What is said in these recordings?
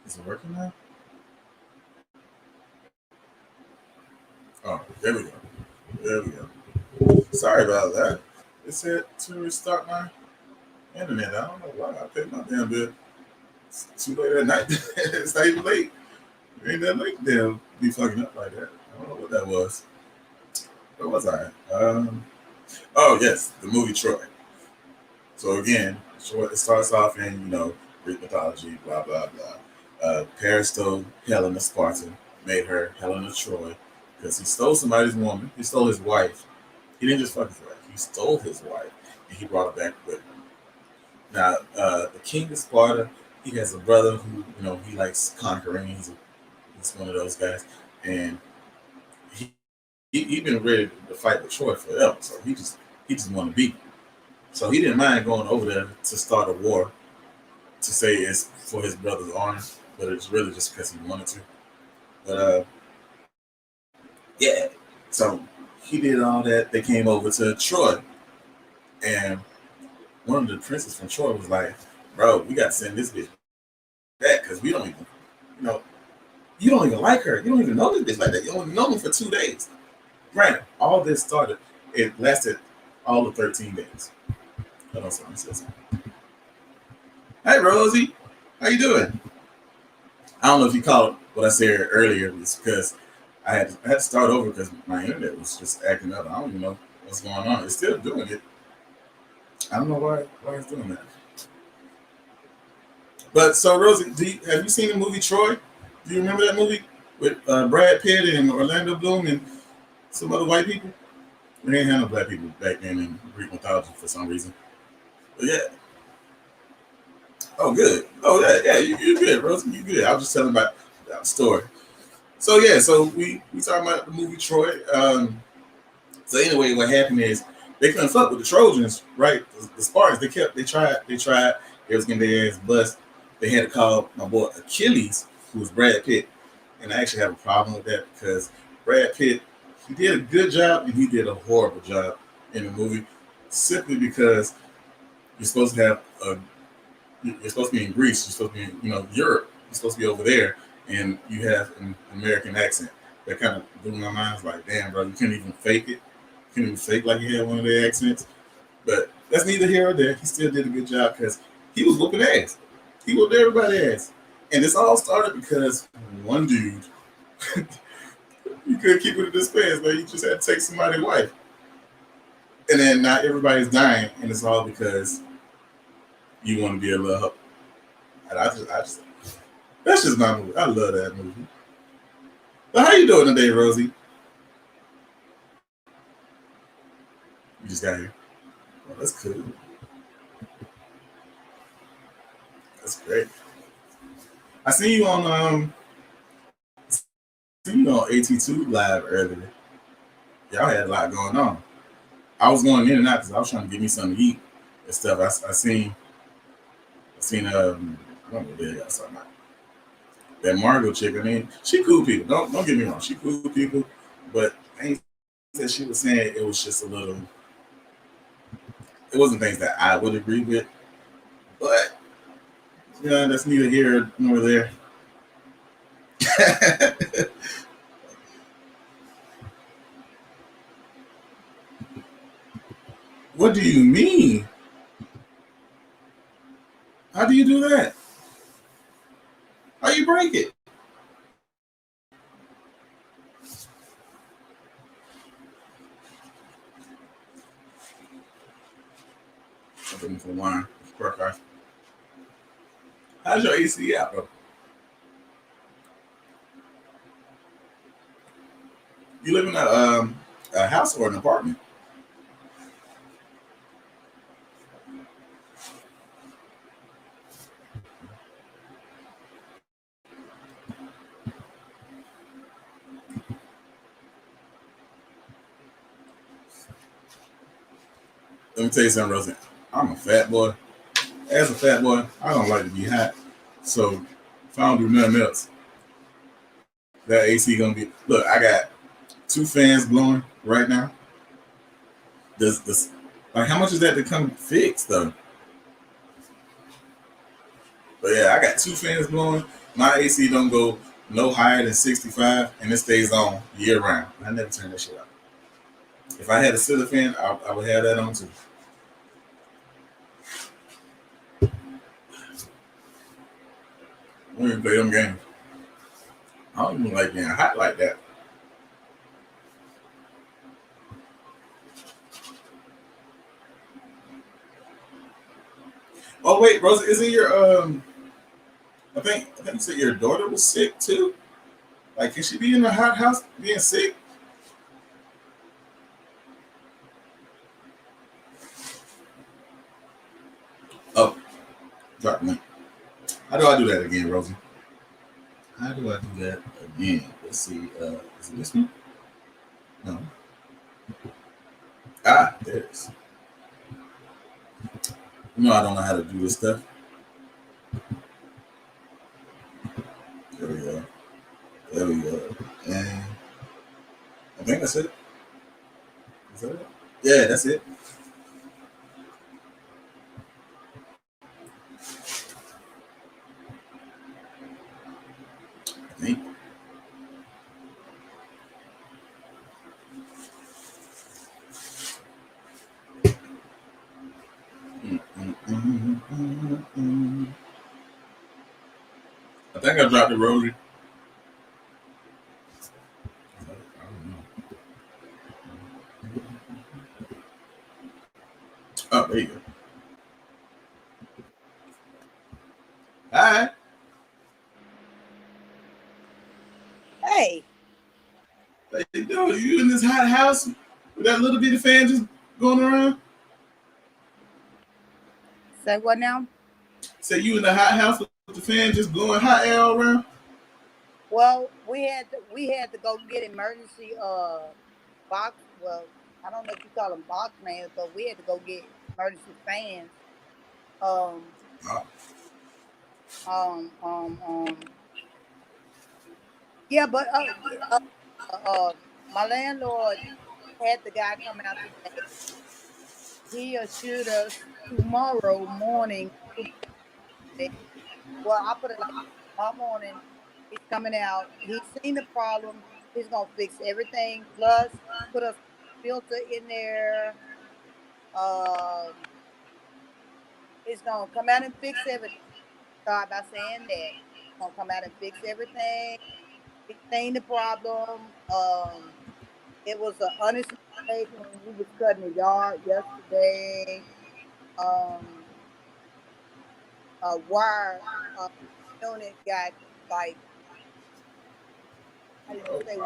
Is it working now? Oh, there we go. There we go. Sorry about that. It said to restart my internet. I don't know why. I paid my damn bill. It's too late at night. It's not even late. It ain't that late. They'll be fucking up like that. I don't know what that was. Where was I? Oh, yes, the movie Troy. So again, Troy, it starts off in, Greek mythology, blah, blah, blah. Paris stole Helena Sparta, made her Helena Troy, because he stole somebody's woman. He stole his wife. He didn't just fuck his wife. He stole his wife, and he brought her back with him. Now, the king of Sparta, he has a brother who, he likes conquering. He's one of those guys, and he he been ready to fight with Troy forever. So he just want to beat. So he didn't mind going over there to start a war to say it's for his brother's honor, but it's really just because he wanted to. But yeah, so he did all that. They came over to Troy, and one of the princes from Troy was like, "Bro, we got to send this bitch back because we don't even, you know, you don't even like her. You don't even know this bitch like that. You only know me for 2 days." Granted, all this started. It lasted all of 13 days. Hold on, someone says something. Hey, Rosie, how you doing? I don't know if you caught what I said earlier. It's because I had to start over because my internet was just acting up. I don't even know what's going on. It's still doing it. I don't know why it's doing that. But so, Rosie, have you seen the movie Troy? Do you remember that movie with Brad Pitt and Orlando Bloom and some other white people? We didn't have no black people back then in Greek mythology for some reason. But yeah. Oh, good. Oh, yeah. You're good, Rosie. You good. I was just telling about that story. So yeah, so we talking about the movie Troy. So anyway, what happened is they couldn't fuck with the Trojans, right? The Spartans. They tried. They was getting their ass bust. They had to call my boy Achilles, who was Brad Pitt, and I actually have a problem with that because Brad Pitt, he did a good job and he did a horrible job in the movie, simply because you're supposed to have a you're supposed to be in Greece, you're supposed to be in, Europe, you're supposed to be over there, and you have an American accent. That kind of blew my mind. I was like, damn, bro, you couldn't even fake it. You couldn't even fake like you had one of their accents. But that's neither here or there. He still did a good job because he was whooping ass. He whooped everybody's ass. And this all started because one dude, you couldn't keep it in his pants, man. You just had to take somebody's wife. And then now everybody's dying, and it's all because you want to be a little. And I just, that's just my movie. I love that movie. But how you doing today, Rosie? You just got here. Oh, that's cool. That's great. I seen you on AT2 live earlier. Y'all had a lot going on. I was going in and out because I was trying to get me something to eat and stuff. I seen I don't know what y'all talking about. That Margot chick. I mean, she cool people. Don't get me wrong. She cool people, but things that she was saying, it was just a little. It wasn't things that I would agree with, but yeah, that's neither here nor there. What do you mean? How do you do that? How you break it? I'm looking for wine. How's your AC out, bro? You live in a house or an apartment? Let me tell you something, Rosie. I'm a fat boy. As a fat boy, I don't like to be hot. So if I don't do nothing else, that AC gonna be. Look, I got two fans blowing right now. This like how much is that to come fix though? But yeah, I got two fans blowing. My AC don't go no higher than 65, and it stays on year round. I never turn that shit off. If I had a ceiling fan, I would have that on too. We didn't play them games. I don't even like being hot like that. Oh wait, Rosa, isn't your I think you said your daughter was sick too? Like, can she be in the hot house being sick? Oh, drop me. How do I do that again, Rosie? How do I do that again? Let's see. Is it this one? No. Ah, there it is. You know I don't know how to do this stuff. There we go. There we go. And I think that's it. Is that it? Yeah, that's it. I think. I think I dropped the Rosie. I don't know. Oh, there you go. Hi. Hey, How you doing? You in this hot house with that little bitty fan just going around? say what now? Say you in the hot house with the fan just blowing hot air all around? Well, we had to go get emergency box. Well, I don't know if you call them box fans, but we had to go get emergency fans. Um, Oh, um, um, um. Yeah, but uh, uh, my landlord had the guy come out today. He assured us tomorrow morning. Well, I put it like tomorrow morning. He's coming out. He's seen the problem. He's gonna fix everything. Plus, put a filter in there. Um, he's gonna come out and fix everything. Start by saying that. He's gonna come out and fix everything. He's seen the problem. It was an honest mistake when we was cutting the yard yesterday. Um, a wire unit got like how do you say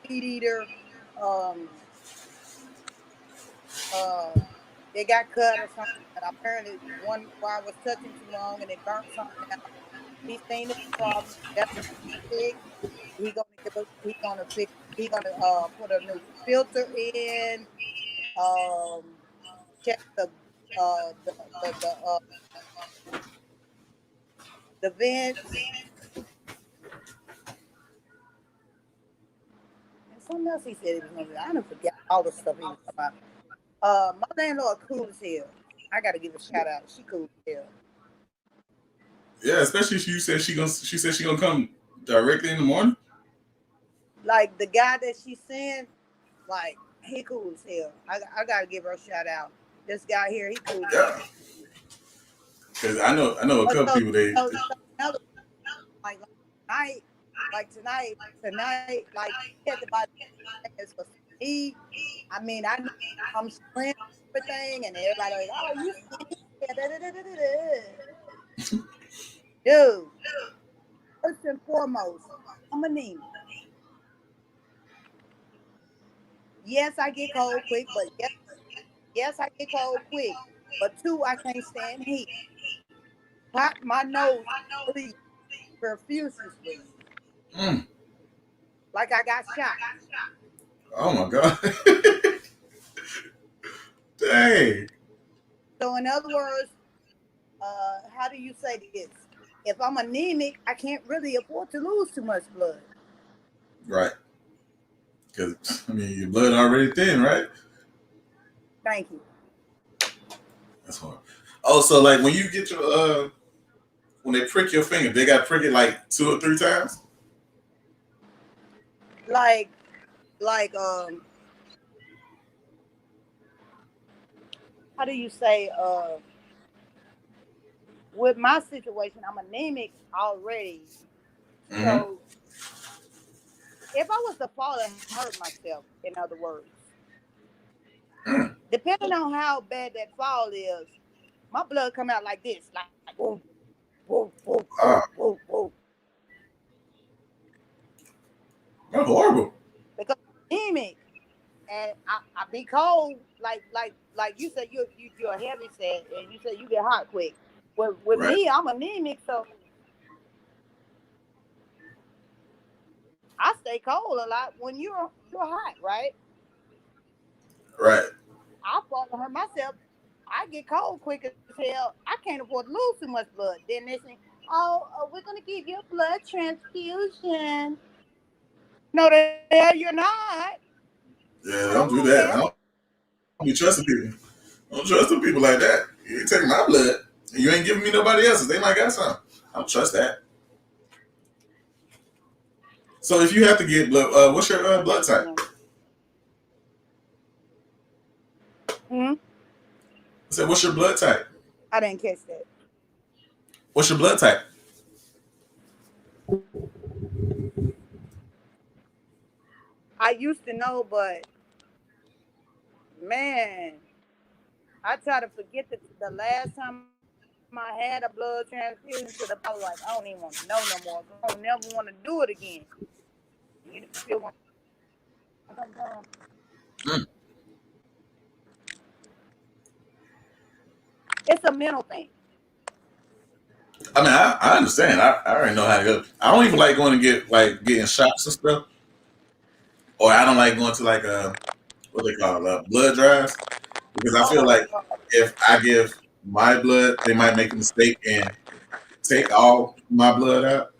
weed eater. Um, uh, they got cut or something. And apparently, one wire was touching too long and it burnt something out. He's seen the problem. That's fixed. He gonna fix. He gonna put a new filter in. Um, check uh the the the, uh, the vents and something else. He said he was gonna do. I don't forget all the stuff he was talking about. My landlord cool as hell. I gotta give a shout out. She cool as hell. yeah. Especially if you said she gonna. She said she gonna come directly in the morning. Like the guy that she sent, like he cool as hell. I gotta give her a shout out. This guy here, he cool as hell. Yeah, because I know a But couple people. so another like tonight, tonight, like he had to buy fans for me. I mean, I'm slim everything, and everybody like, oh, you skinny, yeah, da, da, da, da, da, da. Dude. First and foremost, I'm anemic. Yes, I get cold quick, but yes, I get cold quick. But two, I can't stand heat. My nose bleeds profusely, Mm. like I got shot. Oh my god. Dang. So, in other words, how do you say this? If I'm anemic, I can't really afford to lose too much blood. Right. Because I mean, your blood already thin, right? Thank you. That's hard. Oh, so like when you get your when they prick your finger, they got to prick it like 2 or 3 times. Like like how do you say with my situation, I'm anemic already. Mm-hmm. So if I was to fall and hurt myself, in other words, Mm. depending on how bad that fall is, my blood come out like this, like whoa, whoa, whoa, whoa, Ah, whoa, whoa. that's horrible. Because I'm anemic and I be cold, like you said, you're heavy set, and you said you get hot quick. With Right, me, I'm anemic, so I stay cold a lot. When you're hot, right? right. I fall and hurt myself. I get cold quick as hell. I can't afford to lose too much blood. Then they say, "Oh, we're gonna give you a blood transfusion." No, the hell you're not. Yeah, I don't don't do want that. I that. don't be trusting people. I don't trust them people like that. You ain't taking my blood. And you ain't giving me nobody else's. They might got some. I don't trust that. So if you have to get blood, what's your blood type? No. Hmm? I said, what's your blood type? I didn't catch that. What's your blood type? I used to know, but man, I try to forget the last time I had a blood transfusion to the point I was like, I don't even want to know no more. I don't never want to do it again. You still want sometimes. Mm. It's a mental thing. I mean, I understand. I already know how to go. I don't even like going to get like getting shots and stuff, or I don't like going to like what they call blood drives because I feel like Oh, if I give my blood, they might make a mistake and take all my blood out,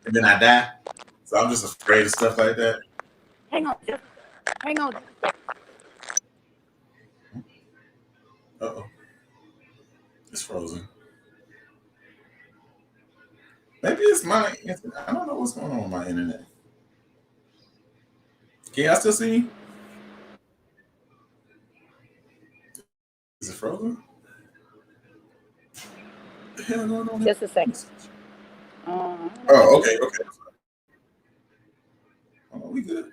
and then I die. So I'm just afraid of stuff like that. hang on, hang on. Uh oh, it's frozen. Maybe it's my internet. I don't know what's going on with my internet. Can y'all still see me? Is it frozen? What the hell going on here? Just a second. I don't know what Oh, it okay, is. okay. Oh, we good.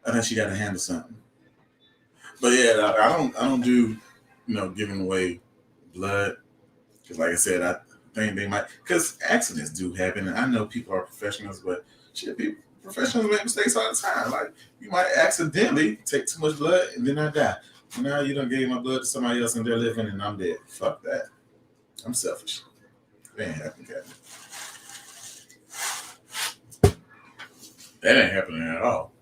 I think she got to handle something. But yeah, I don't do, giving away blood because, like I said, I think they might because accidents do happen, and I know people are professionals, but shit, people professionals make mistakes all the time. Like you might accidentally take too much blood and then I die. Now you done gave my blood to somebody else and they're living and I'm dead. Fuck that. I'm selfish. That ain't happening, Captain. That ain't happening at all.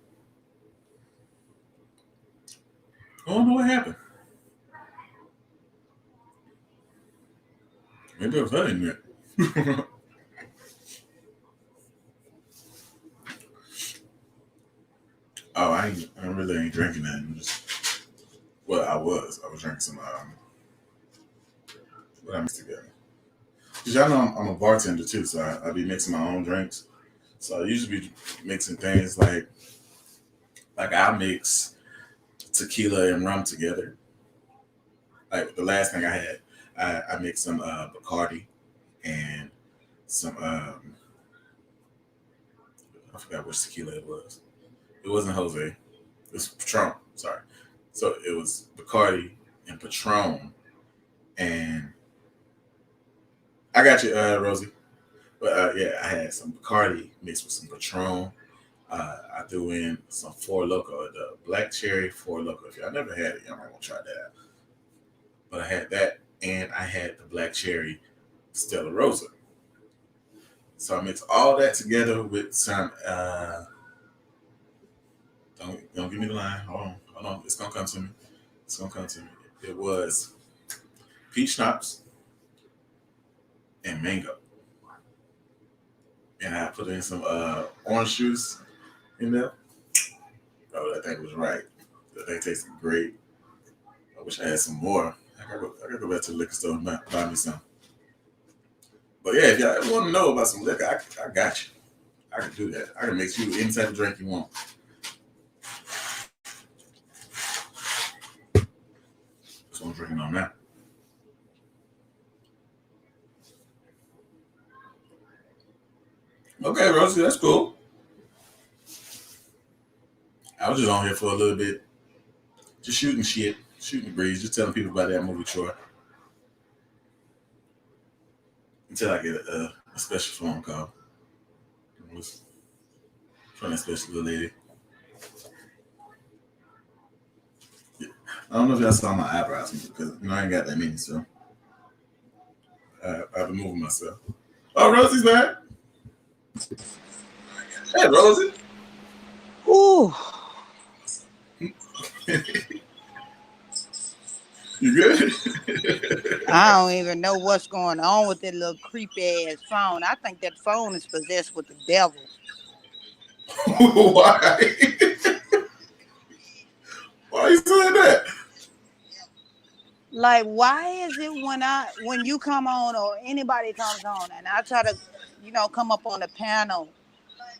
I don't know what happened. Maybe it was her in there. Oh, I really ain't drinking that. Well, I was. I was drinking some. What I mixed together. Cause y'all know I'm a bartender too, so I be mixing my own drinks. So I usually be mixing things like I mix tequila and rum together. Like the last thing I had, I mixed some Bacardi and some I forgot which tequila it was. It wasn't Jose. It was Patron. Sorry. So it was Bacardi and Patron, and I got you, Rosie. But yeah, I had some Bacardi mixed with some Patron. I threw in some Four Loco, the black cherry Four Loco. If y'all never had it, y'all might want to try that out. But I had that, and I had the black cherry Stella Rosa. So I mixed all that together with some. Don't give me the line. Hold on. It's gonna come to me. It's gonna come to me. It was peach schnapps and mango, and I put in some orange juice in there. Oh, that thing was right. That thing tasted great. I wish I had some more. I gotta go back to the liquor store and buy me some. But yeah, if y'all ever want to know about some liquor, I got you. I can do that. I can make you any type of drink you want. That's what I'm drinking on now. Okay, Rosie, that's cool. I was just on here for a little bit, just shooting shit, shooting the breeze, just telling people about that movie Troy. Until I get a special phone call. It was from that special little lady. Yeah. I don't know if y'all saw my eyebrows because I ain't got that many, so I've been moving myself. Oh, Rosie's back. Hey, Rosie. Ooh, You good? I don't even know what's going on with that little creepy ass phone. I think that phone is possessed with the devil. Why? Why are you saying that? Like, why is it when you come on or anybody comes on and I try to, come up on the panel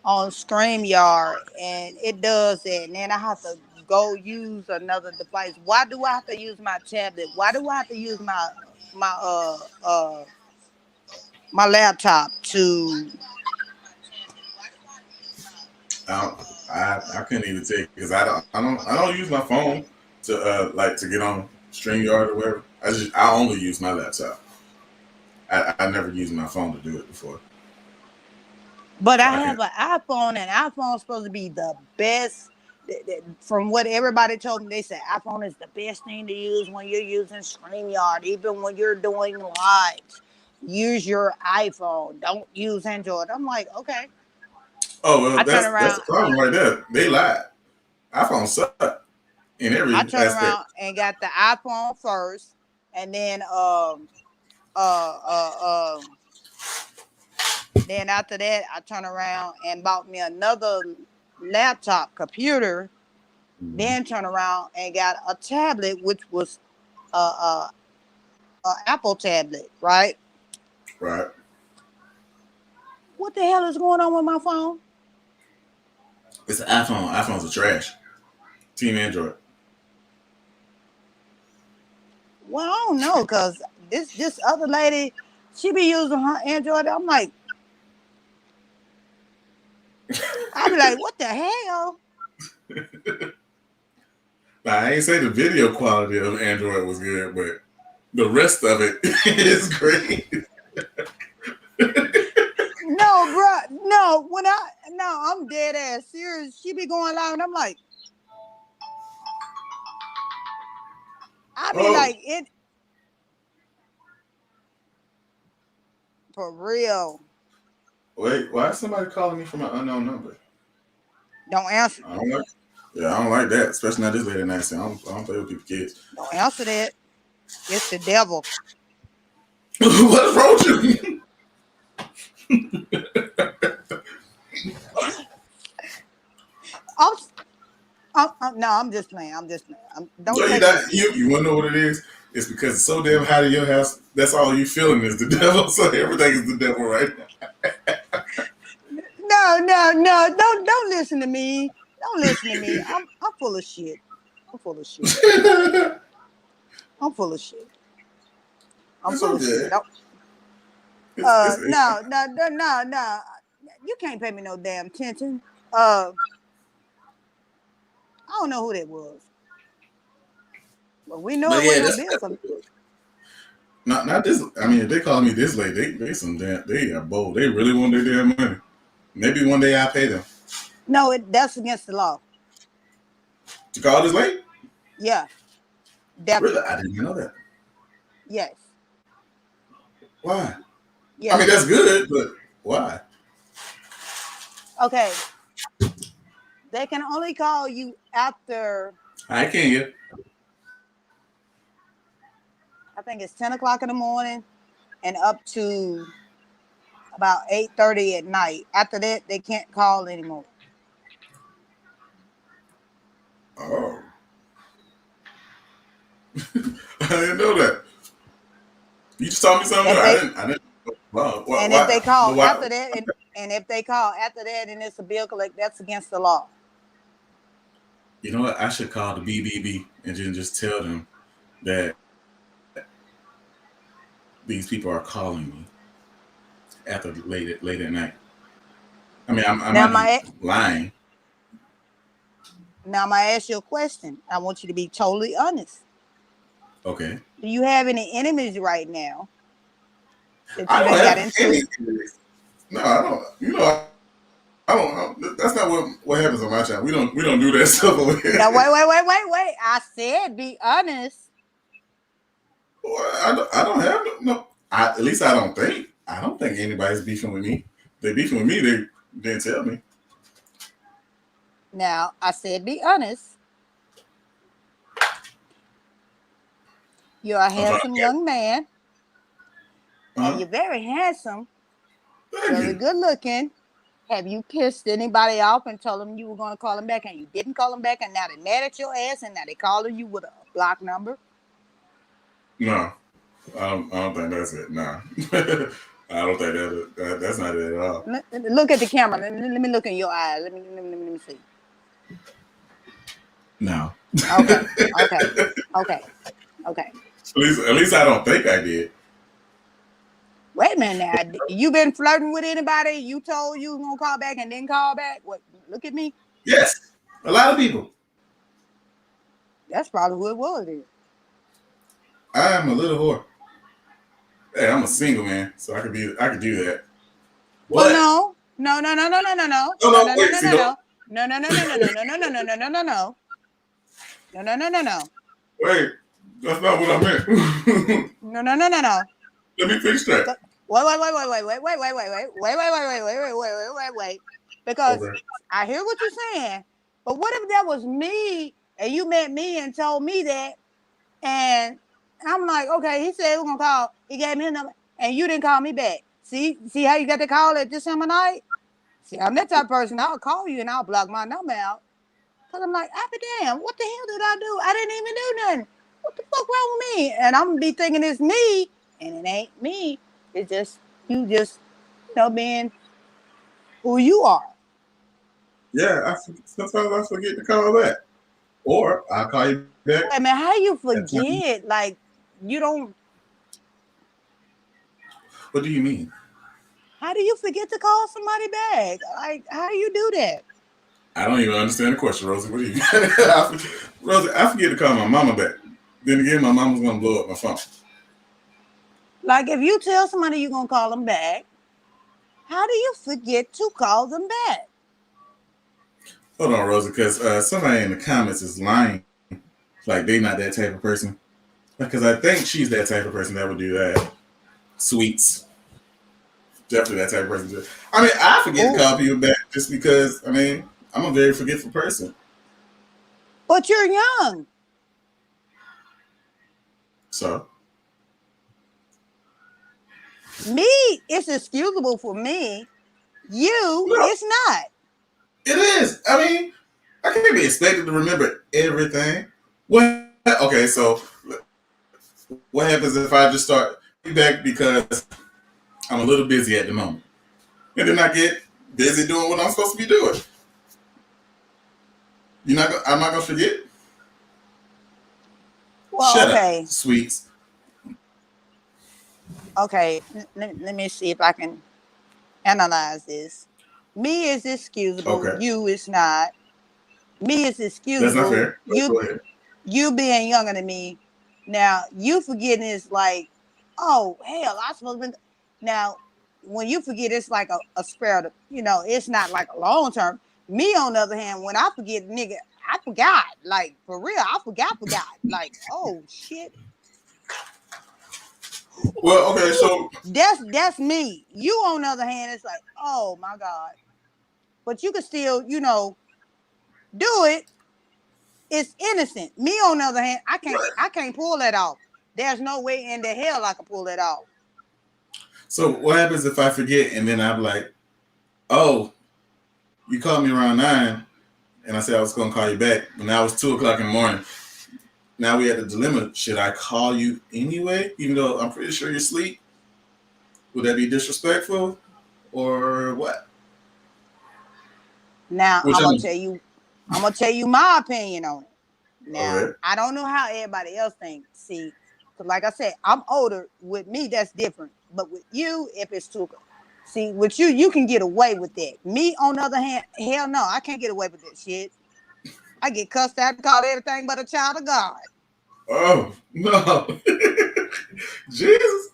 on StreamYard and it does it, and then I have to go use another device. Why do I have to use my tablet? Why do I have to use my my laptop to? I couldn't even take because I don't use my phone to like to get on StreamYard or whatever. I only use my laptop. I never used my phone to do it before. But So I I have can't. an iPhone, and iPhone's supposed to be the best. From what everybody told me, they said iPhone is the best thing to use when you're using StreamYard, even when you're doing lives. Use your iPhone. Don't use Android. I'm like, okay. Oh well, I turn that's around. the problem right there. They lied. iPhone suck in I every turn aspect. around and got the iPhone first, and uh, uh, um, then after that, I turned around and bought me another laptop computer. Mhm. Then turned around and got a tablet, which was a Apple tablet. Right? Right. What the hell is going on with my phone? It's an iPhone. iPhones are trash. Team Android. Well, I don't know, cause this other lady, she be using her Android. I'm like, I be like, what the hell? Now, I ain't say the video quality of Android was good, but the rest of it is great. No, bro, no. I'm dead ass serious. She be going live, and I'm like, I be Oh, like, it for real. wait, why is somebody calling me from an unknown number? Don't answer. I don't like. Yeah, I don't like that, especially not this late at night. So I don't play with people's kids. Don't answer that. It's the devil. What's wrong with you? I'm, no, I'm just playing. I'm just playing. No, Don't you take me not. serious. You want to know what it is? It's because it's so damn hot in your house. That's all you feeling is the devil. So everything is the devil, right? No. Don't listen to me. Don't listen to me. I'm full of shit. I'm full of shit. I'm full of shit. I'm It's full of shit. okay. It's No. You can't pay me no damn attention. I don't know who that was, but we know but it yeah, wasn't no that's Bill. not this. I mean, if they call me this late, they some damn. They are bold. They really want their damn money. Maybe one day I pay them No, that's against the law. to call this late. Yeah, Really, definitely. I didn't even know that. Yes, Why? I mean, yes. that's good, but why? Okay, they can only call you after I can't hear. I think it's 10 o'clock in the morning and up to about 8:30 at night. After that, they can't call anymore. Oh. I didn't know that. You just told me something. If I they didn't. I didn't. Wow. Why? and if they call But why? after that, and if they call after that, and it's a bill collect, that's against the law. You know what? I should call the BBB and just tell them that these people are calling me after late at night. I mean, I Now might be my lying. now I ask you a question. I want you to be totally honest. Okay. Do you have any enemies right now that I you don't done got have into any. it? No, I don't. You know, that's not what happens on my channel. We don't do that stuff over here. Now wait. I said be honest. Well, I don't have no. At least I don't think. I don't think anybody's beefing with me. They beefing with me. They didn't tell me. Now I said be honest. You're a I'm trying handsome to. young man. And Uh-huh. you're very handsome, Thank very you. good looking. Have you pissed anybody off and told them you were going to call them back and you didn't call them back and now they're mad at your ass and now they calling you with a block number? No, I don't think that's it. Nah. I don't think that's not it at all. Look at the camera. Let me look in your eyes. Let me see. No. Okay. At least I don't think I did. Wait a minute now. You been flirting with anybody? You told you was gonna call back and didn't call back? What? Look at me. Yes, a lot of people. That's probably who it was. Then. I am a little whore. Hey, I'm a single man, so I could do that. Well, But no. wait, see, don't, No. wait, that's not what I meant. No. Let me fix that. Wait. Because Okay. I hear what you're saying, but what if that was me and you met me and told me that, and I'm like, okay, he said we're gonna call. He gave me a number, and you didn't call me back. See how you got the call at December night? See, I'm that type of person. I'll call you and I'll block my number out. Cause I'm like, I be damn, what the hell did I do? I didn't even do nothing. What the fuck wrong with me? And I'm gonna be thinking it's me, and it ain't me. It's just you, being who you are. Yeah, sometimes I forget to call back, or I'll call you back. Wait, man, how you forget? Like, you don't. What do you mean? How do you forget to call somebody back? Like, how do you do that? I don't even understand the question, Rosie. What do you mean? Rosie, I forget to call my mama back. Then again, my mama's gonna blow up my phone. Like, if you tell somebody you're gonna call them back, how do you forget to call them back? Hold on, Rosie, because somebody in the comments is lying. Like they not that type of person. Because I think she's that type of person that would do that. Sweets. Definitely that type of person. I mean, I forget to call people back just because, I mean, I'm a very forgetful person. But you're young. So? Me, it's excusable for me. You, No, it's not. it is. I mean, I can't be expected to remember everything. What? Okay, so what happens if I just start back because I'm a little busy at the moment, and then I get busy doing what I'm supposed to be doing? I'm not gonna forget. Well, Shut okay. up, sweets. Okay, let me see if I can analyze this. Me is excusable. Okay, You is not. Me is excusable. that's not fair. Go ahead. You being younger than me. Now, you forgetting is like, oh, hell, I supposed to be. Now, when you forget, it's like a spare, it's not like a long term. Me, on the other hand, when I forget, nigga, I forgot. Like, for real, I forgot. Like, oh, shit. Well, okay, so That's me. You, on the other hand, it's like, oh, my God. But you can still, do it. It's innocent. Me, on the other hand, I can't pull that off. There's no way in the hell I can pull that off. So what happens if I forget and then I'm like, oh, you called me around 9 and I said I was gonna call you back, but now it's 2 o'clock in the morning. now we had the dilemma: should I call you anyway, even though I'm pretty sure you're asleep? Would that be disrespectful, or what? Now Which I'm gonna tell you my opinion on it. Now okay. I don't know how everybody else thinks. See, 'cause like I said, I'm older. With me, that's different. But with you, if it's too, see, with you, you can get away with that. Me, on the other hand, hell no, I can't get away with that shit. I get cussed out and called everything but a child of God. Oh no, Jesus!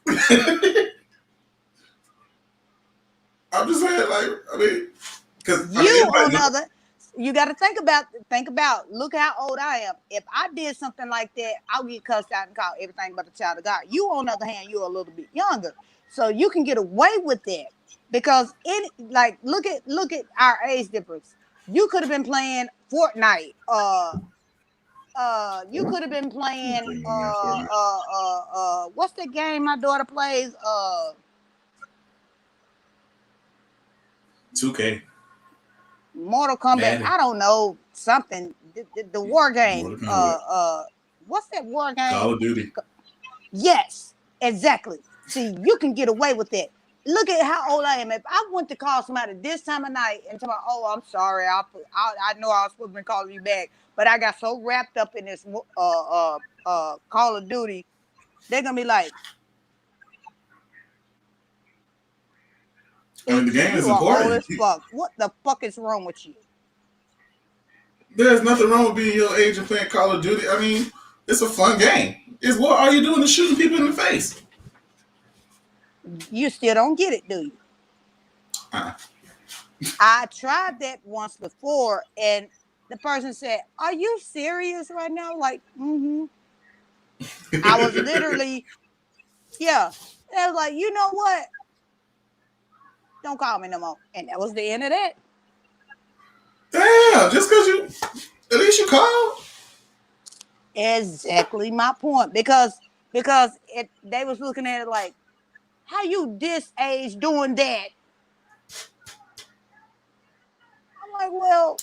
I'm just saying, like, I mean, because I mean, You anybody on the look, other, you got to think about. Look how old I am. If I did something like that, I'll get cussed out and called everything but a child of God. You, on the other hand, you're a little bit younger, so you can get away with that because like look at our age difference. You could have been playing Fortnite. You could have been playing. What's the game my daughter plays? 2K, Mortal Kombat. Madden, I don't know something. The war game. Mortal Kombat, What's that war game? Call of Duty. Yes, exactly. See, you can get away with it. Look at how old I am. If I went to call somebody this time of night and tell me, "Oh, I'm sorry, I know I was supposed to be calling you back, but I got so wrapped up in this Call of Duty," they're gonna be like, I mean, the game is "You are old important. as fuck. What the fuck is wrong with you?" There's nothing wrong with being your age and playing Call of Duty. I mean, it's a fun game. It's what are you doing to shooting people in the face? You still don't get it, do you? Uh-uh. I tried that once before, and the person said, "Are you serious right now?" Like, mm-hmm. I was literally, yeah. And I was like, you know what? Don't call me no more. And that was the end of that. Damn, just because you, at least you called. Exactly my point. Because they was looking at it like, how you this age doing that? I'm like, well,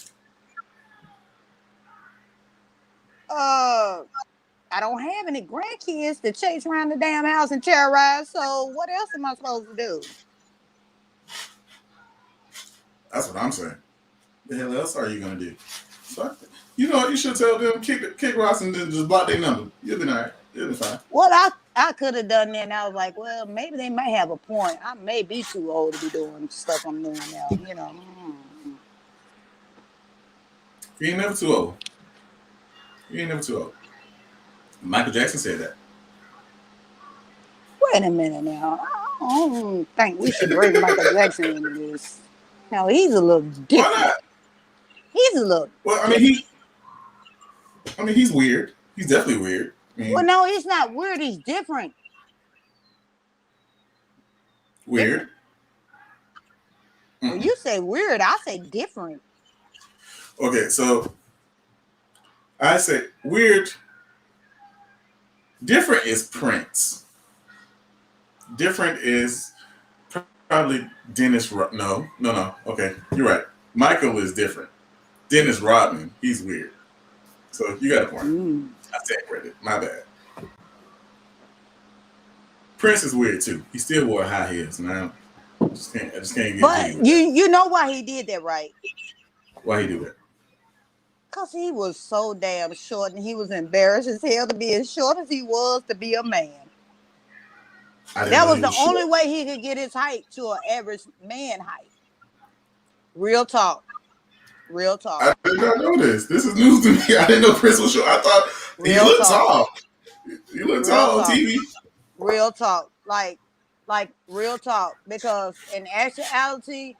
I don't have any grandkids to chase around the damn house and terrorize. So what else am I supposed to do? That's what I'm saying. The hell else are you gonna do? So, you know what? You should tell them kick Ross and then just block their number. You'll be alright. You'll be fine. What I could have done then, I was like, well, maybe they might have a point. I may be too old to be doing stuff I'm doing now. You know. You ain't never too old. You ain't never too old. Michael Jackson said that. Wait a minute now. I don't think we should bring Michael Jackson into this. Now he's a little Why different. not? He's a little. Well, I mean, he's weird. He's definitely weird. I mean, Well, no, he's not weird. He's different. weird. When you say weird, I say different. Okay, so I say weird. Different is Prince. Different is probably Dennis. No. Okay, you're right. Michael is different. Dennis Rodman, he's weird. So you got a point. I take credit. My bad. Prince is weird too. He still wore high heels, man. I just can't get. But you know why he did that, right? Why he do that? Cause he was so damn short, and he was embarrassed as hell to be as short as he was to be a man. That was the only way he could get his height to an average man height. Real talk. Real talk. I did not know this. This is news to me. I didn't know Prince was short. I thought he looked tall. He looked tall on TV. Real talk. Like real talk. Because in actuality,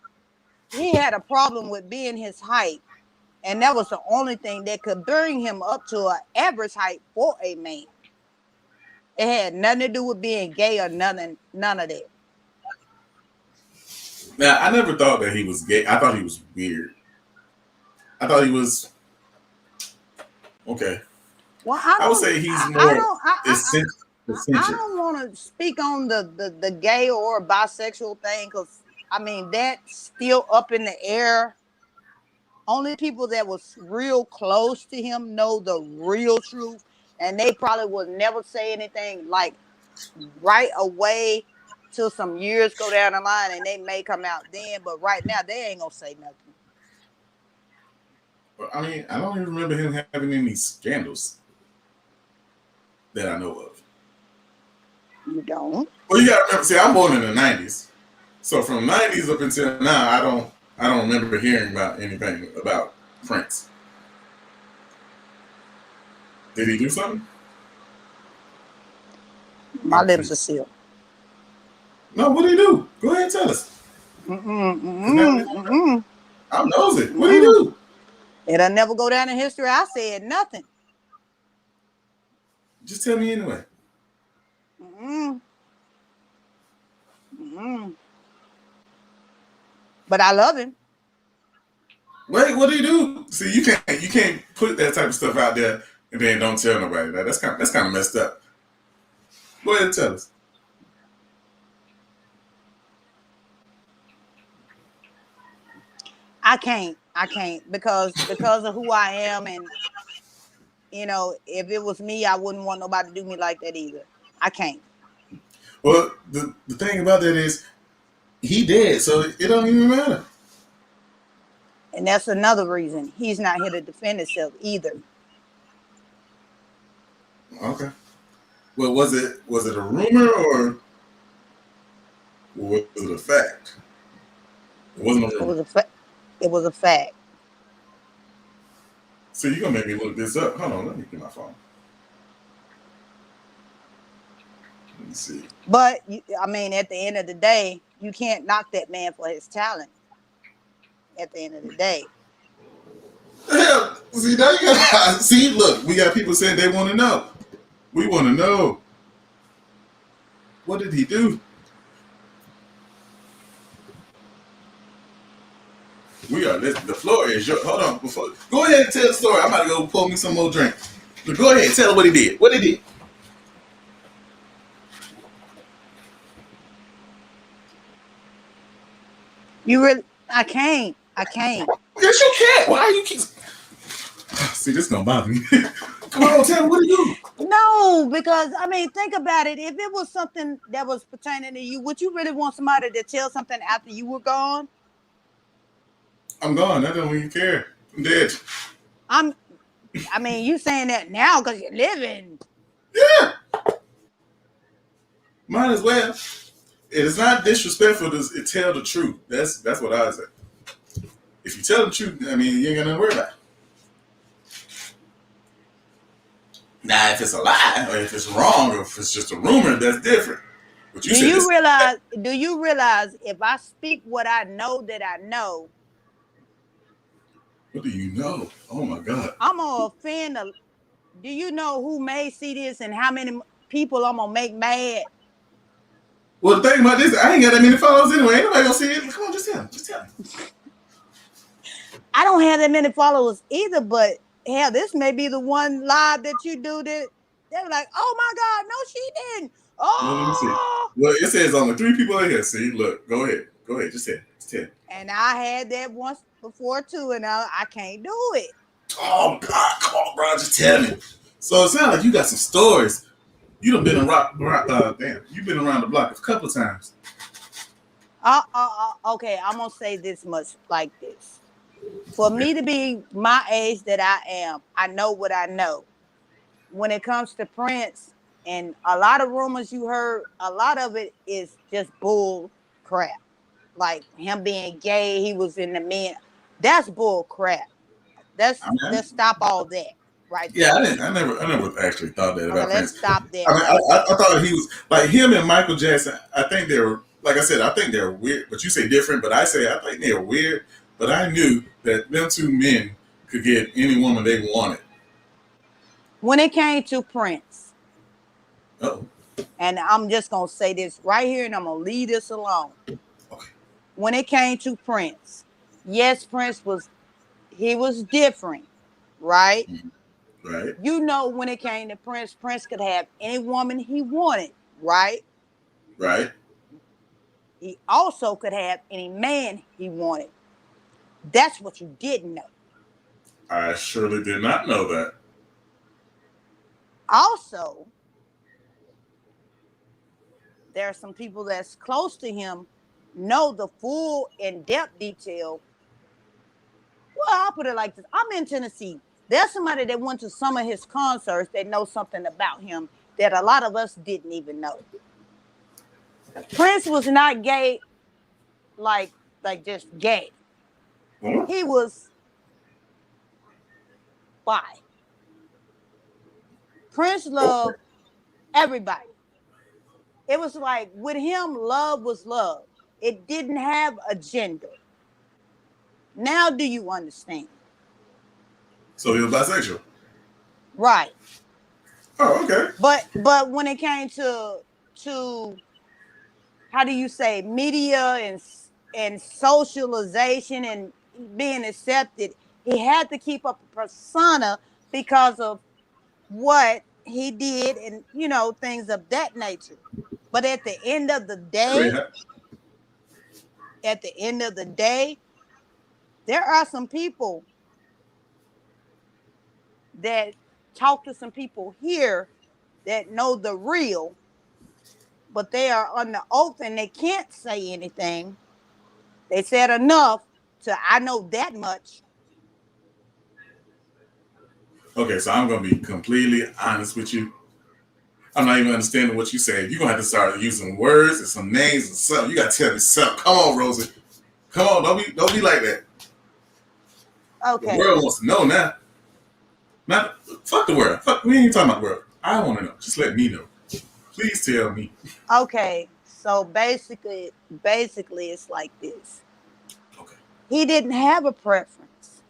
he had a problem with being his height. And that was the only thing that could bring him up to an average height for a man. It had nothing to do with being gay or none of that. Now, I never thought that he was gay. I thought he was weird. I thought he was okay. Well, I would say he's more eccentric. I don't want to speak on the gay or bisexual thing because I mean that's still up in the air. Only people that was real close to him know the real truth. and they probably will never say anything like right away till some years go down the line, and they may come out then. But right now, they ain't gonna say nothing. I mean, I don't even remember him having any scandals that I know of. You don't? Well, you gotta remember. See, I'm born in the '90s, so from '90s up until now, I don't remember hearing about anything about Prince. Did he do something? My lips are sealed. No, what did he do? Go ahead and tell us. I'm nosy. What did he do? It'll never go down in history. I said nothing. Just tell me anyway. But I love him. Wait, what did he do? See, you can't put that type of stuff out there and then don't tell nobody. That's kind of messed up. Go ahead and tell us. I can't because of who I am, and you know, if it was me, I wouldn't want nobody to do me like that either. I can't. Well, the thing about that is, he dead, so it don't even matter. And that's another reason he's not here to defend himself either. Okay. Well, was it a rumor or was it a fact? It wasn't a rumor. It was a fact. So you're gonna make me look this up. Hold on, let me get my phone. Let me see. But I mean, at the end of the day, you can't knock that man for his talent. At the end of the day. Yeah, see, now you got see. Look, we got people saying they want to know. We want to know. What did he do? We are listening. The floor is yours. Hold on. Go ahead and tell the story. I'm about to go pull me some more drink. But go ahead and tell what he did. What he did. You really? I can't. Yes, you can. Why you keep? See, this is gonna bother me. Come on, tell me what he do. No, because I mean, think about it. If it was something that was pertaining to you, would you really want somebody to tell something after you were gone? I'm gone. I don't even care. I'm dead. I mean, you saying that now because you're living. Yeah. Might as well. It is not disrespectful to tell the truth. That's what I say. If you tell the truth, I mean, you ain't got nothing to worry about. Now, if it's a lie, or if it's wrong, or if it's just a rumor, that's different. But do you realize if I speak what I know that I know? What do you know? Oh my God. I'm gonna offend do you know who may see this and how many people I'm gonna make mad? Well, the thing about this, I ain't got that many followers anyway. Ain't nobody gonna see it. Come on, just tell him. Just tell him. I don't have that many followers either, but hell, this may be the one live that you do that they're like, oh my God, no, she didn't. Oh, well, let me see. Well, it says only 3 people in here. See, look, go ahead, just tell. And I had that once before too, and I can't do it. Oh God, come on, bro, just tell me. So it sounds like you got some stories. You done been you've been around the block a couple of times. Okay, I'm gonna say this much like this. For me to be my age that I am, I know what I know. When it comes to Prince and a lot of rumors you heard, a lot of it is just bull crap. Like him being gay, he was in the men. That's bull crap. Let's stop all that. Right. Yeah, I never actually thought that about Prince. Let's stop that. I thought he was like him and Michael Jackson. I think they're, like I said, I think they're weird. But you say different, but I think they're weird. But I knew that them 2 men could get any woman they wanted. When it came to Prince, Uh-oh. And I'm just gonna say this right here, and I'm gonna leave this alone. Okay. When it came to Prince, yes, Prince was different, right? Mm-hmm. Right. You know, when it came to Prince, Prince could have any woman he wanted, right? Right. He also could have any man he wanted. That's what you didn't know. I surely did not know that. Also, there are some people that's close to him know the full in-depth detail. Well, I'll put it like this. I'm in Tennessee. There's somebody that went to some of his concerts that knows something about him that a lot of us didn't even know. Prince was not gay, like just gay. He was bi. Prince loved everybody. It was like with him, love was love. It didn't have a gender. Now do you understand? So he was bisexual. Right. Oh, okay. But when it came to how do you say media and socialization and being accepted, he had to keep up a persona because of what he did and things of that nature. But at the end of the day, there are some people that talk to some people here that know the real, but they are on the oath and they can't say anything. They said enough to I know that much. Okay, so I'm gonna be completely honest with you. I'm not even understanding what you said. You're gonna have to start using words and some names and something. You gotta tell me something. Come on, Rosie. Come on, don't be like that. Okay. The world wants to know now. Not fuck the world. Fuck, we ain't even talking about the world. I want to know. Just let me know. Please tell me. Okay. So basically it's like this. Okay. He didn't have a preference.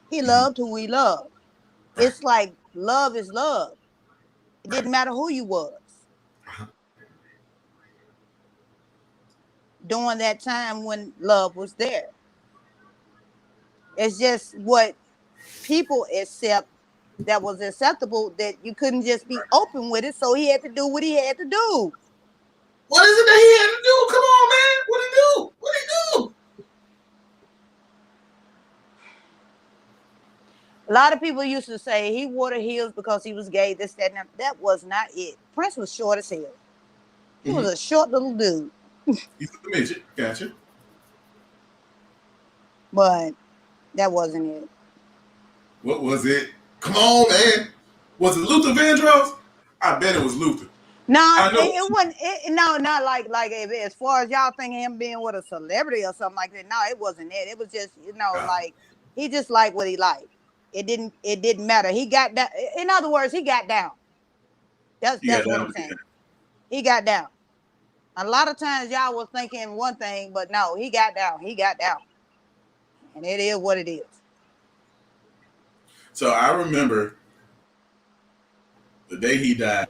He loved who he loved. It's like love is love. It didn't matter who you was. During that time when love was there. It's just what people accept that was acceptable, that you couldn't just be open with it, so he had to do what he had to do. What is it that he had to do? Come on, man. What did he do? What did he do? A lot of people used to say he wore the heels because he was gay, this, that, and that was not it. Prince was short as hell. He was a short little dude. He's a midget. Gotcha. But that wasn't it. What was it? Come on, man. Was it Luther Vandross? I bet it was Luther. No, it wasn't. No, not like as far as y'all thinking him being with a celebrity or something like that. No, it wasn't it. It was just like he just liked what he liked. It didn't matter. He got down. In other words, he got down. That's what I'm saying. He got down. A lot of times y'all was thinking one thing, but no, he got down. He got down. And it is what it is. So I remember the day he died.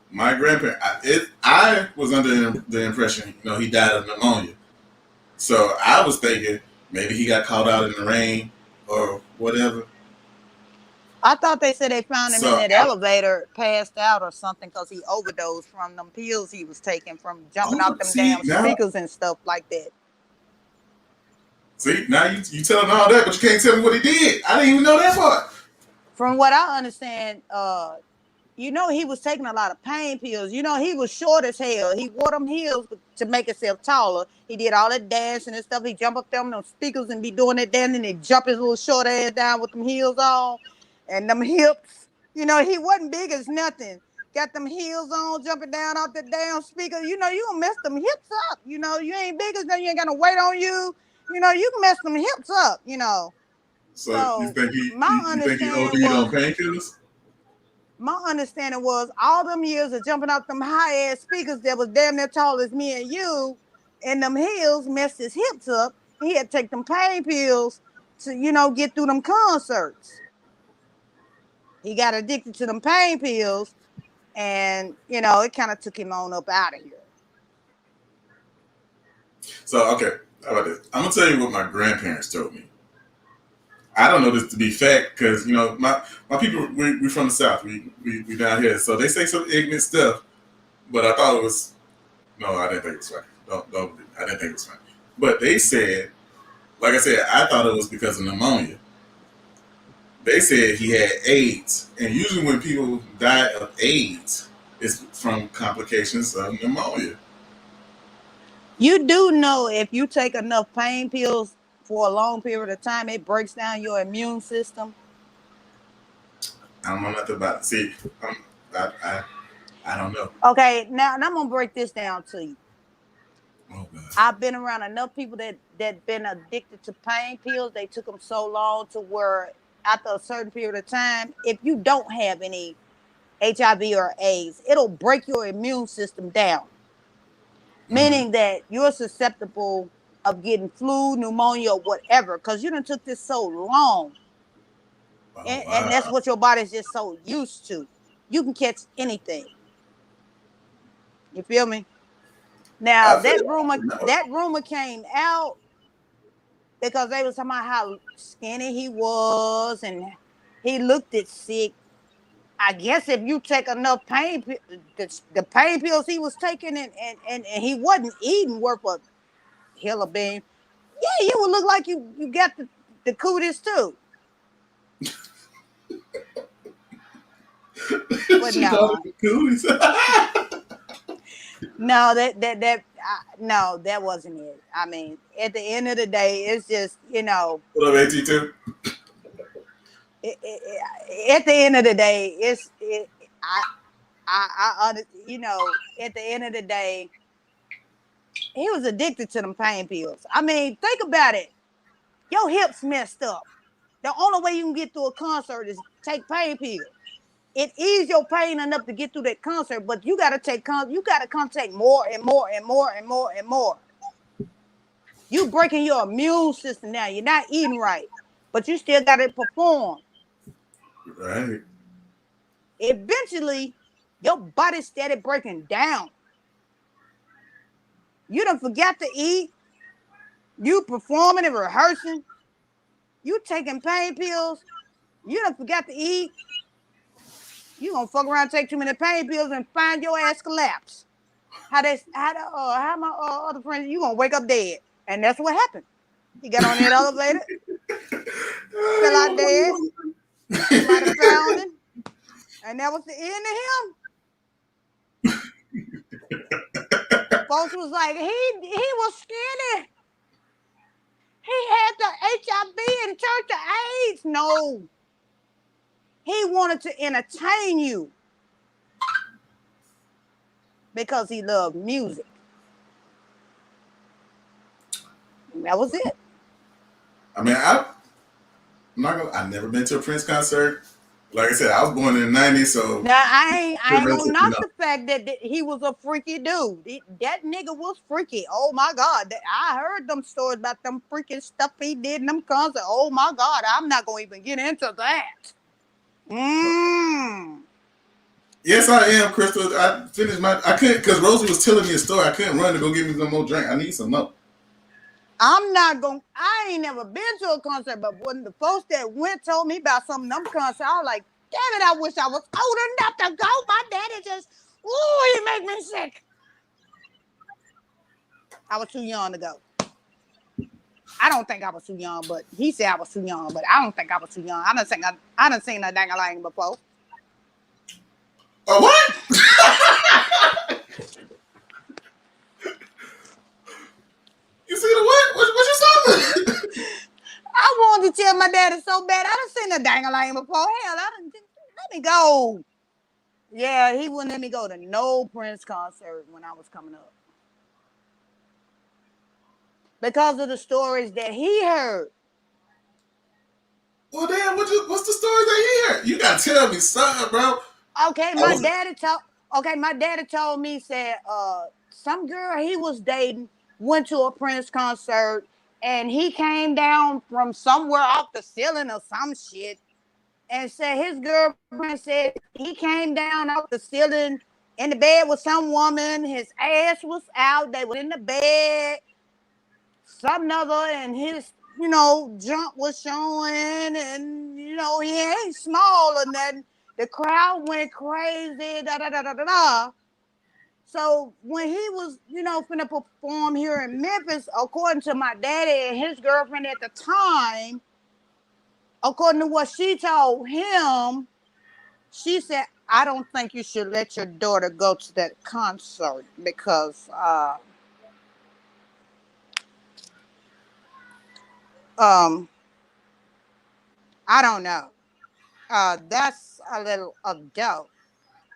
My grandparent, I was under the impression, he died of pneumonia. So I was thinking maybe he got caught out in the rain or whatever. I thought they said they found him in that elevator, passed out or something, because he overdosed from them pills he was taking from jumping off them damn speakers and stuff like that. See, now you telling all that, but you can't tell me what he did. I didn't even know that part. From what I understand, he was taking a lot of pain pills. He was short as hell. He wore them heels to make himself taller. He did all that dancing and stuff. He jump up there on them speakers and be doing that dancing, and he jump his little short ass down with them heels on. And them hips, he wasn't big as nothing. Got them heels on, jumping down off the damn speaker. You gonna mess them hips up. You ain't big as nothing. You ain't got no weight on you. You can mess them hips up. So you think he OD'd on painkillers? My understanding was all them years of jumping off them high ass speakers that was damn near tall as me and you, and them heels messed his hips up. He had to take them pain pills to get through them concerts. He got addicted to them pain pills, and it kind of took him on up out of here. So okay, how about this? I'm gonna tell you what my grandparents told me. I don't know this to be fact because my people we from the South, we down here, so they say some ignorant stuff. But I thought it was I didn't think it was funny. Don't I didn't think it was funny. But they said, like I said, I thought it was because of pneumonia. they said he had AIDS, and usually when people die of AIDS, it's from complications of pneumonia. You do know if you take enough pain pills for a long period of time, it breaks down your immune system. I don't know nothing about it. See, I, I, I don't know. Okay, now I'm gonna break this down to you. Oh God. I've been around enough people that been addicted to pain pills. They took them so long to where after a certain period of time, if you don't have any HIV or AIDS, it'll break your immune system down, Mm-hmm. meaning that you're susceptible of getting flu, pneumonia, or whatever, because you done took this so long, Oh and that's wow. what your body's just so used to. You can catch anything. You feel me? Now I feel like, no. that rumor came out because they was talking about how skinny he was and he looked it sick. I guess if you take enough the pain pills he was taking and he wasn't eating worth a hill of bean, yeah, you would look like you got the cooties too. But She called no, it the cooties. no, no, that wasn't it. I mean, at the end of the day, it's just What up, AT2? at the end of the day, I, at the end of the day, he was addicted to them pain pills. I mean, think about it. Your hips messed up. The only way you can get through a concert is take pain pills. It ease your pain enough to get through that concert, but you gotta come take more and more and more and more and more. You breaking your immune system now. You're not eating right, but you still gotta perform. Right. Eventually, your body started breaking down. You don't forget to eat. You performing and rehearsing. You taking pain pills. You don't forget to eat. You gonna fuck around, take too many pain pills, and find your ass collapse. How my other friends? You gonna wake up dead, and that's what happened. He got on that elevator, fell out dead. Somebody found him, and that was the end of him. Folks was like, he was skinny. He had the HIV and turned to AIDS. No, he wanted to entertain you because he loved music. And that was it. I mean, I'm not gonna. I've never been to a Prince concert. Like I said, I was born in the '90s, so Now I ain't gonna you knock know. the fact that he was a freaky dude. That nigga was freaky. Oh my god, I heard them stories about them freaking stuff he did in them concerts. Oh my god, I'm not gonna even get into that. Mm. Yes, I am, Crystal. I finished my. I couldn't because Rosie was telling me a story. I couldn't run to go get me some more drink. I need some more. I'm not gonna. I ain't never been to a concert, but when the folks that went told me about some of them concerts, I was like, damn it, I wish I was old enough to go. My daddy just, ooh, he make me sick. I was too young to go. I don't think I was too young, but he said I was too young, but I don't think I was too young. I done seen a dang before. Oh what? You see the what? What you saw? I wanted to tell my daddy so bad. I done seen a dang before. Hell, let me go. Yeah, he wouldn't let me go to no Prince concert when I was coming up because of the stories that he heard. Well, damn. What's the story that you hear? You gotta tell me something, bro. Okay, I was. my daddy told me, said some girl he was dating went to a Prince concert and he came down from somewhere off the ceiling or some shit and said his girlfriend said he came down off the ceiling in the bed with some woman, his ass was out, they were in the bed, some other, and his jump was showing, and he ain't small or nothing. The crowd went crazy, da da da da da da. So when he was, finna perform here in Memphis, according to my daddy and his girlfriend at the time, according to what she told him, she said, I don't think you should let your daughter go to that concert because um I don't know. That's a little adult.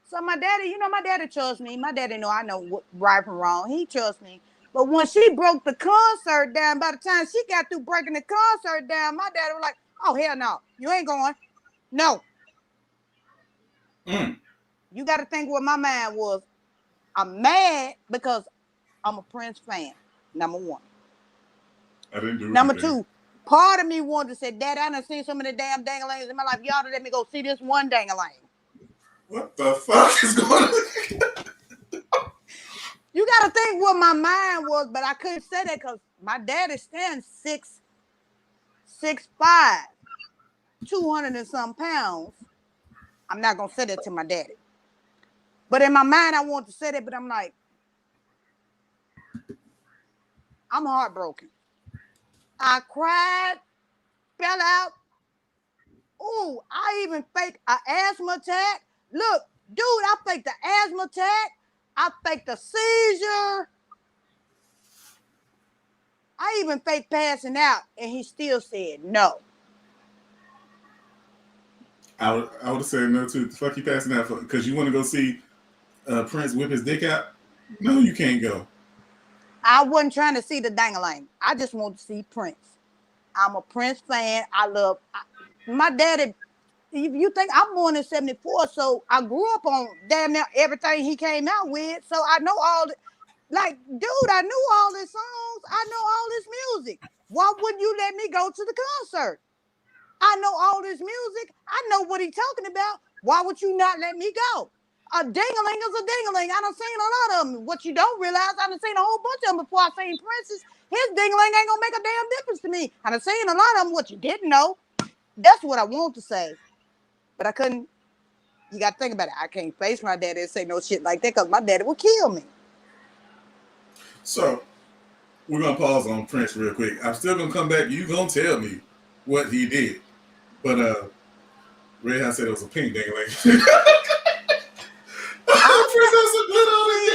So my daddy, my daddy trusts me. My daddy know I know what right from wrong. He trusts me. But when she broke the concert down, by the time she got through breaking the concert down, my daddy was like, oh, hell no. You ain't going. No. You got to think what my mind was. I'm mad because I'm a Prince fan, number one. I didn't do Number anything. two, part of me wanted to say, Daddy, I done seen some of the damn dangalings in my life. Y'all let me go see this one dangaling. What the fuck is going on? You got to think what my mind was, but I couldn't say that because my daddy stands 6'5", 200 and some pounds. I'm not going to say that to my daddy. But in my mind, I want to say that, but I'm like, I'm heartbroken. I cried, fell out. Ooh, I even faked an asthma attack. Look, dude, I faked the asthma attack. I faked a seizure. I even faked passing out, and he still said no. I would have said no too. The fuck you passing out for? Because you want to go see Prince whip his dick out? No, you can't go. I wasn't trying to see the dangalang. I just wanted to see Prince. I'm a Prince fan. My daddy. You think I'm born in '74, so I grew up on damn near everything he came out with. So I know all. Like, dude, I knew all his songs. I know all his music. Why wouldn't you let me go to the concert? I know all this music. I know what he's talking about. Why would you not let me go? A ding-a-ling is a ding-a-ling. I done seen a lot of them. What you don't realize, I done seen a whole bunch of them before I seen Prince's. His ding-a-ling ain't gonna make a damn difference to me. I done seen a lot of them. What you didn't know. That's what I want to say. But I couldn't. You got to think about it. I can't face my daddy and say no shit like that because my daddy will kill me. So we're gonna pause on Prince real quick. I'm still gonna come back. You gonna tell me what he did, but Red House said it was a pink dangling. Prince has some glitter on his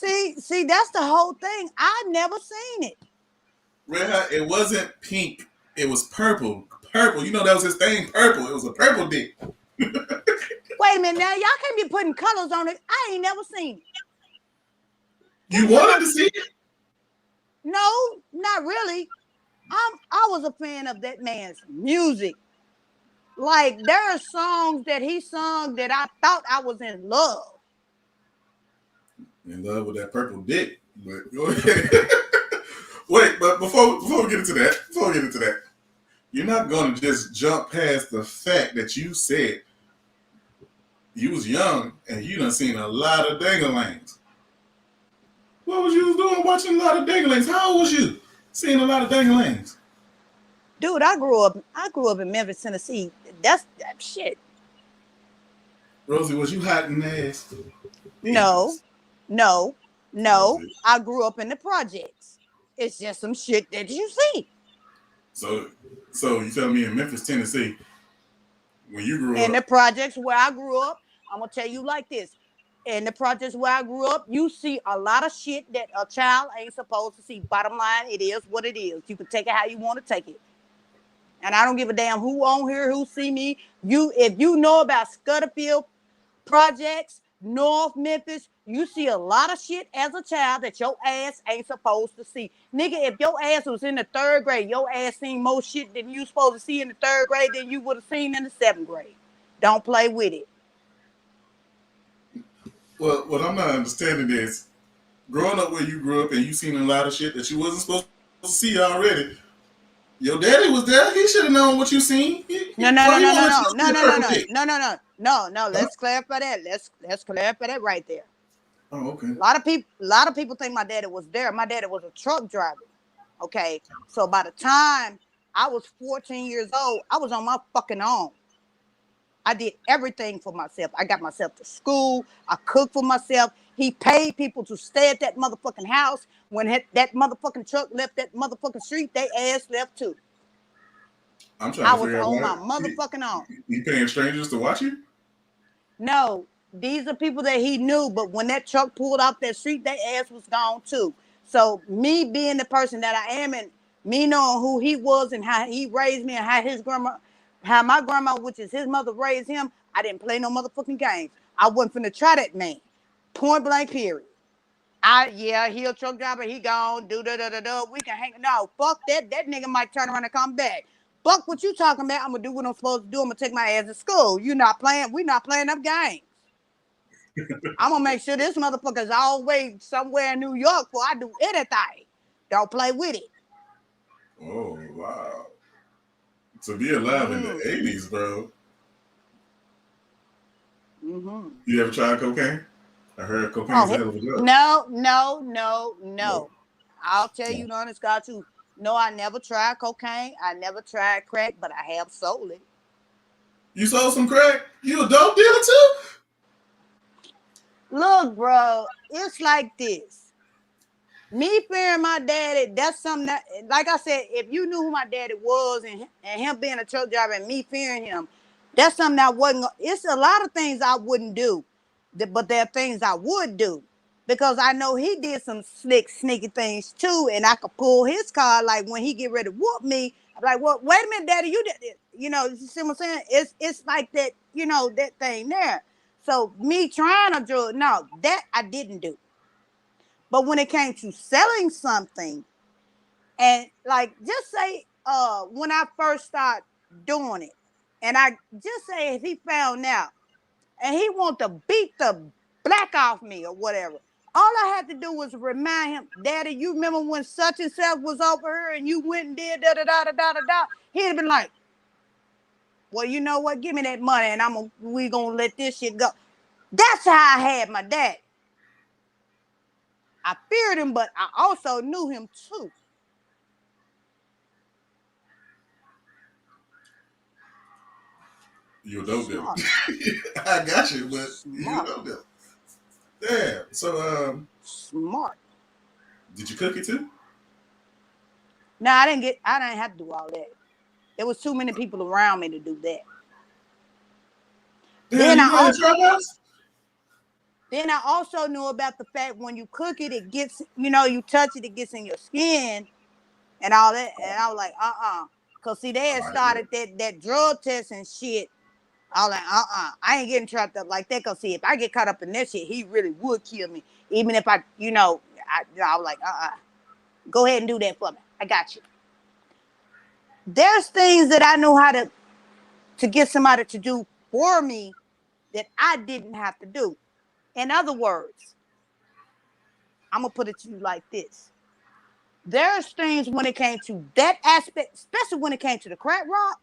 dick. See, that's the whole thing. I never seen it. Red Hot, it wasn't pink. It was purple. Purple. You know that was his thing. Purple. It was a purple dick. Wait a minute now. Y'all can't be putting colors on it. I ain't never seen it. You wanted to see it? No, not really. I was a fan of that man's music. Like, there are songs that he sung that I thought I was in love. In love with that purple dick. But go ahead. Wait, but before we get into that, you're not gonna just jump past the fact that you said you was young and you done seen a lot of dangalangs. What was you doing watching a lot of dangalangs? How old was you? Seeing a lot of dangalangs. Dude, I grew up in Memphis, Tennessee. That's that shit. Rosie, was you hot in the ass? No. I grew up in the projects. It's just some shit that you see. So you tell me in Memphis, Tennessee, when you grew In the up, projects where I grew up, I'm gonna tell you like this. In the projects where I grew up, you see a lot of shit that a child ain't supposed to see. Bottom line, it is what it is. You can take it how you want to take it. And I don't give a damn who on here, who see me. If you know about Scudderfield projects, North Memphis, you see a lot of shit as a child that your ass ain't supposed to see. Nigga, if your ass was in the 3rd grade, your ass seen more shit than you supposed to see in the 3rd grade than you would have seen in the 7th grade. Don't play with it. well, what I'm not understanding is, growing up where you grew up and you seen a lot of shit that you wasn't supposed to see already. Your daddy was there. He should have known what you seen. No. Let's clarify that. Let's clarify that right there. Oh, okay. A lot of people think my daddy was there. My daddy was a truck driver. Okay, so by the time I was 14 years old, I was on my fucking own. I did everything for myself. I got myself to school. I cooked for myself. He paid people to stay at that motherfucking house. When that motherfucking truck left that motherfucking street, they ass left too. I'm trying I to was figure out on my why motherfucking own. you paying strangers to watch you. No, these are people that he knew, but when that truck pulled off that street, their ass was gone too. So me being the person that I am, and me knowing who he was and how he raised me and how my grandma, which is his mother, raised him, I didn't play no motherfucking games. I wasn't finna try that man. Point blank period. He a truck driver, he gone, do da da da da. We can hang. No, fuck that. That nigga might turn around and come back. Fuck what you talking about. I'm gonna do what I'm supposed to do. I'm gonna take my ass to school. You not playing, we not playing up games. I'm gonna make sure this motherfucker's always somewhere in New York before I do anything. Don't play with it. Oh wow! To be alive in the Mm-hmm. '80s, bro. Mm-hmm. You ever tried cocaine? I heard cocaine's a Oh hell of a drug. no. Nope. I'll tell No. you the honest God too. No, I never tried cocaine. I never tried crack, but I have sold it. You sold some crack? You a dope dealer too? Look, bro, it's like this. Me fearing my daddy, that's something that, like I said, if you knew who my daddy was and him being a truck driver and me fearing him, that's something that wasn't, it's a lot of things I wouldn't do, but there are things I would do because I know he did some slick, sneaky things too, and I could pull his car, like when he get ready to whoop me, I'm like, well, wait a minute, daddy, you did it. You know, you see what I'm saying? It's like that, that thing there. So me trying to drug, no, that I didn't do. But when it came to selling something, and like just say when I first started doing it, and I just say if he found out and he want to beat the black off me or whatever, all I had to do was remind him, Daddy, you remember when such and such was over here and you went and did da da da da da da da. He'd have been like, well, you know what? Give me that money and we gonna let this shit go. That's how I had my dad. I feared him, but I also knew him too. You a dope dealer. Smart. I got you, but you a Smart. dope dealer. Damn. So Smart. did you cook it too? No, I didn't have to do all that. There was too many people around me to do that. Damn, Then you I ran a also trap house? then I also knew about the fact when you cook it, it gets, you touch it, it gets in your skin and all that. And I was like, Cause see, they Oh, had I didn't started that drug test and shit. I was like, I ain't getting trapped up like that. Cause see, if I get caught up in that shit, he really would kill me. Even if I was like, go ahead and do that for me. I got you. There's things that I know how to get somebody to do for me that I didn't have to do. In other words, I'm gonna put it to you like this. There's things when it came to that aspect, especially when it came to the crack rock.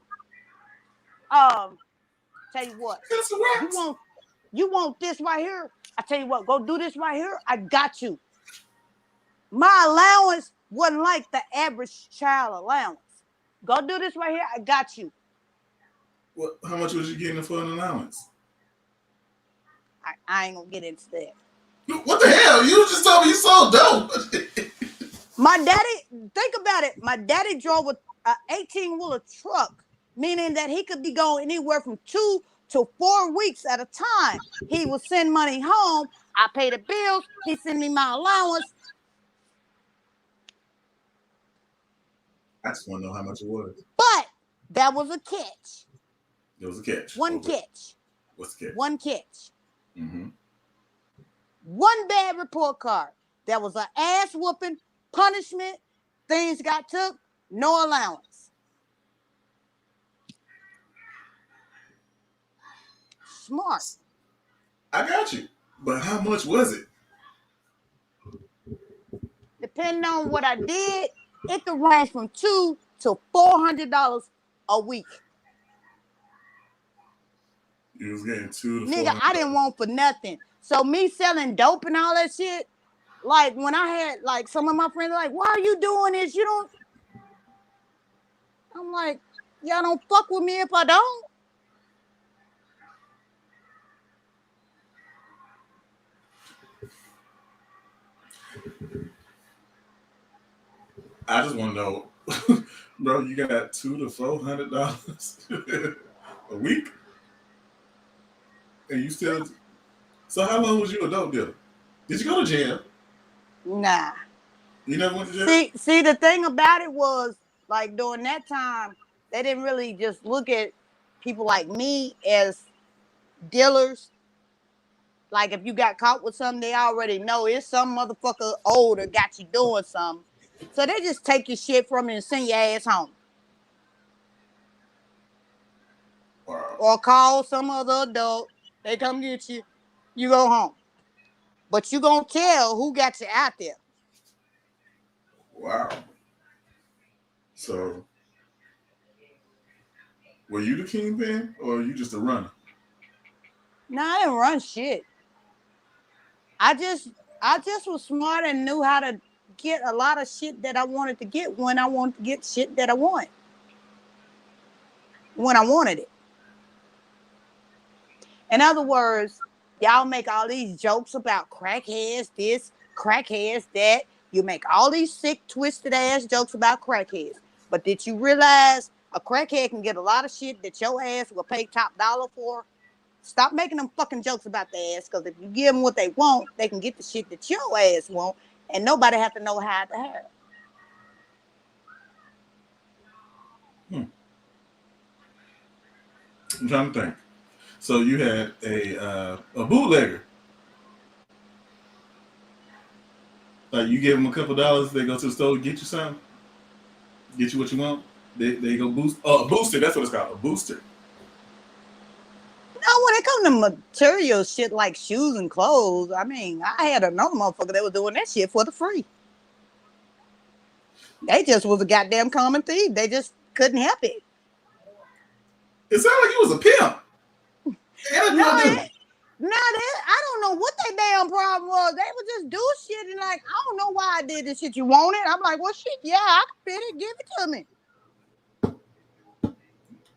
Tell you what, got some you rocks. want you want this right here. I tell you what, go do this right here. I got you. My allowance wasn't like the average child allowance. Go do this right here. I got you. What? How much was you getting for an allowance? I ain't gonna get into that. What the hell? You just told me you sold dope. My daddy, think about it. My daddy drove a 18-wheeler truck, meaning that he could be going anywhere from 2 to 4 weeks at a time. He would send money home. I pay the bills. He send me my allowance. I just want to know how much it was. But that was a catch. There was a catch. One Okay. catch. What's the catch? One catch. Mm-hmm. One bad report card. That was an ass whooping, punishment. Things got took. No allowance. Smart. I got you. But how much was it? Depending on what I did, it could range from $200 to $400 a week. You was getting 2 to 4 Nigga, hundred I didn't dollars. want for nothing. So me selling dope and all that shit, like when I had like some of my friends like, why are you doing this? You don't. I'm like, y'all don't fuck with me if I don't. I just want to know Bro, you got $200 to $400 a week, and you still. So how long was you a dope dealer? Did you go to jail? Nah. You never went to jail. See, the thing about it was, like, during that time, they didn't really just look at people like me as dealers. Like, if you got caught with something, they already know it's some motherfucker older got you doing something. So they just take your shit from you and send your ass home. Wow. Or call some other adult. They come get you. You go home. But you gonna tell who got you out there. Wow. So, were you the kingpin, or are you just a runner? No, I didn't run shit. I just was smart and knew how to get a lot of shit that I wanted to get when I wanted to get shit that I want. When I wanted it. In other words, y'all make all these jokes about crackheads this, crackheads that. You make all these sick, twisted ass jokes about crackheads. But did you realize a crackhead can get a lot of shit that your ass will pay top dollar for? Stop making them fucking jokes about their ass, because if you give them what they want, they can get the shit that your ass want, and nobody have to know how to have. I'm trying to think. So you had a bootlegger. Like you give them a couple dollars, they go to the store, get you something, get you what you want. They go boost. Oh, a booster. That's what it's called. A booster. No, when it comes to material shit like shoes and clothes, I mean, I had another motherfucker that was doing that shit for the free. They just was a goddamn common thief. They just couldn't help it. It sounded like you was a pimp. I don't know what their damn problem was. They would just do shit and like, I don't know why I did this shit. You want it? I'm like, well, shit, yeah, I can fit it. Give it to me.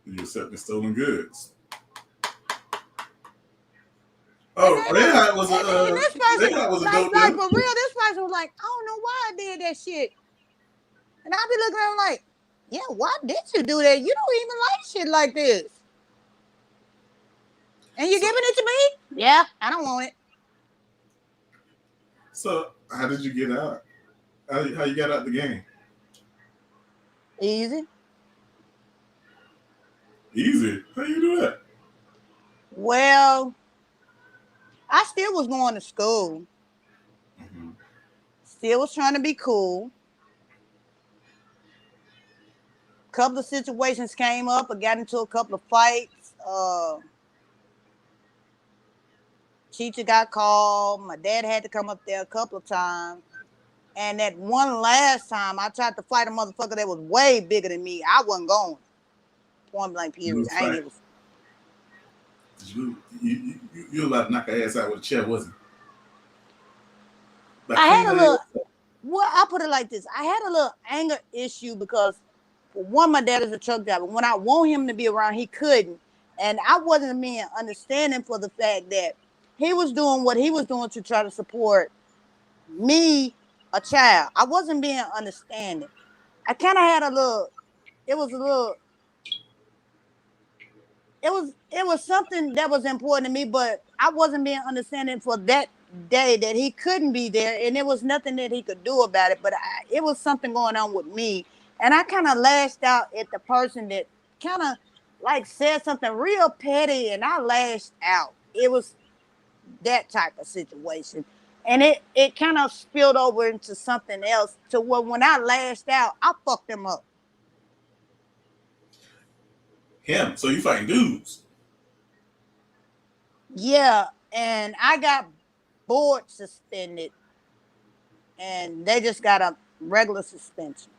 You accepting stolen goods. Oh, Red Hot was a like for real. This person was like, I don't know why I did that shit. And I be looking at him like, yeah, why did you do that? You don't even like shit like this. And you giving it to me? Yeah, I don't want it. So how did you get out? How you got out the game? Easy. Easy. How you do that? Well, I still was going to school. Mm-hmm. Still was trying to be cool. Couple of situations came up. I got into a couple of fights. Teacher got called. My dad had to come up there a couple of times. And that one last time, I tried to fight a motherfucker that was way bigger than me. I wasn't going. Point blank period. I ain't even. You were about to knock her ass out with a chair, wasn't it? I had a little. Well, I'll put it like this. I had a little anger issue because, for one, my dad is a truck driver. When I want him to be around, he couldn't. And I wasn't being understanding for the fact that he was doing what he was doing to try to support me, a child. I wasn't being understanding. I kind of had a little. It was something that was important to me, but I wasn't being understanding for that day that he couldn't be there, and there was nothing that he could do about it. But it was something going on with me, and I kind of lashed out at the person that kind of like said something real petty, and I lashed out. It was that type of situation, and it kind of spilled over into something else. To where when I lashed out, I fucked him up. Him? So you fighting dudes? Yeah, and I got board suspended, and they just got a regular suspension.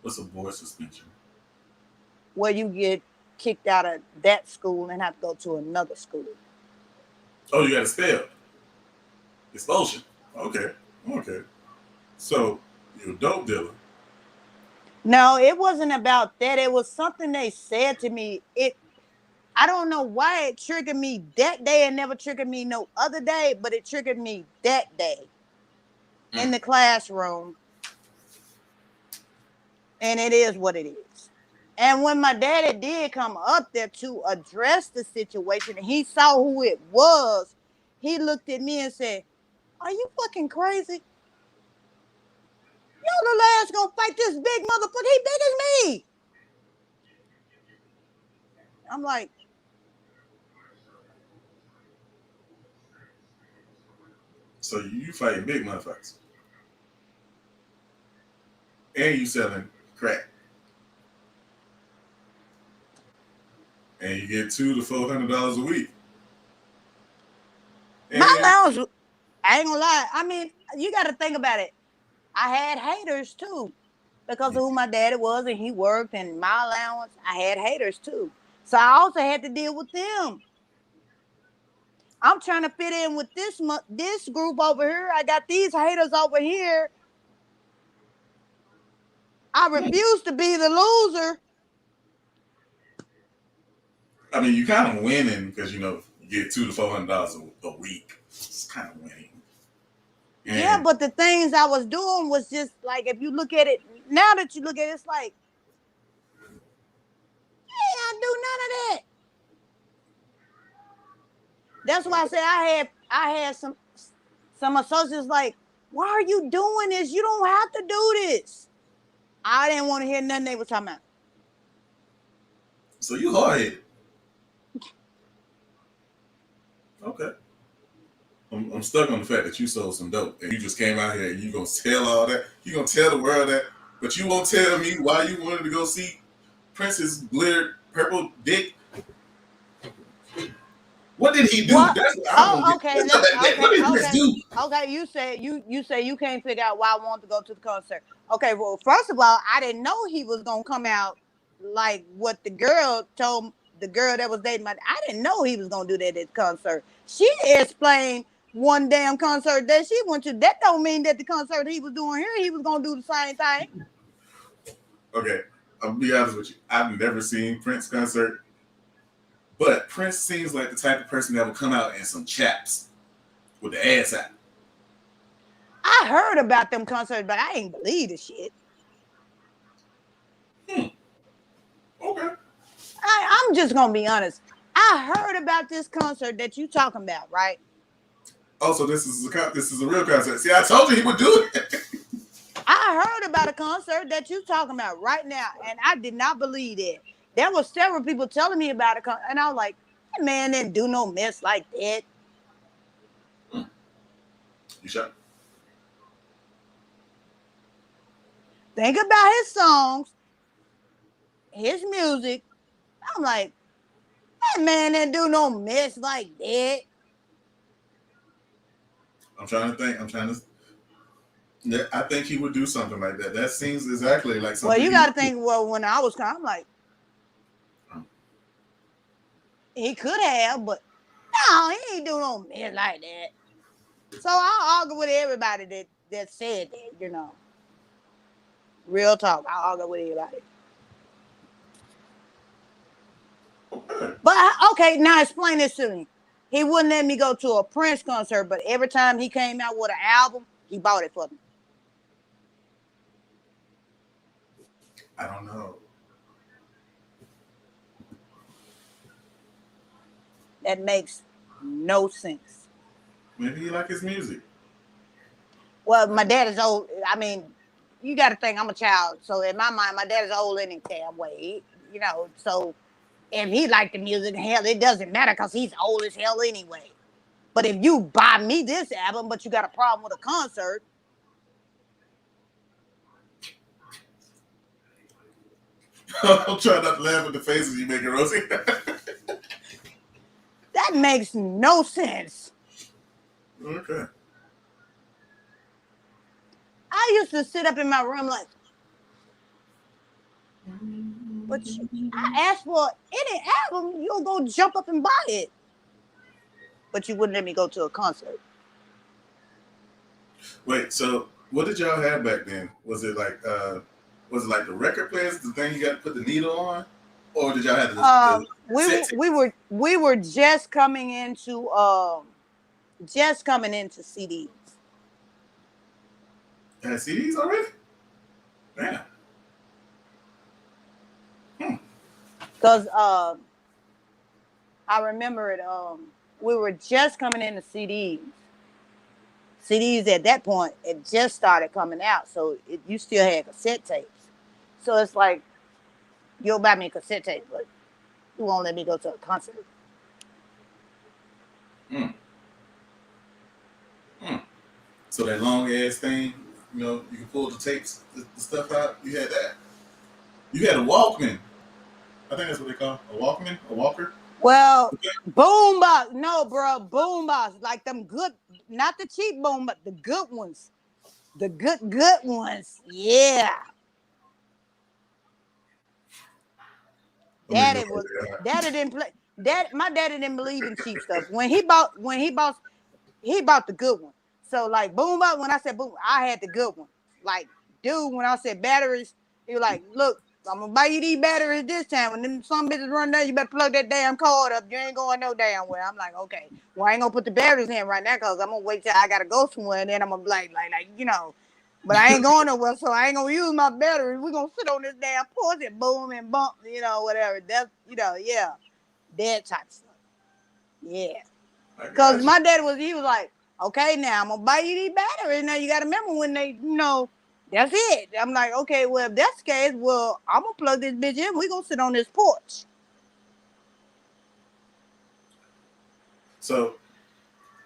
What's a board suspension? Where you get kicked out of that school and have to go to another school. Oh, you got expelled. Expulsion. Okay. So you're a dope dealer. No, it wasn't about that. It was something they said to me. I don't know why it triggered me that day and never triggered me no other day, but it triggered me that day in the classroom. And it is what it is. And when my daddy did come up there to address the situation and he saw who it was, he looked at me and said, "Are you fucking crazy? Your little ass gonna fight this big motherfucker. He big as me." I'm like, So you fighting big motherfuckers, and you selling crack, and you get $200 to $400 a week. And my allowance, I ain't gonna lie. I mean, you got to think about it. I had haters too because of who my daddy was and he worked and my allowance. I had haters too. So I also had to deal with them. I'm trying to fit in with this group over here. I got these haters over here. I refuse to be the loser. I mean, you kind of winning because you get $200 to $400 a week. It's kind of winning. And yeah, but the things I was doing was just like, if you look at it now that you look at it, it's like, hey, I do none of that. That's why I say I had some associates like, why are you doing this? You don't have to do this. I didn't want to hear nothing they were talking about. So you hard headed. Okay. I'm stuck on the fact that you sold some dope and you just came out here and you gonna tell all that. You gonna tell the world that, but you won't tell me why you wanted to go see Prince's glittered purple dick. What did he do? What? That's what I want to get. What did Prince do? Okay, you say you can't figure out why I want to go to the concert. Okay, well, first of all, I didn't know he was gonna come out like what the girl told the girl that was dating I didn't know he was gonna do that at the concert. She explained one damn concert that she went to. That don't mean that the concert he was doing here, he was gonna do the same thing. Okay, I'll be honest with you. I've never seen Prince concert. But Prince seems like the type of person that will come out in some chaps with the ass out. I heard about them concerts, but I ain't believe the shit. Okay. I'm just gonna be honest. I heard about this concert that you talking about, right? Oh, so this is a real concert. See, I told you he would do it. I heard about a concert that you talking about right now, and I did not believe it. There were several people telling me about it, and I was like, that man didn't do no mess like that. You shot. Think about his songs, his music. I'm like, that man didn't do no mess like that. I'm trying to. Yeah, I think he would do something like that. That seems exactly like something. Well, you got to think. Well, when I was coming, I'm like, he could have, but no, he ain't do no mess like that. So I argue with everybody that said that, Real talk. I argue with everybody. But okay, now explain this to me. He wouldn't let me go to a Prince concert, but every time he came out with an album, he bought it for me. I don't know. That makes no sense. Maybe he like his music. Well, my dad is old. I mean, you got to think I'm a child. So in my mind, my dad is old any damn way. So if he liked the music, hell, it doesn't matter because he's old as hell anyway. But if you buy me this album, but you got a problem with a concert. I'm trying not to laugh at the faces you making, Rosie. That makes no sense. Okay. I used to sit up in my room like, but I asked for any album, you'll go jump up and buy it. But you wouldn't let me go to a concert. Wait, so what did y'all have back then? Was it like the record players, the thing you got to put the needle on, or did y'all have the we were just coming into CDs. Had CDs already? Damn. Cause I remember it. We were just coming into CDs. CDs at that point, it just started coming out, so you still had cassette tapes. So it's like, you'll buy me a cassette tape, but you won't let me go to a concert. Mm. Mm. So that long ass thing, you can pull the tapes, the stuff out. You had that. You had a Walkman. I think that's what they call a Walkman, a Walker. Well, boombox, no, bro, boombox, like them good, not the cheap boom, but the good ones, the good ones. Yeah, Let me go. daddy didn't play. My daddy didn't believe in cheap stuff. When he bought the good one. So like boombox, when I said boom, I had the good one. Like dude, when I said batteries, he was like, look, I'm gonna buy you these batteries this time. When them some bitches run down, you better plug that damn cord up. You ain't going no damn where. I'm like, okay. Well, I ain't gonna put the batteries in right now because I'm gonna wait till I gotta go somewhere and then I'm gonna be like, but I ain't going nowhere, so I ain't gonna use my batteries. We're gonna sit on this damn porch and boom and bump, whatever. That's yeah. That type of stuff. Yeah. Because my dad he was like, okay, now I'm gonna buy you these batteries. Now you gotta remember when they, that's it. I'm like, okay, well, if that's the case, well, I'm gonna plug this bitch in. We're gonna sit on this porch. So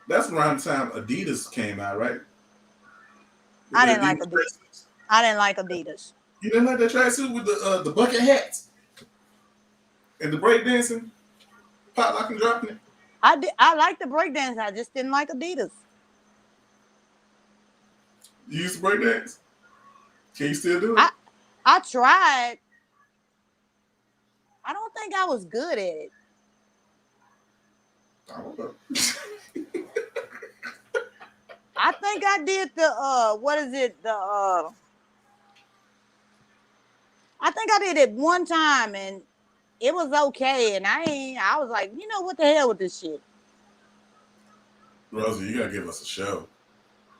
that's around the time Adidas came out, right? I didn't like Adidas. I didn't like Adidas. You didn't like that tracksuit with the bucket hats and the breakdancing, pop locking, dropping it. I like the breakdance. I just didn't like Adidas. You used to breakdance? Can you still do it? I tried. I don't think I was good at it. I don't know. I think I did the what is it? I think I did it one time and it was okay, and I was like, what the hell with this shit? Rosie, you gotta give us a show.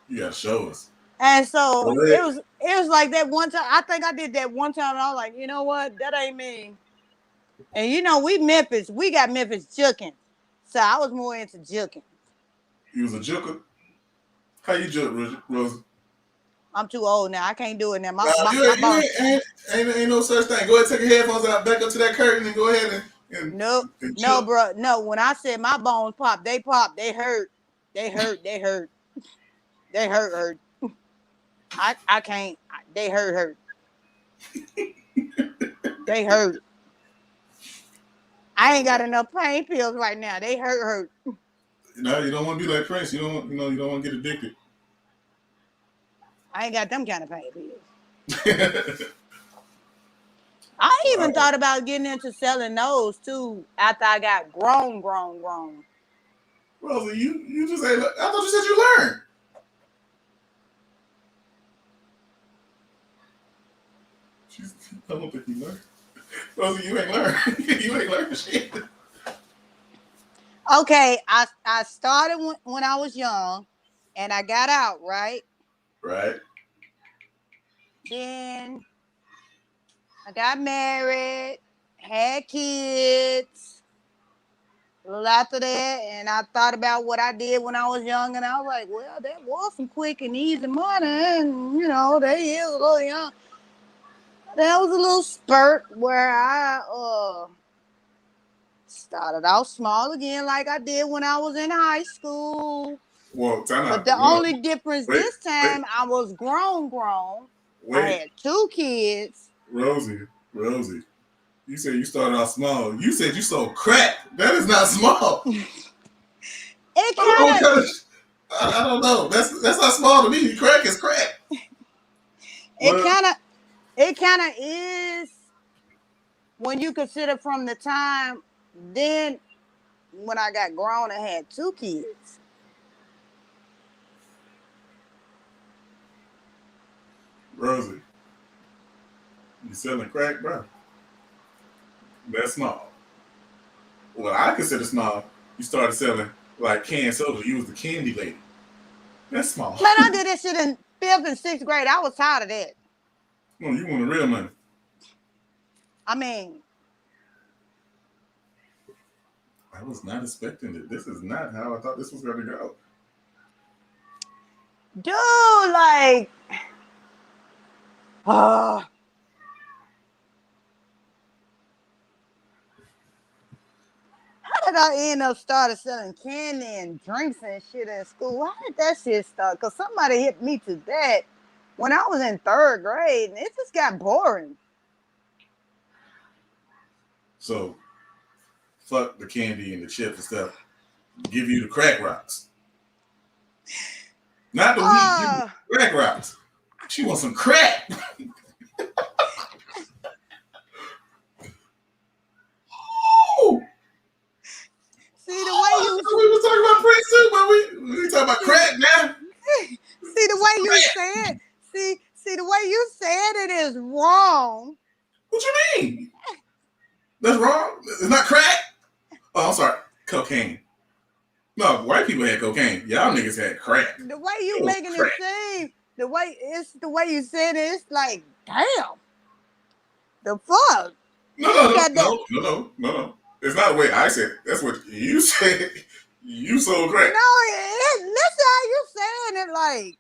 You gotta show us. And so it was like that one time. I think I did that one time, and I was like, you know what? That ain't me. And we got Memphis juking, so I was more into juking. You was a juker. How you juke, Rosie? I'm too old now. I can't do it now. Ain't no such thing. Go ahead, take your headphones out, back up to that curtain, and go ahead and no, bro, no. When I said my bones pop, they hurt, they hurt. I can't. They hurt. They hurt. I ain't got enough pain pills right now. They hurt. No, you don't want to be like Prince. You don't want to get addicted. I ain't got them kind of pain pills. I even thought about getting into selling those too after I got grown. Rosie, you just ain't. I thought you said you learned. I don't think you learned. Rosie, you ain't learned. You ain't learned shit. Okay, I started when I was young, and I got out, right? Right. Then I got married, had kids. A little after that, and I thought about what I did when I was young, and I was like, well, that was some quick and easy money, and they is a little young. That was a little spurt where I started out small again, like I did when I was in high school. Well, but the only difference this time, I was grown. I had 2 kids. Rosie, you said you started out small. You said you sold crack. That is not small. It kind of. I don't know. That's not small to me. Crack is crack. It kind of is when you consider from the time then when I got grown and had 2 kids. Rosie, you selling crack, bro? That's small. What I consider small, you started selling like canned soda. You was the candy lady. That's small. Man, I did that shit in 5th and 6th grade. I was tired of that. No, you want the real money. I mean, I was not expecting it. This is not how I thought this was going to go. Dude, like, uh, how did I end up started selling candy and drinks and shit in school? How did that shit start? Because somebody hit me to that when I was in 3rd grade, and it just got boring. So, fuck the candy and the chips and stuff. Give you the crack rocks. Not the weed, give you the crack rocks. She wants some crack. Oh! See the way you we was talking about Prince too, but we talking about crack now. see the way you said. See the way you said it is wrong. What you mean? That's wrong. It's not crack. Oh, I'm sorry. Cocaine. No, white people had cocaine. Y'all niggas had crack. The way you making it seem, the way you said it, it's like, damn. The fuck? No. It's not the way I said it. That's what you said. You sold crack. No, listen how you saying it like.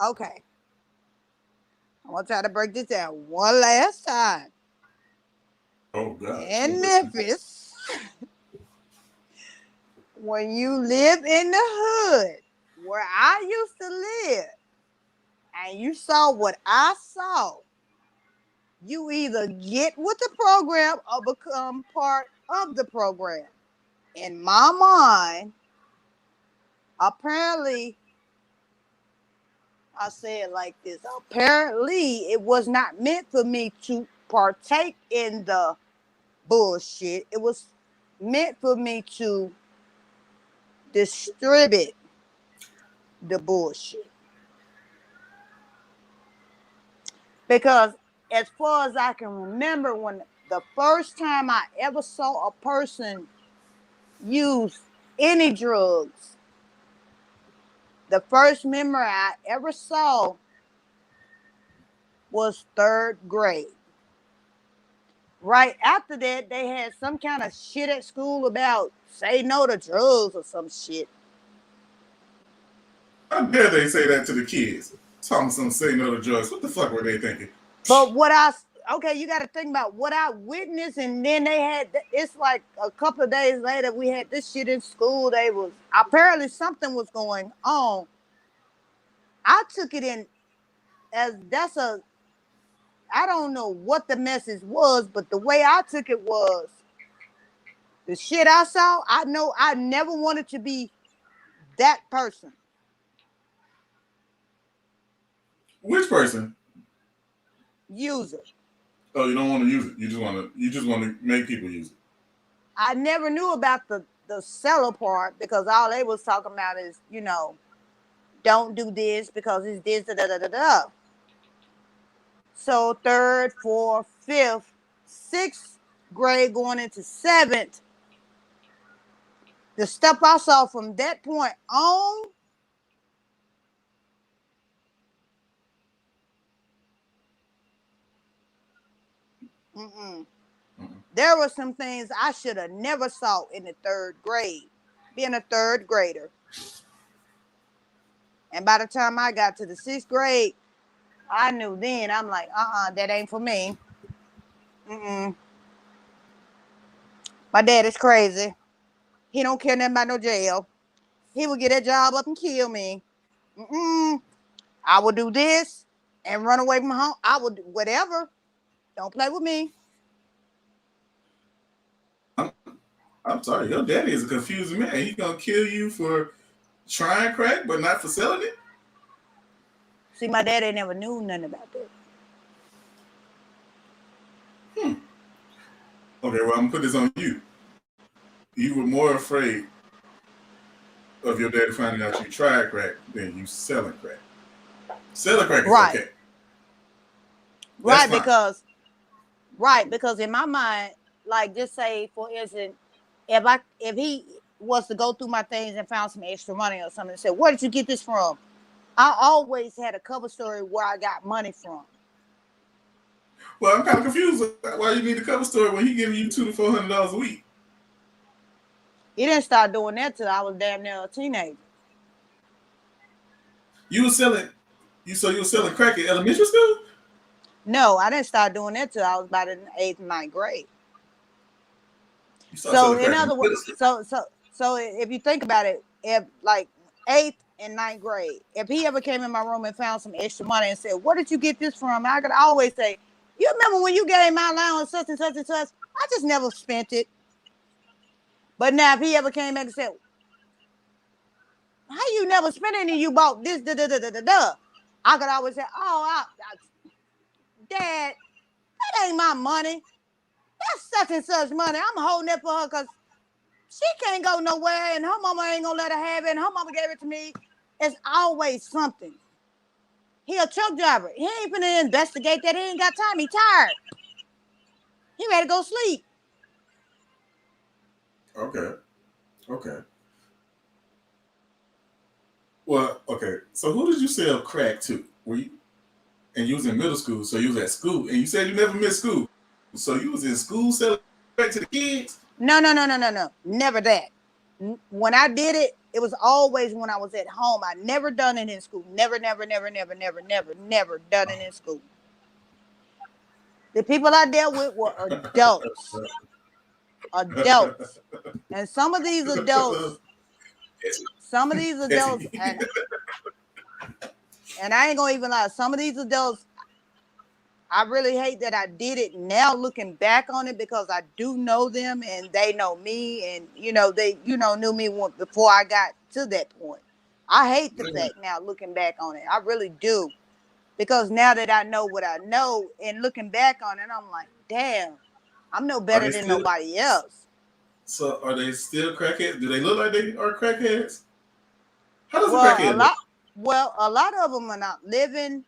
Okay. I want to try to break this down one last time. Oh, God. In Memphis, when you live in the hood where I used to live, and you saw what I saw, you either get with the program or become part of the program. In my mind, apparently, I say it like this. Apparently, it was not meant for me to partake in the bullshit. It was meant for me to distribute the bullshit. Because as far as I can remember, when the first time I ever saw a person use any drugs, the first memory I ever saw was 3rd grade. Right after that, they had some kind of shit at school about say no to drugs or some shit. How dare they say that to the kids? Talking some say no to drugs. What the fuck were they thinking? But you got to think about what I witnessed, and then they had, it's like a couple of days later, we had this shit in school. They was, apparently something was going on. I took it in as I don't know what the message was, but the way I took it was, the shit I saw, I know I never wanted to be that person. Which person? User. Oh, you don't want to use it. You just want to make people use it. I never knew about the seller part, because all they was talking about is, don't do this because it's this, da da da da. So 3rd, 4th, 5th, 6th grade going into 7th, the stuff I saw from that point on, there were some things I should have never saw in the 3rd grade, being a 3rd grader. And by the time I got to the 6th grade, I knew then, I'm like, that ain't for me. My dad is crazy. He don't care nothing about no jail. He would get that job up and kill me. I would do this and run away from home. I would do whatever. Don't play with me. I'm sorry, your daddy is a confusing man. He gonna kill you for trying crack, but not for selling it? See, my daddy never knew nothing about that. Okay, well, I'm gonna put this on you. You were more afraid of your daddy finding out you tried crack than you selling crack. Selling crack is right. Okay. Right, because in my mind, like, just say, for instance, if he was to go through my things and found some extra money or something and said, where did you get this from? I always had a cover story where I got money from. Well, I'm kind of confused why you need a cover story when he giving you $200 to $400 a week. He didn't start doing that till I was damn near a teenager. You were selling, you were selling crack at elementary school? No, I didn't start doing that till I was about in the 8th and 9th grade. You started So selling in crack in other middle words, school. so if you think about it, if like 8th and 9th grade, if he ever came in my room and found some extra money and said, "Where did you get this from?" I could always say, "You remember when you gave my allowance such and such and such? I just never spent it." But now if he ever came back and said, "How you never spent it and you bought this, da da da da da da," I could always say, "Oh, Dad, that ain't my money. That's such and such money. I'm holding it for her because she can't go nowhere and her mama ain't gonna let her have it and her mama gave it to me." It's always something. He a truck driver. He ain't finna investigate that. He ain't got time. He tired. He ready to go sleep. Okay. Okay. Well, okay. So who did you sell crack to? Were you and you was in middle school, so you was at school, and you said you never missed school. So you was in school selling crack to the kids? No. Never that. When I did it, it was always when I was at home. I never done it in school. Never done it in school. The people I dealt with were adults. Adults. And some of these adults, and I ain't gonna even lie, some of these adults, I really hate that I did it now looking back on it because I do know them and they know me and they knew me before I got to that point. I hate the fact now looking back on it. I really do. Because now that I know what I know and looking back on it, I'm like, damn, I'm no Are better they than still? nobody else. So are they still crackheads? Do they look like they are crackheads? How does a Well, crackhead look? a lot of them are not living.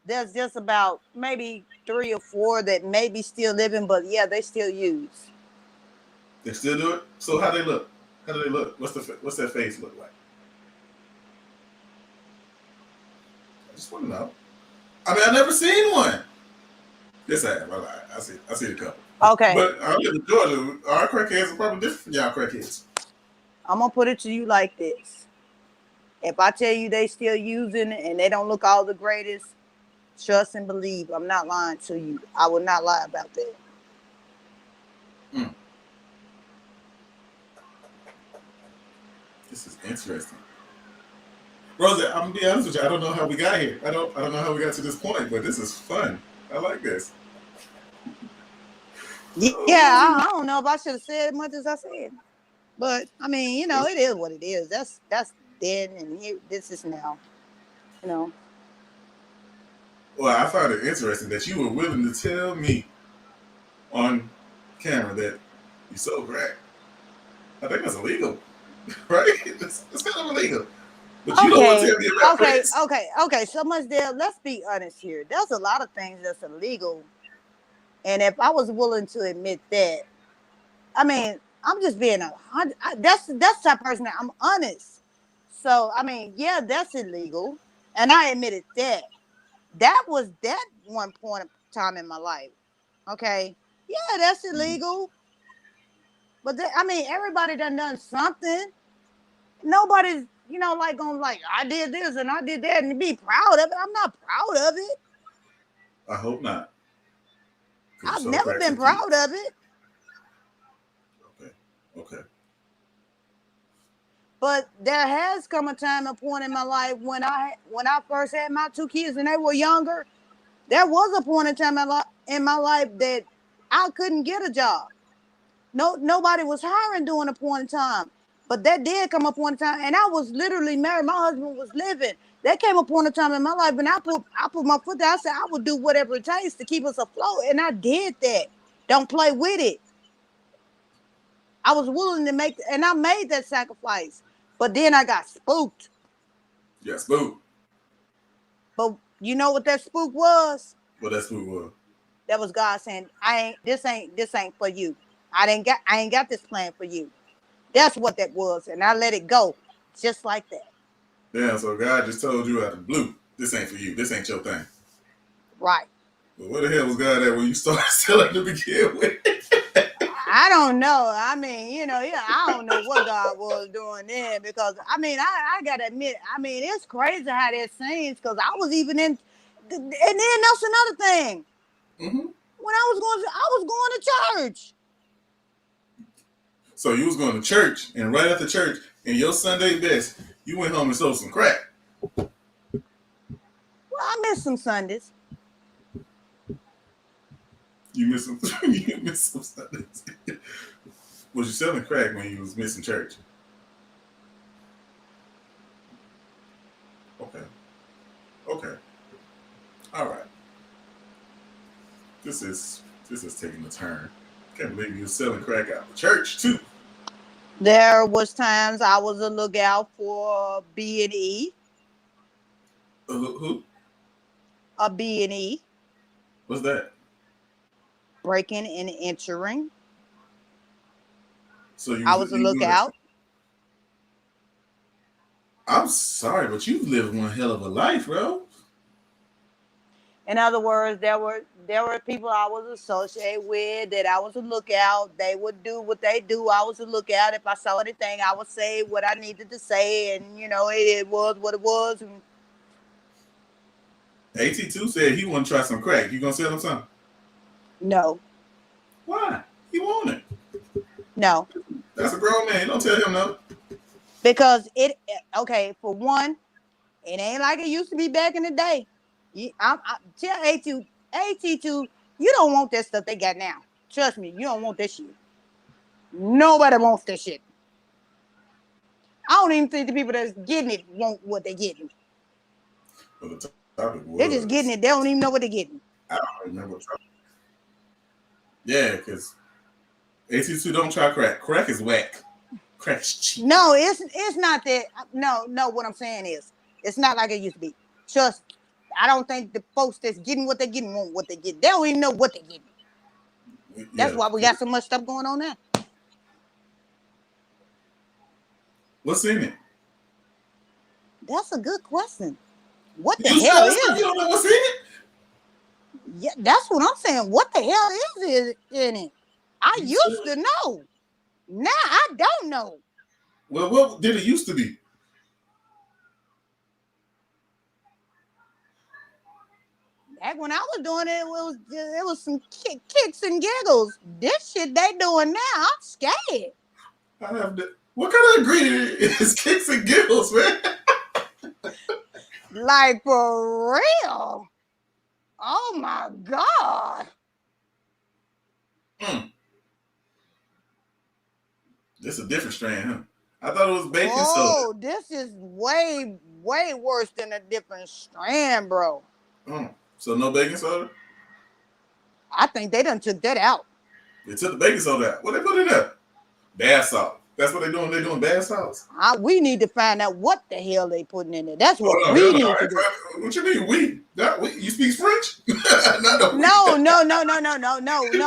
There's just about maybe 3 or 4 that may be still living, but yeah, they still use. They still do it. So how they look? How do they look? What's their face look like? I just want to know. I mean, I never seen one. Yes, I have. I lied. I see a couple. Okay, But I live in Georgia. Our crackheads are probably different from y'all crackheads. I'm gonna put it to you like this. If I tell you they still using it and they don't look all the greatest, trust and believe. I'm not lying to you. I would not lie about that. Mm, this is interesting. Rosa, I'm gonna be honest with you. I don't know how we got here. I don't know how we got to this point, but this is fun. I like this. Yeah, Oh, I don't know if I should have said as much as I said, but I mean, it is what it is. That's then and here. This is now. You know. well, I found it interesting that you were willing to tell me on camera that you sold crack. I think that's illegal, right? It's kind of illegal. But you don't want to Okay, tell me about Prince. okay. So much there. Let's be honest here. There's a lot of things that's illegal, and if I was willing to admit that, I mean, I'm just being that's the type of person that I'm honest. So I mean, yeah, that's illegal, and I admitted that. That was that one point of time in my life. Okay, yeah, that's illegal. But I mean, everybody done something. Nobody's like going like I did this and I did that and be proud of it. I'm not proud of it. I hope not, because you I've sold never crack to been the proud kids. of it. Okay, okay. But there has come a time, a point in my life when I first had my 2 kids and they were younger. There was a point in time in my life that I couldn't get a job. Nobody was hiring during a point in time. But that did come a point in time, and I was literally married. My husband was living. There came a point in time in my life, and I put my foot down. I said I would do whatever it takes to keep us afloat, and I did that. Don't play with it. I was willing to and I made that sacrifice. But then I got spooked. Yes, boo. But you know what that spook was? Well, that's who it was. That was God saying, this ain't for you. I ain't got this plan for you. That's what that was. And I let it go. Just like that. Damn, so God just told you out of the blue, this ain't for you. This ain't your thing. Right. But where the hell was God at when you started selling to begin with? I don't know. I mean, yeah, I don't know what God was doing then because I mean, I gotta admit, I mean, it's crazy how that seems because I was even in, and then that's another thing. Mm-hmm. When I was going to church. So you was going to church, and right after church, in your Sunday best, you went home and sold some crack. Well, I missed some Sundays. You missed some. You missed some Sundays. Was you selling crack when you was missing church? Okay. Okay. All right. This is taking a turn. Can't believe you were selling crack out of church too. There was times I was a lookout for B&E, Who? a B&E, What's that? breaking and entering. So I was a you doing it? lookout. I'm sorry, but you've lived one hell of a life, bro. In other words, there were people I was associated with that I was a lookout. They would do what they do. I was a lookout. If I saw anything, I would say what I needed to say, and it was what it was. And AT2 said he want to try some crack. You gonna sell him some? no, Why? He want it. no, That's a grown man. Don't tell him no. because okay, for one, it ain't like it used to be back in the day. I tell AT2, you don't want that stuff they got now. Trust me, you don't want that shit. Nobody wants that shit. I don't even think the people that's getting it want what they're getting. But the topic They're just getting was it. They don't even know what they're getting. I don't remember what topic. Yeah, because AT2 don't try crack. Crack is whack. Crack is cheap. No, it's not that. No. What I'm saying is, it's not like it used to be. Trust. I don't think the folks that's getting what they're getting want what they get. They don't even know what they're getting. That's Yeah. why we got so much stuff going on now. What's in it? That's a good question. What the You hell selling is stuff? You it? don't know what's in it? Yeah, that's what I'm saying. What the hell is it in it? I You used selling? to know. Now I don't know. Well, what did it used to be? Back when I was doing it was some kicks and giggles. This shit they doing now, I'm scared. I have the, what kind of ingredient is kicks and giggles, man? Like for real. Oh my god. Mm, this is a different strand, huh? I thought it was baking soda. Oh, this is way, way worse than a different strand, bro. So no baking soda? I think they done took that out. They took the baking soda out. What they put in there? Bath salt. That's what they're doing. They're doing bath salts. We need to find out what the hell they putting in there. That's Oh what no, we hell no! need to do. What you mean we? You speak French? Not no we.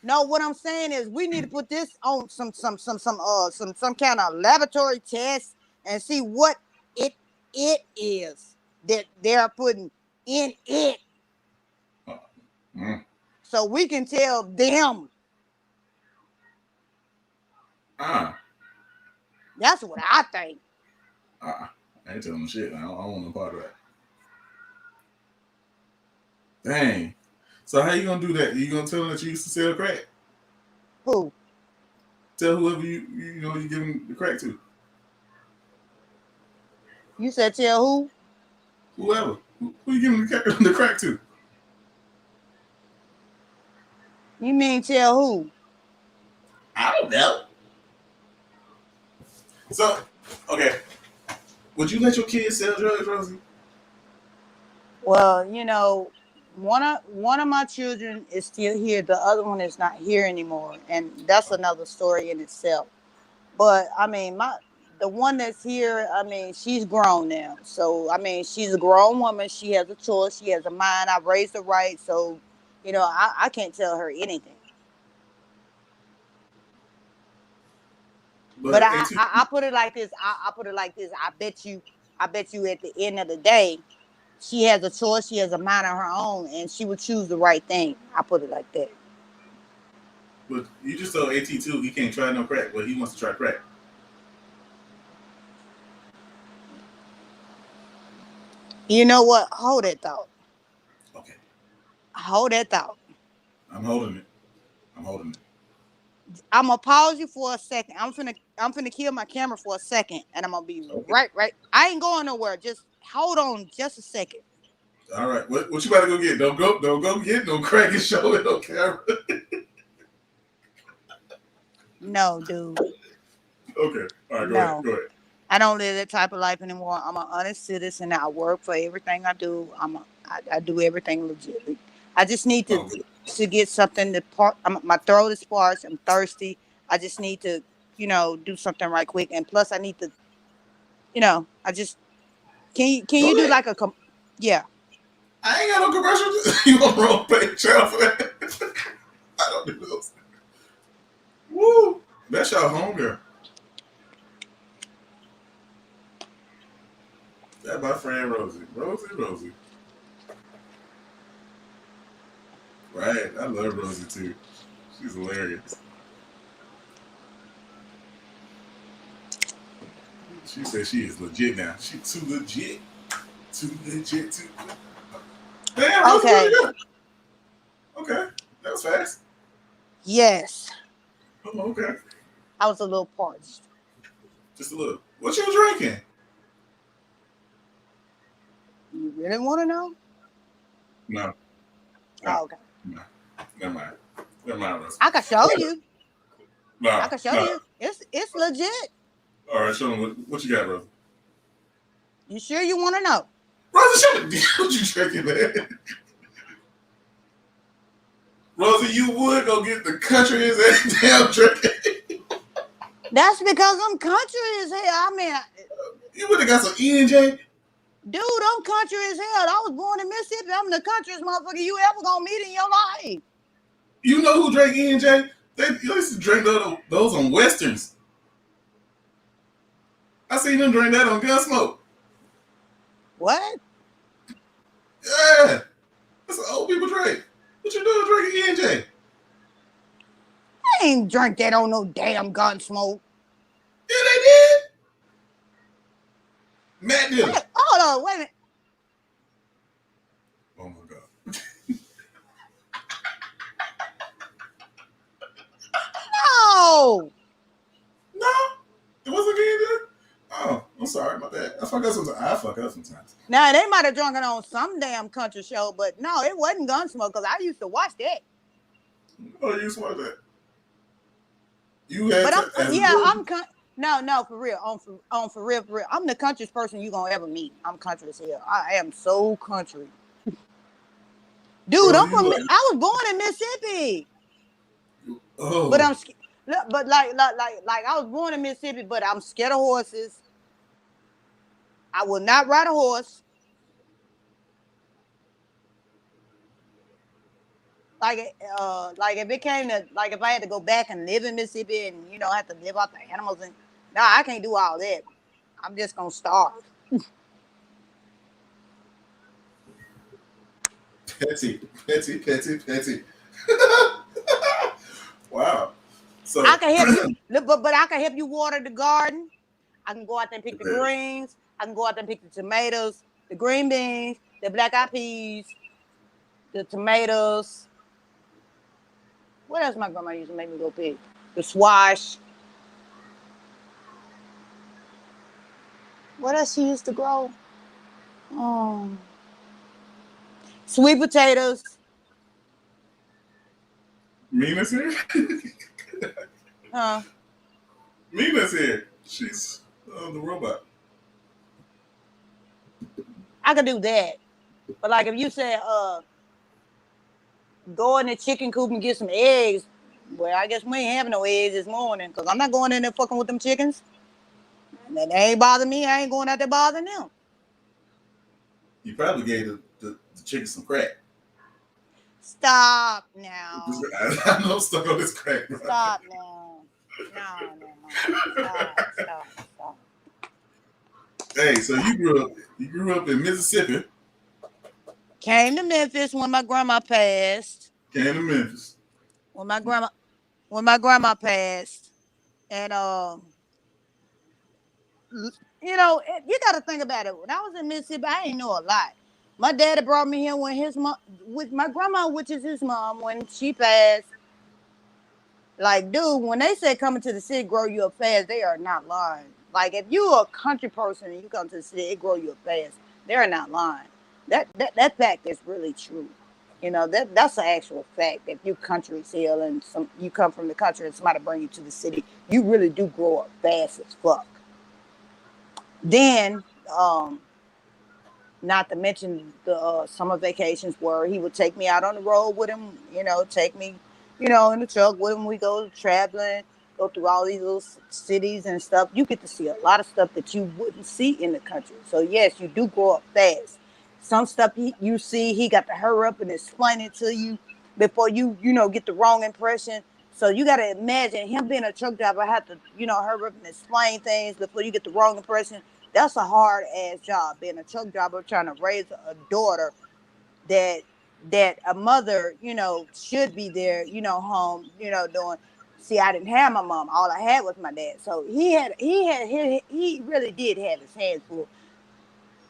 No. What I'm saying is we need to put this on some kind of laboratory test and see what it is that they're putting in it, Mm. so we can tell them. That's what I think. I ain't telling them shit. I don't want no part of that. Dang. So how you gonna do that? You gonna tell them that you used to sell crack? Who? Tell whoever you giving the crack to. You said tell who? Whoever. Who you giving the crack to? You mean tell who? I don't know. So, okay. Would you let your kids sell drugs, Rosie? Well, one of my children is still here. The other one is not here anymore, and that's another story in itself. But I mean, the one that's here, I mean, she's grown now. So I mean, she's a grown woman. She has a choice. She has a mind. I raised her right, so I can't tell her anything. But But I put it like this. I put it like this. I bet you at the end of the day, she has a choice. She has a mind of her own, and she would choose the right thing. I put it like that. But you just told AT2 he can't try no crack. Well, he wants to try crack. You know what? Hold that thought. Okay. Hold that thought. I'm holding it. I'm holding it. I'm gonna pause you for a second. I'm finna kill my camera for a second, and I'm gonna be Okay. right. I ain't going nowhere. Just hold on, just a second. All right. What you about to go get? Don't go get no crack and show it on camera. No, dude. Okay. All right. No. Go ahead. I don't live that type of life anymore. I'm an honest citizen. I work for everything I do. I do everything legitly. I just need to get something to my throat is parched. I'm thirsty. I just need to, do something right quick. And plus, I need to, I just can you do like yeah. I ain't got no commercials. You on the wrong page, child, for that. I don't do those. Woo! That's your homegirl. That's my friend Rosie. Rosie. Right. I love Rosie too. She's hilarious. She said she is legit now. She too legit. Damn, okay. Okay. That was fast. Yes. Oh, okay. I was a little parched. Just a little. What you drinking? You really want to know? No. Oh, okay. No. Never mind, Rosie. I can show you. No. I can show you. It's legit. All right, show me what you got, Rosie. You sure you want to know? Rosie, show me what you drinking, man. Rosie, you would go get the country as that damn drinking. That's because I'm country as hell. I mean, you would have got some E&J. Dude, I'm country as hell. I was born in Mississippi. I'm the countryest motherfucker you ever gonna meet in your life. You know who drank E&J? They used to drink those on Westerns. I seen them drink that on Gunsmoke. What? Yeah. That's an old people drink. What you doing drinking E&J? I ain't drink that on no damn Gunsmoke. Yeah, they did. Matt did. Hey, hold on, wait a minute. Oh my God. No. No, it wasn't E&J. Oh, I'm sorry about that. I fuck up sometimes. Now they might have drunk it on some damn country show, but no, it wasn't Gunsmoke because I used to watch that. Oh, you used to watch that? You had. No, for real. For real. I'm the countryest person you gonna ever meet. I'm country as hell. I am so country. Dude, I was born in Mississippi. Oh. But like I was born in Mississippi, but I'm scared of horses. I will not ride a horse. Like if it came to if I had to go back and live in Mississippi and have to live off the animals I can't do all that. I'm just gonna starve. Petty. Wow. So I can help you, but I can help you water the garden. I can go out there and pick the greens. I can go out there and pick the tomatoes, the green beans, the black-eyed peas, the tomatoes. What else my grandma used to make me go pick? The squash. What else she used to grow? Sweet potatoes. Mina's here? Huh? Mina's here. She's the robot. I could do that. But if you said go in the chicken coop and get some eggs, well, I guess we ain't having no eggs this morning because I'm not going in there fucking with them chickens. And they ain't bothering me. I ain't going out there bothering them. You probably gave the chicken some crack. Stop now. I'm not stuck on this crack. Bro. Stop now. No. Stop. Hey, so you grew up in Mississippi. Came to Memphis when my grandma passed. Came to Memphis. When my grandma passed, and you got to think about it. When I was in Mississippi, I ain't know a lot. My daddy brought me here when his mom, with my grandma, which is his mom, when she passed. Like, dude, when they say coming to the city grow you up fast, they are not lying. Like, if you're a country person and you come to the city, it grow you up fast. They're not lying. That fact is really true. That's an actual fact. If you country still and you come from the country and somebody bring you to the city, you really do grow up fast as fuck. Then, not to mention the summer vacations where he would take me out on the road with him, take me, in the truck with him. We go traveling, go through all these little cities and stuff. You get to see a lot of stuff that you wouldn't see in the country. So, yes, you do grow up fast. Some stuff you see, he got to hurry up and explain it to you before you, get the wrong impression. So you got to imagine him being a truck driver, have to, hurry up and explain things before you get the wrong impression. That's a hard ass job, being a truck driver, trying to raise a daughter that a mother, should be there, home, doing. See, I didn't have my mom. All I had was my dad. So he really did have his hands full.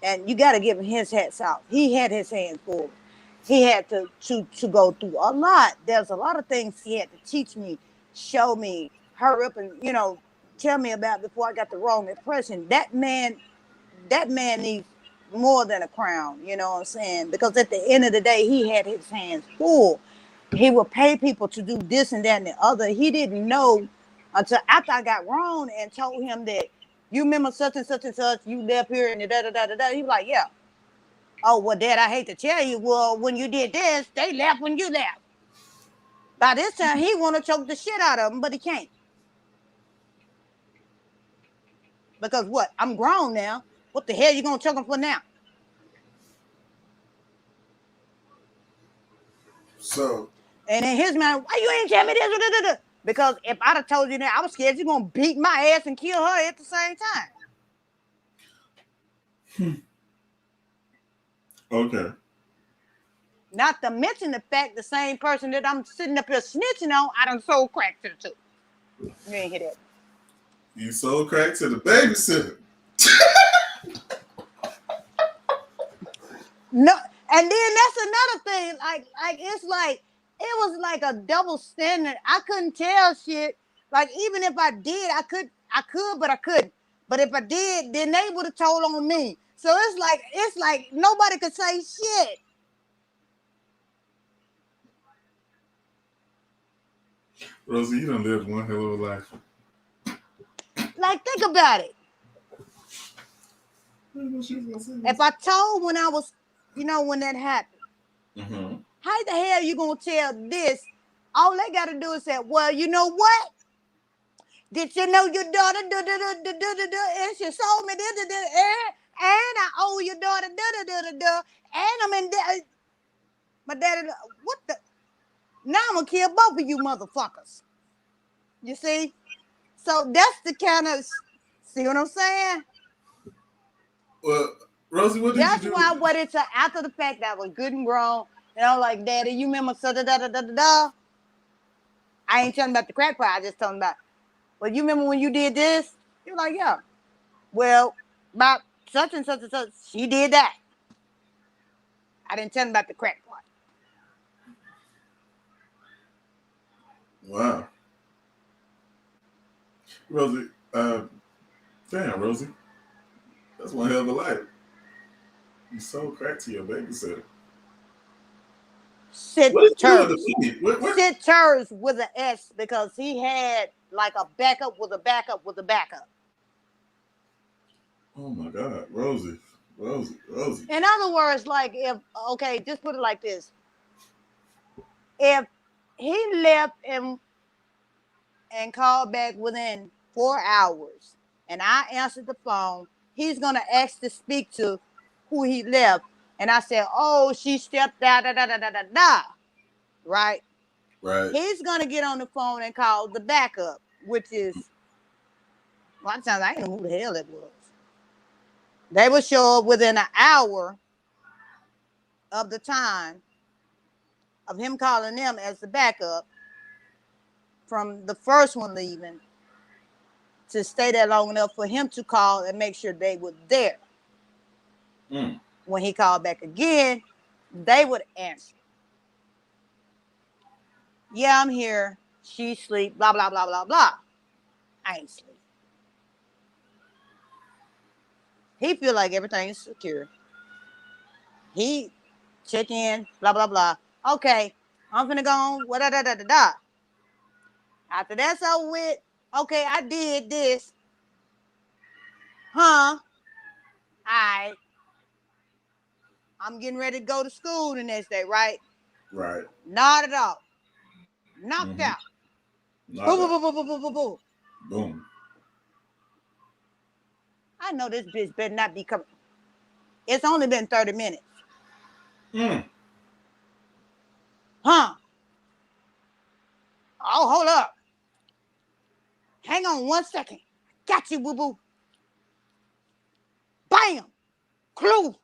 And you got to give him his hats out. He had his hands full. He had to go through a lot. There's a lot of things he had to teach me, show me, hurry up and, tell me about before I got the wrong impression. That man needs more than a crown, you know what I'm saying? Because at the end of the day, he had his hands full. He would pay people to do this and that and the other. He didn't know until after I got wrong and told him that, you remember such and such and such, you left here and da da da da da. He was like, yeah. Oh, well, Dad, I hate to tell you. Well, when you did this, they left when you left. By this time, he want to choke the shit out of him, but he can't. Because what? I'm grown now. What the hell you going to choke him for now? So. And in his mind, why you ain't tell me this? Because if I'd have told you that, I was scared you're going to beat my ass and kill her at the same time. Okay. Not to mention the fact the same person that I'm sitting up here snitching on, I done sold crack to too. You ain't hear that. You sold crack to the babysitter. No, and then that's another thing. Like it's like it was like a double standard. I couldn't tell shit. Like even if I did, I could, but I couldn't. But if I did, then they would have told on me. So it's like nobody could say shit. Rosie, you done lived one hell of a life. Like, think about it. If I told when I was, when that happened, how the hell you gonna tell this? All they gotta do is say, well, you know what? Did you know your daughter and she sold me and I owe your daughter and I'm in debt. My daddy, what the? Now I'm gonna kill both of you motherfuckers. You see? So that's the kind of, see what I'm saying? Well, Rosie, what did you do? That's why I waited till after the fact that I was good and grown. And I was like, Daddy, you remember da da da da da da? I ain't telling about the crack part. I just telling about, well, you remember when you did this? You're like, yeah. Well, about such and such and such, she did that. I didn't tell him about the crack part. Wow. Rosie, damn, Rosie. That's one hell of a life. You sold crack to your babysitter. Sitters with an S because he had like a backup with a backup with a backup. Oh my God, Rosie. In other words, like just put it like this. If he left and called back within 4 hours and I answered the phone, he's gonna ask to speak to who he left. And I said, oh, she stepped out, right? Right. He's gonna get on the phone and call the backup, which is a lot of times I didn't know who the hell it was. They will show up within an hour of the time of him calling them as the backup from the first one leaving to stay there long enough for him to call and make sure they were there. When he called back again, they would answer. Yeah, I'm here. She sleep, blah, blah, blah, blah, blah. I ain't sleep. He feel like everything is secure. He check in, blah, blah, blah. Okay, I'm finna go on, da, da, da, da, da. After that's over with, okay, I did this. Huh? Alright. I'm getting ready to go to school the next day, right? Right. Not at all. Knocked out. Knocked Boom, out. boom, boom, boom, boom, boom, boom. Boom. I know this bitch better not be coming. It's only been 30 minutes. Huh? Oh, hold up. Hang on 1 second. Got you, boo-boo. Bam! Clue.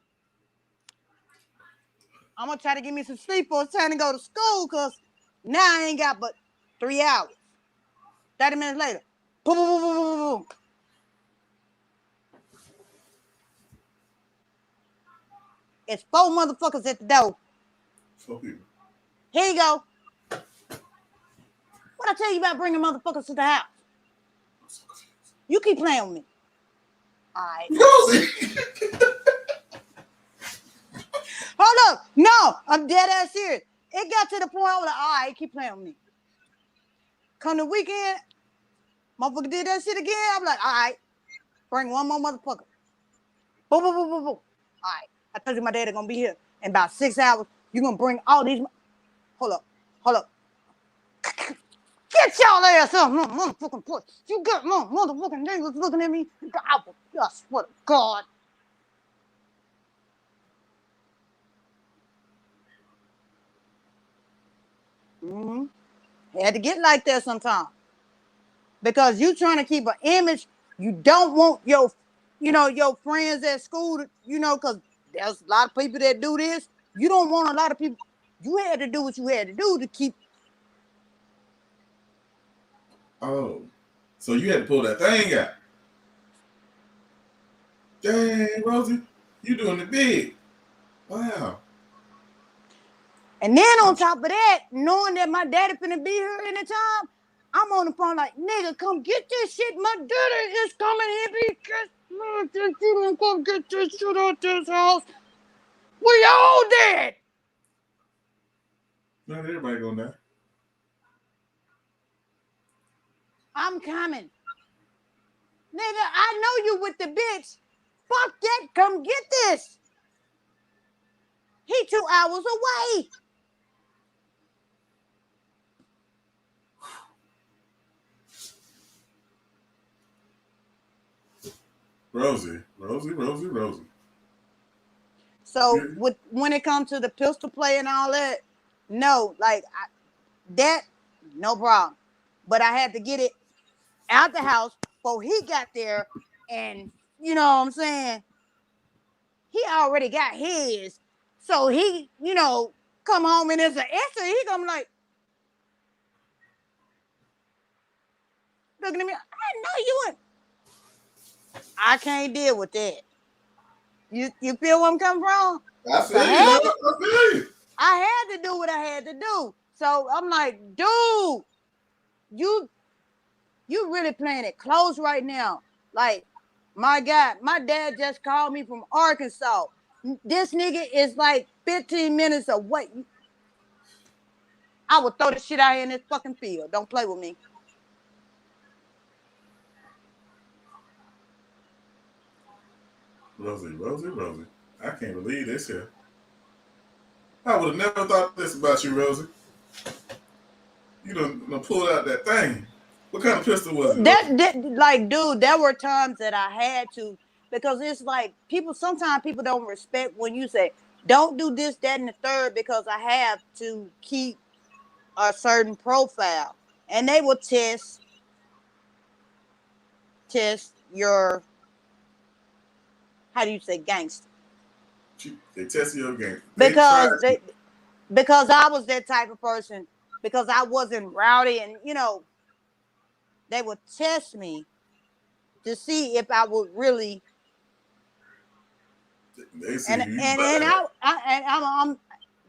I'm gonna try to get me some sleep or it's time to go to school because now I ain't got but 3 hours. 30 minutes later. Boom, boom, boom, boom, boom, boom. It's 4 motherfuckers at the door. 4 people. Here you go. What I tell you about bringing motherfuckers to the house? You keep playing with me. All right. Rosie! Hold up. No, I'm dead ass serious. It got to the point I was like, all right, keep playing with me. Come the weekend, motherfucker did that shit again. I'm like, all right, bring one more motherfucker. Boom, boom, boom, boom, boom. All right. I told you my daddy gonna be here in about 6 hours. You gonna bring all these. Hold up. Hold up. Get y'all ass up, motherfucking push. You got motherfucking niggas looking at me. I swear to God. Had to get like that sometimes. Because you trying to keep an image. You don't want your friends at school, because there's a lot of people that do this. You don't want a lot of people. You had to do what you had to do to keep. Oh. So you had to pull that thing out. Dang, Rosie. You doing it big. Wow. And then on top of that, knowing that my daddy finna be here anytime, I'm on the phone like, nigga, come get this shit. My daddy is coming here because you don't come get this shit out this house. We all dead. Not everybody gonna die. I'm coming. Nigga, I know you with the bitch. Fuck that. Come get this. He 2 hours away. Rosie. So when it comes to the pistol play and all that, no, that, no problem. But I had to get it out the house before he got there, and you know what I'm saying? He already got his. So he, come home and there's an answer. He gonna be like, looking at me, I know you ain't. I can't deal with that. You feel where I'm coming from? I feel you. I had to do what I had to do. So I'm like, dude, you really playing it close right now. Like, my God, my dad just called me from Arkansas. This nigga is like 15 minutes away. I would throw the shit out here in this fucking field. Don't play with me. Rosie. I can't believe this here. I would have never thought this about you, Rosie. You done pulled out that thing. What kind of pistol was it? Like, dude, there were times that I had to, because it's like sometimes people don't respect when you say, don't do this, that, and the third, because I have to keep a certain profile. And they will test your, how do you say, gangster? They tested your game. They tried because you. because I was that type of person. Because I wasn't rowdy, and they would test me to see if I would really. They see And you and and better. I'm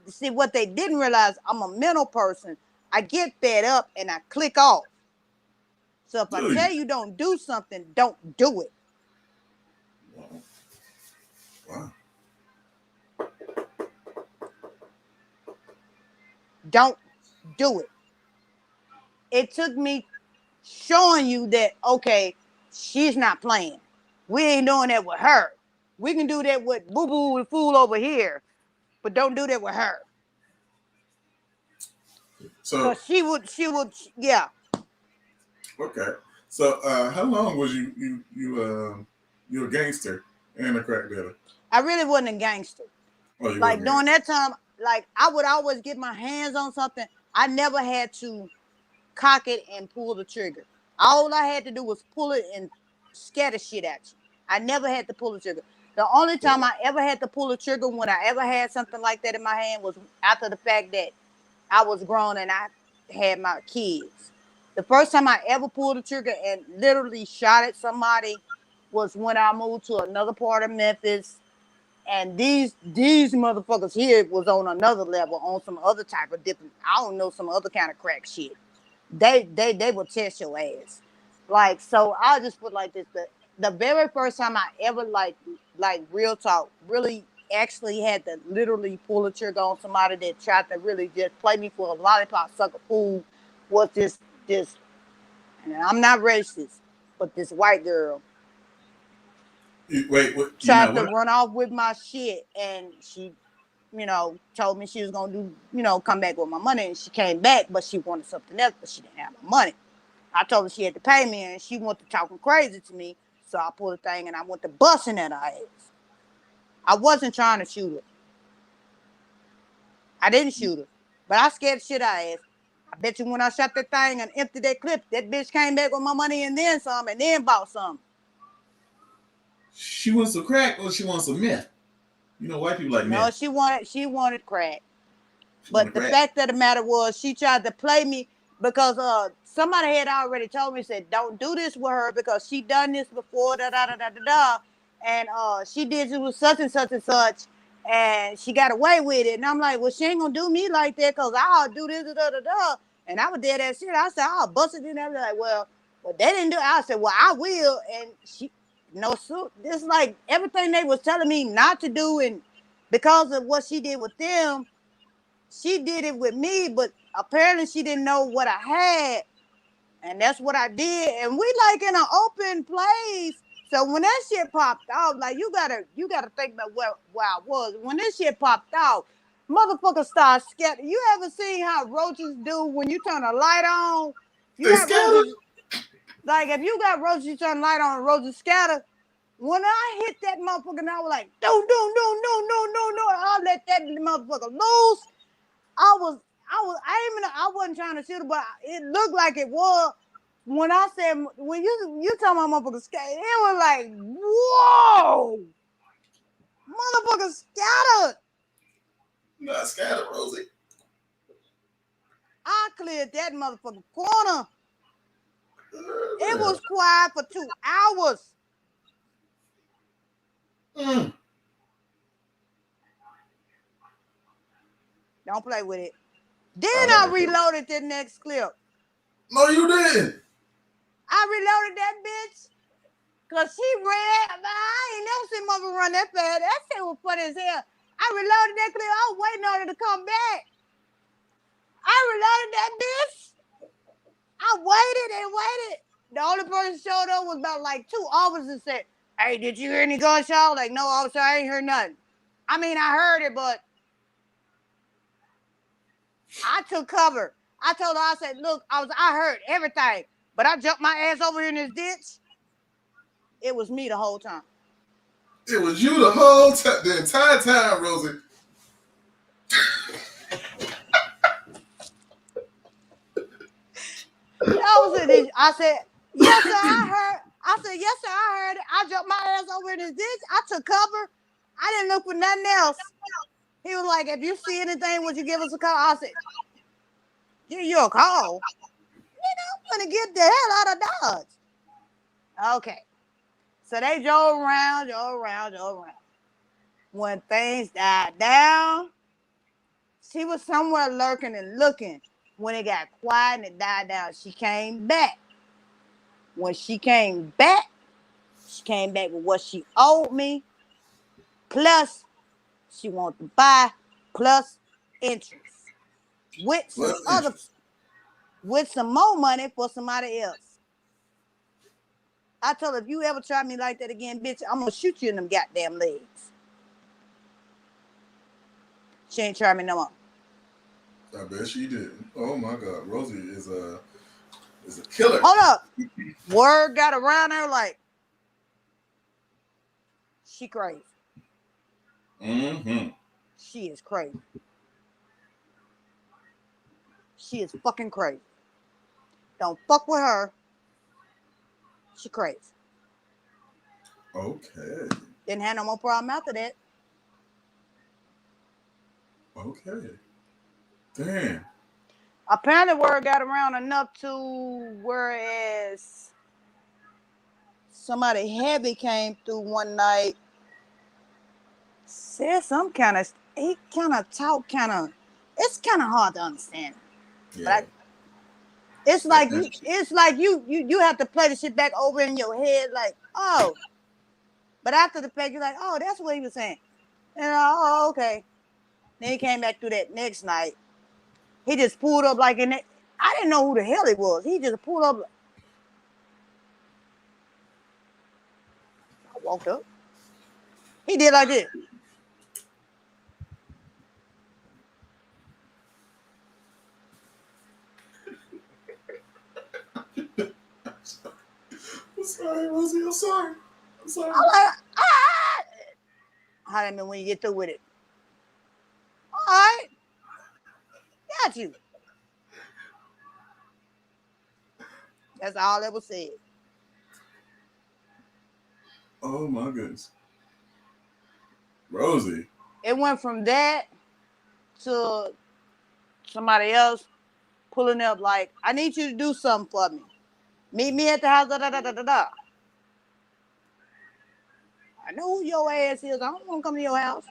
see what they didn't realize. I'm a mental person. I get fed up and I click off. So if I Do you? tell you don't do something, don't do it. Wow. Wow. Don't do it. It took me showing you that, okay, she's not playing. We ain't doing that with her. We can do that with Boo Boo and Fool over here, but don't do that with her. So Cause she would, yeah. okay. So how long was you a gangster and a crack dealer? I really wasn't a gangster. Oh, you Like wasn't during gangster. that time, like I would always get my hands on something. I never had to cock it and pull the trigger. All I had to do was pull it and scatter shit at you. I never had to pull the trigger. The only time I ever had to pull the trigger when I ever had something like that in my hand was after the fact that I was grown and I had my kids. The first time I ever pulled the trigger and literally shot at somebody was when I moved to another part of Memphis, and these motherfuckers here was on another level, on some other type of different, I don't know, some other kind of crack shit. They will test your ass. Like, so I'll just put like this: the very first time I ever like real talk really actually had to literally pull a trigger on somebody that tried to really just play me for a lollipop sucker fool was this, and I'm not racist, but this white girl Wait, what? You know tried to what? run off with my shit, and she, told me she was gonna do, come back with my money, and she came back, but she wanted something else, but she didn't have my money. I told her she had to pay me, and she went to talking crazy to me, so I pulled the thing and I went to busting at her ass. I wasn't trying to shoot her. I didn't shoot her, but I scared the shit out of her ass. I bet you when I shot that thing and emptied that clip, that bitch came back with my money and then some, and then bought some. She wants some crack or she wants some meth. You know, white people like No, meth. she wanted crack. She want a But the crack. fact of the matter was, she tried to play me because somebody had already told me, said don't do this with her because she done this before, da da da da da da, and she did it with such and such and such, and she got away with it. And I'm like, well, she ain't gonna do me like that because I'll do this da da da da. And I was dead that shit. I said I'll bust it in there. Like, well, they didn't do it. I said, well, I will. And she, no, so this like everything they was telling me not to do, and because of what she did with them, she did it with me, but apparently she didn't know what I had, and that's what I did. And we like in an open place, so when that shit popped off, like you gotta think about where I was when this shit popped off. Motherfuckers start scattering. You ever seen how roaches do when you turn a light on? You They got scatter. roaches. Like if you got roaches, you turn the light on and roaches scatter. When I hit that motherfucker, and I was like, no, no, no, no, no, no, no. I let that motherfucker loose. I was I aiming. I wasn't trying to shoot it, but it looked like it was. When I said when you talking about motherfucker skate, it was like whoa, motherfucker scattered. Not scatter, Rosie. I cleared that motherfucker corner. It was quiet for 2 hours. Mm. Don't play with it. Then I I like that. reloaded the next clip. No, you didn't. I reloaded that bitch. Cause she ran, I ain't never seen mother run that fast. That shit was funny as hell. I reloaded that clip. I was waiting on her to come back. I reloaded that bitch. I waited and waited. The only person showed up was about like 2 officers and said, "Hey, did you hear any gunshot?" Like, no, officer, I ain't heard nothing. I mean, I heard it, but I took cover. I told her, I said, look, I heard everything, but I jumped my ass over here in this ditch. It was me the whole time. It was you the whole time, the entire time, Rosie. I was in this. I said, yes, sir, I heard. I said, yes, sir, I heard it. I jumped my ass over in this ditch. I took cover. I didn't look for nothing else. He was like, if you see anything, would you give us a call? I said, give you a call? I'm gonna get the hell out of Dodge. Okay. So they drove around. When things died down, she was somewhere lurking and looking. When it got quiet and it died down, she came back. When she came back with what she owed me, plus she wanted to buy, plus interest. With some Plus other, interest. with some more money for somebody else. I told her, if you ever try me like that again, bitch, I'm gonna shoot you in them goddamn legs. She ain't try me no more. I bet she didn't. Oh my God, Rosie is a killer. Hold up. Word got around her like she crazy. Mm-hmm. She is crazy. She is fucking crazy. Don't fuck with her. She crazy. Okay. Didn't have no more problem after that. Okay. Damn. Apparently, word got around enough to whereas somebody heavy came through one night, said some kind of, he kind of talk kind of, it's kind of hard to understand. But Yeah. it's That like kind of you have to play the shit back over in your head, like, oh. But after the fact, you're like, oh, that's what he was saying. And oh, okay. Then he came back through that next night. He just pulled up like in it. I didn't know who the hell he was. He just pulled up. I walked up. He did like this. I'm sorry, Rosie. I'm sorry. I'm sorry. I'm like, ah. How that mean when you get through with it? All right, got you. That's all that was said. Oh my goodness. Rosie. It went from that to somebody else pulling up like, I need you to do something for me. Meet me at the house. Da da da da da da. I know who your ass is. I don't want to come to your house.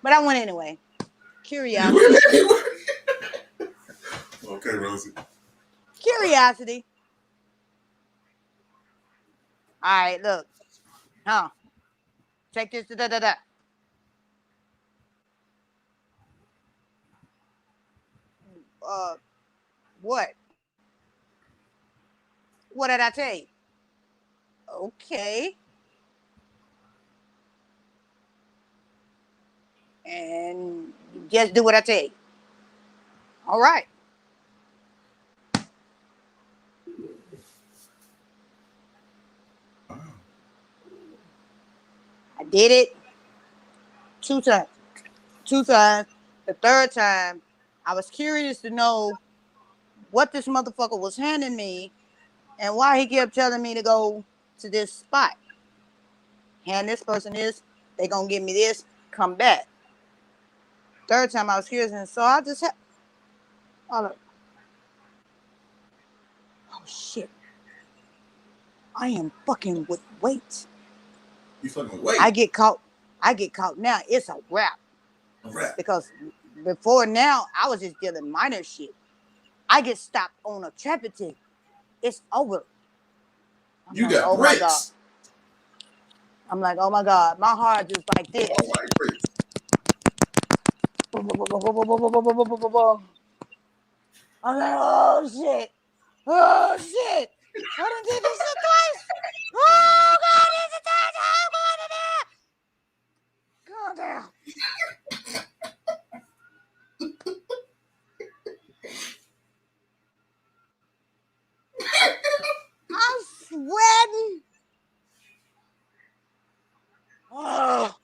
But I went anyway. You Curiosity. went anyway. Okay, Rosie. Curiosity. All right, look. Huh. Check this. Da da da da. Uh, what? What did I tell you? Okay. And just do what I tell you. All right. Wow. I did it 2 times. 2 times. The third time, I was curious to know what this motherfucker was handing me and why he kept telling me to go to this spot. Hand this person this, they gonna give me this, come back. Third time I was curious, and so I just had, oh shit, I am fucking with weight. You fucking wait. I get caught now. It's a wrap. A rap. Because before now, I was just dealing minor shit. I get stopped on a traffic ticket. It's over. You like, got oh my God. bricks. I'm like, oh my God. My heart just like this. All right, bricks. I'm like, oh shit. Oh shit. I done did this shit twice. Oh God, this is the third time. Calm down. I'm sweating. Oh.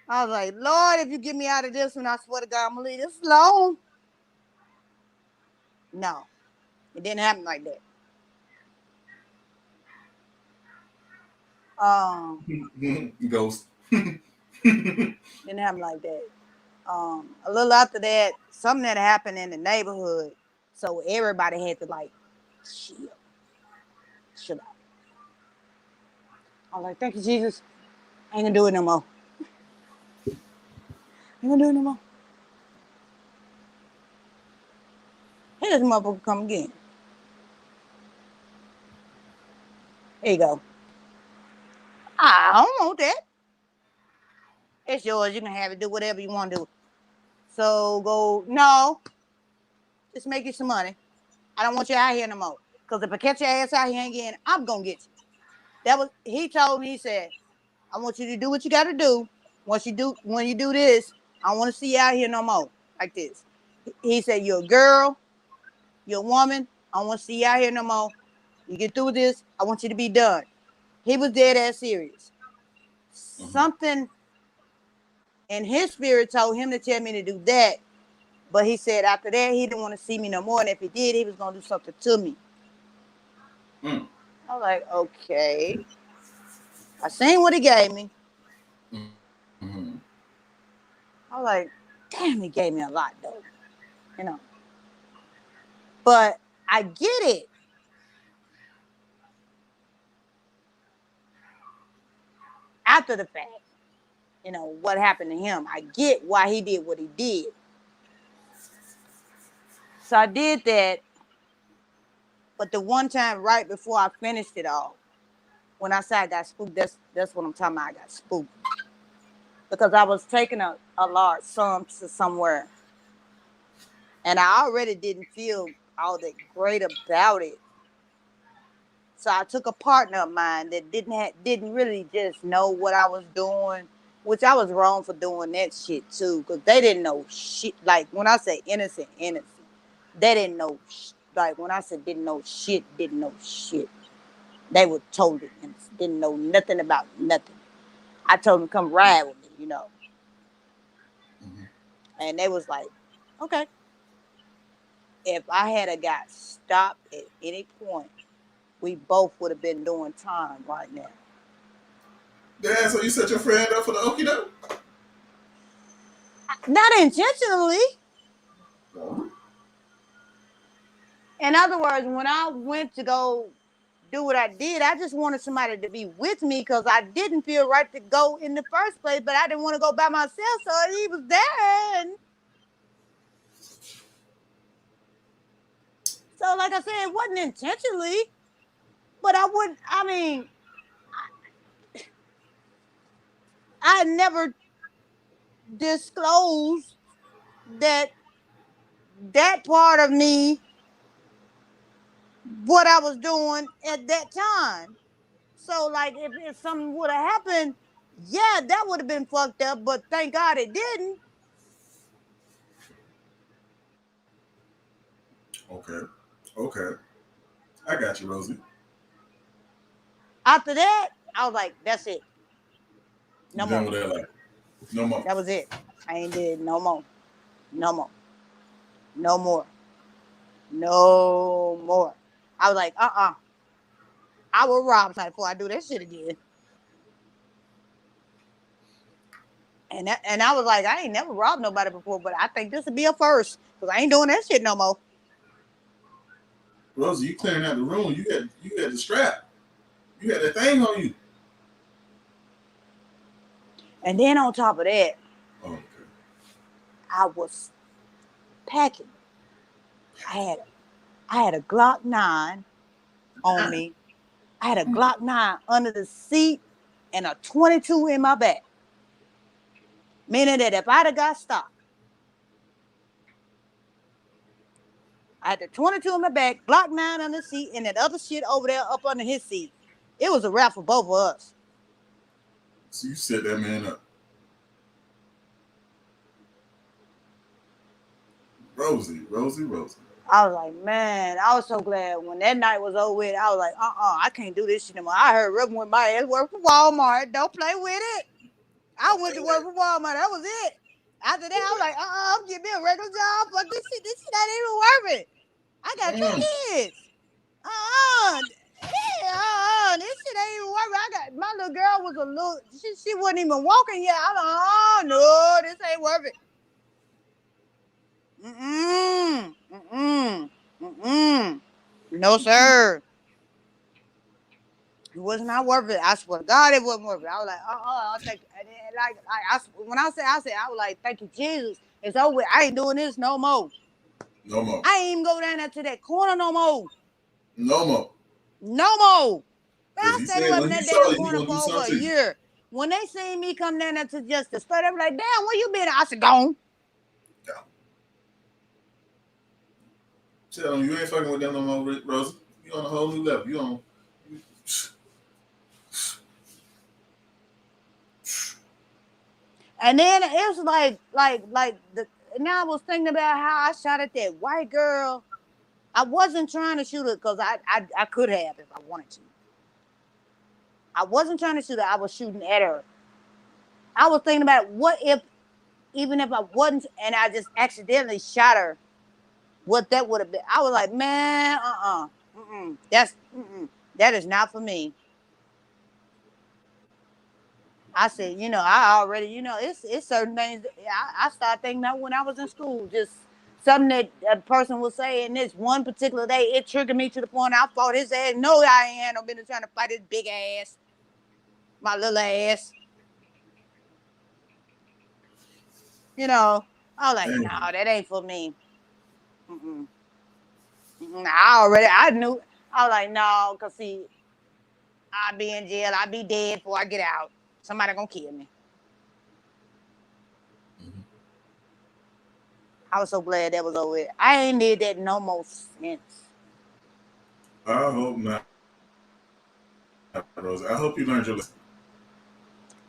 I was like, Lord, if you get me out of this one, I swear to God, I'm gonna leave this alone. No, it didn't happen like that. Ghost. Didn't happen like that. A little after that, something that happened in the neighborhood, so everybody had to like chill out. I'm like, thank you, Jesus. I ain't gonna do it no more. Ain't gonna do it no more. Here this motherfucker come again. Here you go. I don't want that. It's yours. You can have it. Do whatever you want to do. So go. No, just make you some money. I don't want you out here no more. Cause if I catch your ass out here again, I'm gonna get you. That was he told me. He said, I want you to do what you got to do. When you do this, I don't want to see you out here no more like this. He said, you're a girl, you're a woman. I don't want to see you out here no more. You get through this, I want you to be done. He was dead ass serious. Something in his spirit told him to tell me to do that. But he said after that, he didn't want to see me no more. And if he did, he was going to do something to me. I was like, okay. I seen what he gave me. I was like, damn, he gave me a lot, though. You know. But I get it. After the fact, you know, what happened to him. I get why he did what he did. So I did that. But the one time right before I finished it all, when I said I got spooked, that's what I'm talking about. I got spooked. Because I was taking a large sum to somewhere. And I already didn't feel all that great about it. So I took a partner of mine that didn't really just know what I was doing, which I was wrong for doing that shit too, because they didn't know shit. Like when I say innocent, they didn't know. Like when I said didn't know shit. They were totally innocent, didn't know nothing about nothing. I told them come ride with me, you know, and they was like, okay. If I had a got stopped at any point, we both would have been doing time right now. Damn, so you set your friend up for the okie doke? Not intentionally. In other words, when I went to go do what I did, I just wanted somebody to be with me because I didn't feel right to go in the first place, but I didn't want to go by myself, so he was there. And so, like I said, it wasn't intentionally, but I never disclosed that part of me, what I was doing at that time. So, like, if something would have happened, yeah, that would have been fucked up, but thank God it didn't. Okay. I got you, Rosie. After that, I was like, that's it. No more. Done with that life. No more. That was it. I ain't did no more. No more. No more. No more. I was like, I will rob somebody before I do that shit again. And I was like, I ain't never robbed nobody before, but I think this would be a first because I ain't doing that shit no more. Rosie, you clearing out the room. You had the strap. You had that thing on you. And then on top of that, okay. I was packing. I had a Glock 9 on me. I had a Glock 9 under the seat and a 22 in my back. Meaning that if I'd have got stopped, I had the 22 in my back, Glock 9 on the seat, and that other shit over there up under his seat. It was a wrap for both of us. So you set that man up. Rosie. I was like, man, I was so glad when that night was over with. I was like, I can't do this shit anymore. I heard Reverend with my ass work for Walmart. Don't play with it. I went to work for Walmart. That was it. After that, I was like, I'm getting me a regular job. But this shit ain't even worth it. I got 2 kids. This shit ain't even worth it. my little girl was a little. She wasn't even walking yet. I'm like, oh no, this ain't worth it. No, sir. It was not worth it. I swear to God, it wasn't worth it. I was like, I'll take it. And then, when I said, I was like, thank you, Jesus. It's over. I ain't doing this no more. No more. I ain't even go down there to that corner no more. No more. No more. Because I he stayed said away when from he that saw damn it, he corner gonna for do over a something to you. year. When they seen me come down there to just the store, they were like, damn, where you been? I said, gone. Tell them you ain't fucking with them no more, Rosie. You on a whole new level. You on. And then it was like now I was thinking about how I shot at that white girl. I wasn't trying to shoot her because I could have if I wanted to. I wasn't trying to shoot her. I was shooting at her. I was thinking about what if, even if I wasn't, and I just accidentally shot her, what that would have been. I was like, man, that is not for me. I said, I already, it's certain things. I started thinking that when I was in school, just something that a person was saying this one particular day, it triggered me to the point I fought his ass. No, I ain't had no business trying to fight his big ass, my little ass. I was like, no, that ain't for me. I knew. I was like, no, because see, I'll be in jail. I'll be dead before I get out. Somebody gonna kill me. I was so glad that was over. I ain't did that no more since. I hope not, Rosie. I hope you learned your lesson.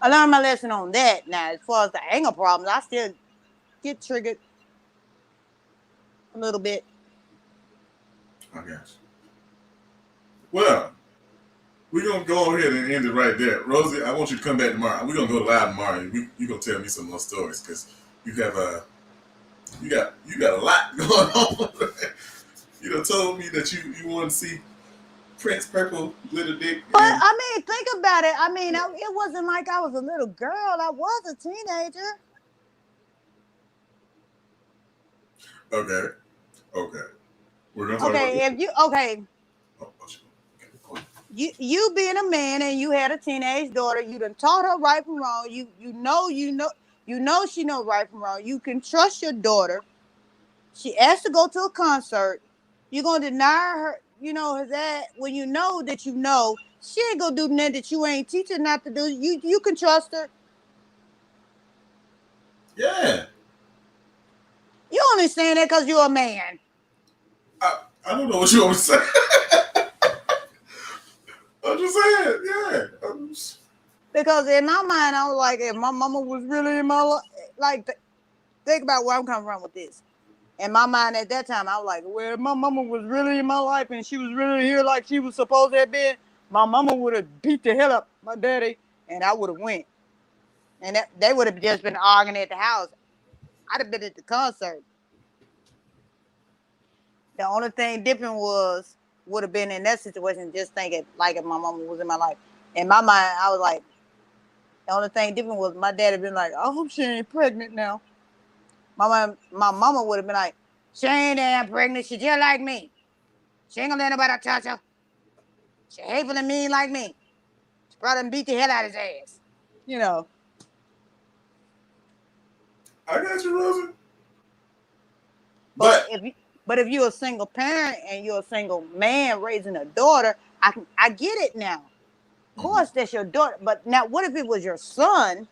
I learned my lesson on that. Now, as far as the anger problems, I still get triggered a little bit. I got you. Well, we're going to go ahead and end it right there. Rosie, I want you to come back tomorrow. We're going to go live tomorrow. And you're going to tell me some more stories because you have you got a lot going on. You done told me that you want to see Prince Purple Little Dick. But, I mean, think about it. I mean, it wasn't like I was a little girl. I was a teenager. Okay. We're going to talk about this. If you, you being a man and you had a teenage daughter, you done taught her right from wrong. You know she know right from wrong. You can trust your daughter. She asked to go to a concert. You're gonna deny her, that when you know that she ain't gonna do nothing that you ain't teaching not to do. You can trust her. Yeah. You only saying that because you're a man. I don't know what you want to say. I'm just saying, yeah. Because in my mind, I was like, if my mama was really in my life, like, think about where I'm coming from with this. In my mind at that time, I was like, well, if my mama was really in my life and she was really here like she was supposed to have been, my mama would have beat the hell up my daddy and I would have went. And they would have just been arguing at the house. I'd have been at the concert. The only thing different would have been in that situation just thinking like if my mama was in my life. In my mind, I was like, the only thing different was my dad had been like, I hope she ain't pregnant now. My mama would have been like, she ain't damn pregnant. She just like me. She ain't gonna let nobody touch her. She hateful and mean like me. She probably beat the hell out of his ass. I got you, Rosie. But if you're a single parent and you're a single man raising a daughter, I get it now. Of course, that's your daughter. But now, what if it was your son,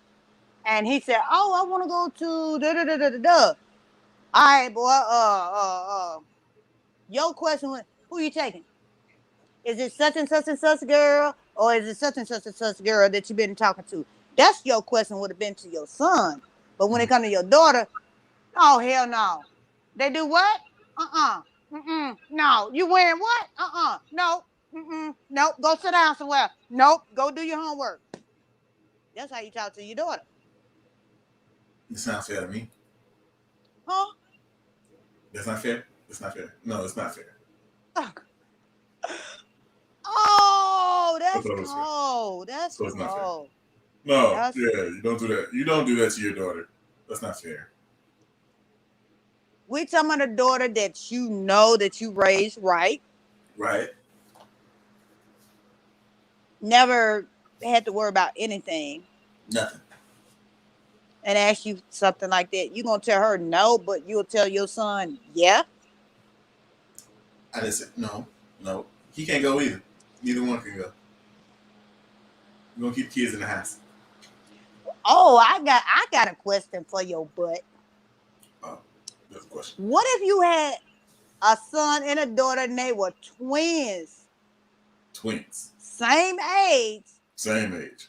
and he said, "Oh, I want to go to da da da da da da." All right, boy. Your question was, who you taking? Is it such and such girl, or is it such and such girl that you've been talking to? That's your question would have been to your son. But when it comes to your daughter, oh hell no. They do what? No. You wearing what? No. Nope. Go sit down somewhere. Nope. Go do your homework. That's how you talk to your daughter. It sounds fair to me. Huh? That's not fair? No, it's not fair. Oh, That's thought it was fair. cold. That's So it's not fair. cold. No, That's yeah, you don't do that. You don't do that to your daughter. That's not fair. we talking about a daughter that you know that you raised right. Right? Never had to worry about anything. Nothing. And ask you something like that. You gonna tell her no, but you'll tell your son, yeah. I didn't say no. No. He can't go either. Neither one can go. We're gonna keep kids in the house. Oh, I got a question for your butt. Oh, that's a question. What if you had a son and a daughter and they were twins, Twins. same age? Same age.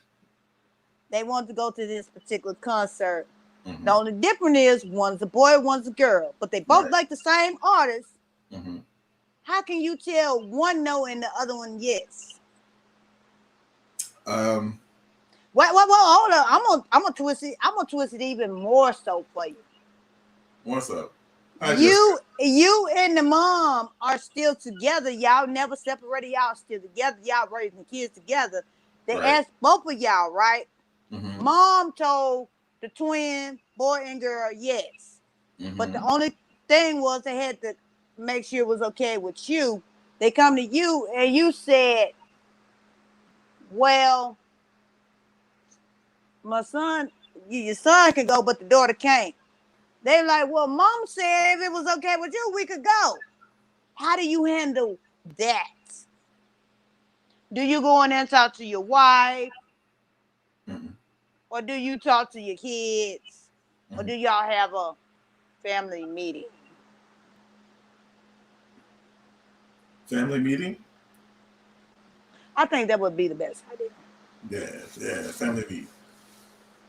They wanted to go to this particular concert. Mm-hmm. The only difference is one's a boy, one's a girl, but they both Right. like the same artist. Mm-hmm. How can you tell one no and the other one yes? Well, hold on. I'm gonna twist it. I'm gonna twist it even more so for you. What's up? You and the mom are still together. Y'all never separated. Y'all still together. Y'all raising the kids together. They Right. asked both of y'all, right? Mm-hmm. Mom told the twin boy and girl yes, Mm-hmm. but the only thing was they had to make sure it was okay with you. They come to you and you said, "Well, my son, your son can go, but the daughter can't." They like, "Well, mom said if it was okay with you, we could go." How do you handle that? Do you go in there and talk to your wife? Mm-hmm. Or do you talk to your kids? Mm-hmm. Or do y'all have a family meeting? Family meeting? I think that would be the best idea. Yeah, family meeting.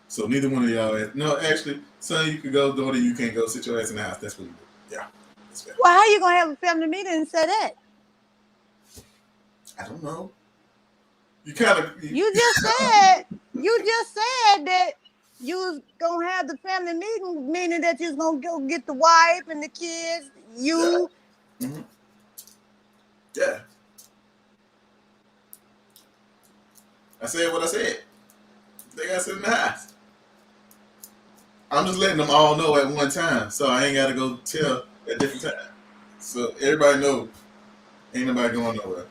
So neither one of y'all. No, actually, son, you can go. Daughter, you can't go. Sit your ass in the house. That's what we do. Yeah, that's fair. Well, how you gonna have a family meeting and say that? I don't know. You kind of. You just said that you was gonna have the family meeting, meaning that you was gonna go get the wife and the kids. You. Yeah. Mm-hmm. Yeah. I said what I said. They gotta sit in the house. I'm just letting them all know at one time, so I ain't gotta go tell at different times. So everybody know, ain't nobody going nowhere.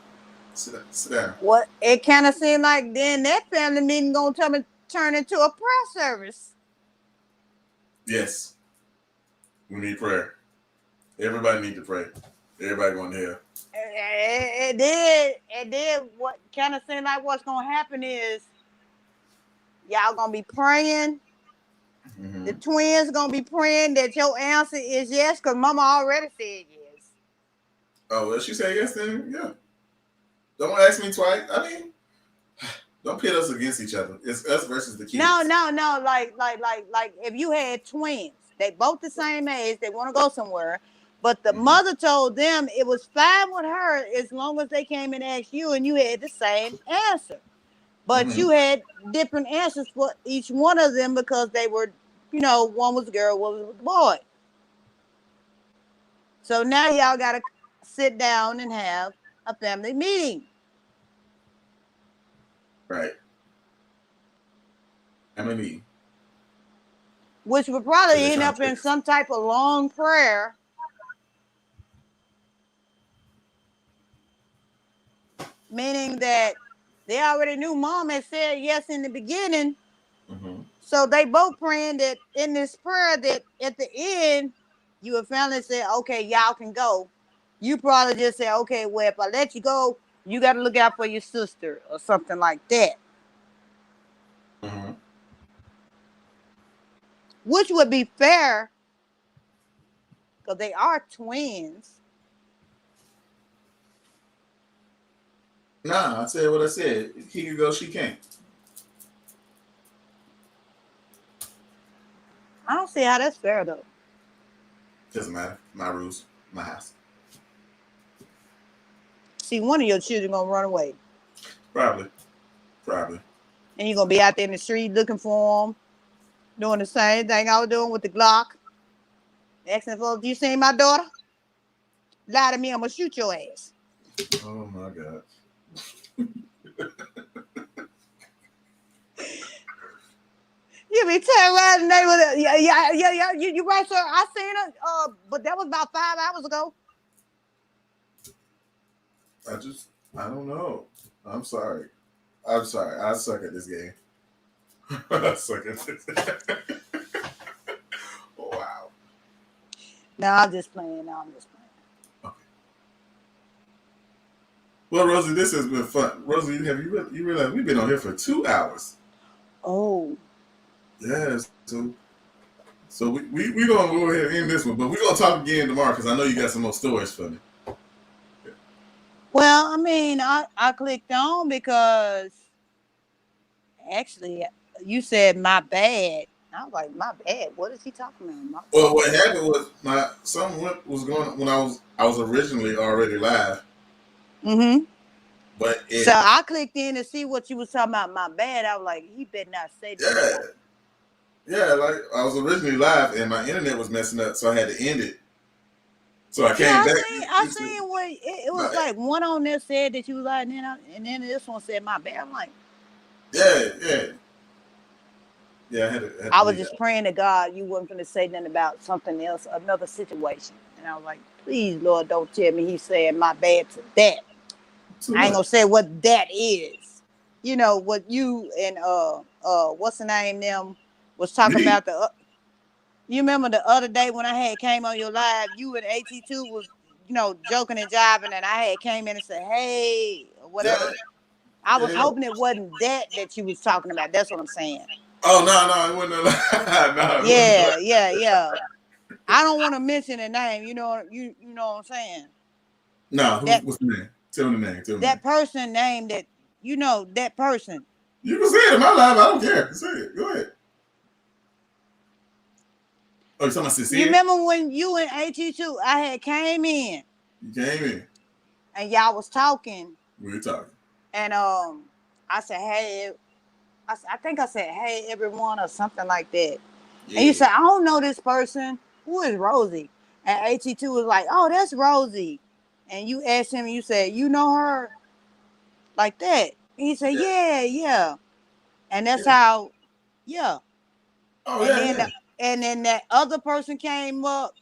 Sit down. What it kind of seemed like then that family meeting gonna turn into a prayer service. Yes, we need prayer. Everybody need to pray. Everybody going to hell. It did. What kind of seemed like what's gonna happen is y'all gonna be praying. Mm-hmm. The twins gonna be praying that your answer is yes, because mama already said yes. Oh, well, she said yes, then yeah. Don't ask me twice. I mean, don't pit us against each other. It's us versus the kids. No. Like if you had twins, they both the same age, they want to go somewhere, but the mother told them it was fine with her as long as they came and asked you and you had the same answer. But you had different answers for each one of them because they were, one was a girl, one was a boy. So now y'all got to sit down and have a family meeting. Right. Family meeting. Which would probably end up in some type of long prayer. Meaning that they already knew mom had said yes in the beginning. Mm-hmm. So they both praying that in this prayer that at the end, you would finally say, okay, y'all can go. You probably just say, okay, well, if I let you go, you got to look out for your sister or something like that. Mm-hmm. Which would be fair because they are twins. Nah, I said what I said. He can go, she can't. I don't see how that's fair, though. Doesn't matter. My rules, my house. See, one of your children going to run away. Probably. And you're going to be out there in the street looking for them, doing the same thing I was doing with the Glock. Asking for, you seen my daughter? Lie to me, I'm going to shoot your ass. Oh, my God. You be telling around the neighborhood. Yeah. You right, sir? I seen it. But that was about 5 hours ago. I don't know. I'm sorry. I'm sorry. I suck at this game. I suck at this. Oh, wow. No, I'm just playing. No, I'm just playing. Okay. Well, Rosie, this has been fun. Rosie, you realize we've been on here for 2 hours? Oh. Yes. So we gonna go ahead and end this one, but we're gonna talk again tomorrow because I know you got some more stories for me. Well, I mean, I clicked on because actually you said my bad. I was like, my bad. What is he talking about? Well, what happened was something was going on when I was originally already live. Mm-hmm. But so I clicked in to see what you was talking about. My bad. I was like, he better not say that. Yeah, like I was originally live and my internet was messing up, so I had to end it. So I came back. I seen what it was like. One on there said that you was like, and then this one said my bad. I'm like, yeah. I was just praying to God you wasn't going to say nothing about something else, another situation. And I was like, please, Lord, don't tell me he's saying my bad to that. I ain't gonna say what that is. You know what you and what's the name them was talking about the. You remember the other day when I had came on your live, you and AT2 was joking and jiving, and I had came in and said, hey, or whatever. I was hoping it wasn't that you was talking about. That's what I'm saying. Oh no, it wasn't. No. Yeah. I don't want to mention a name. You know what I'm saying? No, what's the name? Tell me the name. That person name that that person. You can say it in my live. I don't care. Say it. Go ahead. Oh, you're talking about Sincere? You remember when you and AT2, I had came in. You came in. And y'all was talking. We were talking. And I said, hey, I think I said, hey, everyone, or something like that. Yeah. And you said, I don't know this person. Who is Rosie? And AT2 was like, oh, that's Rosie. And you asked him, you said, you know her? Like that. And he said, yeah. And that's how, yeah. Oh, and and then that other person came up.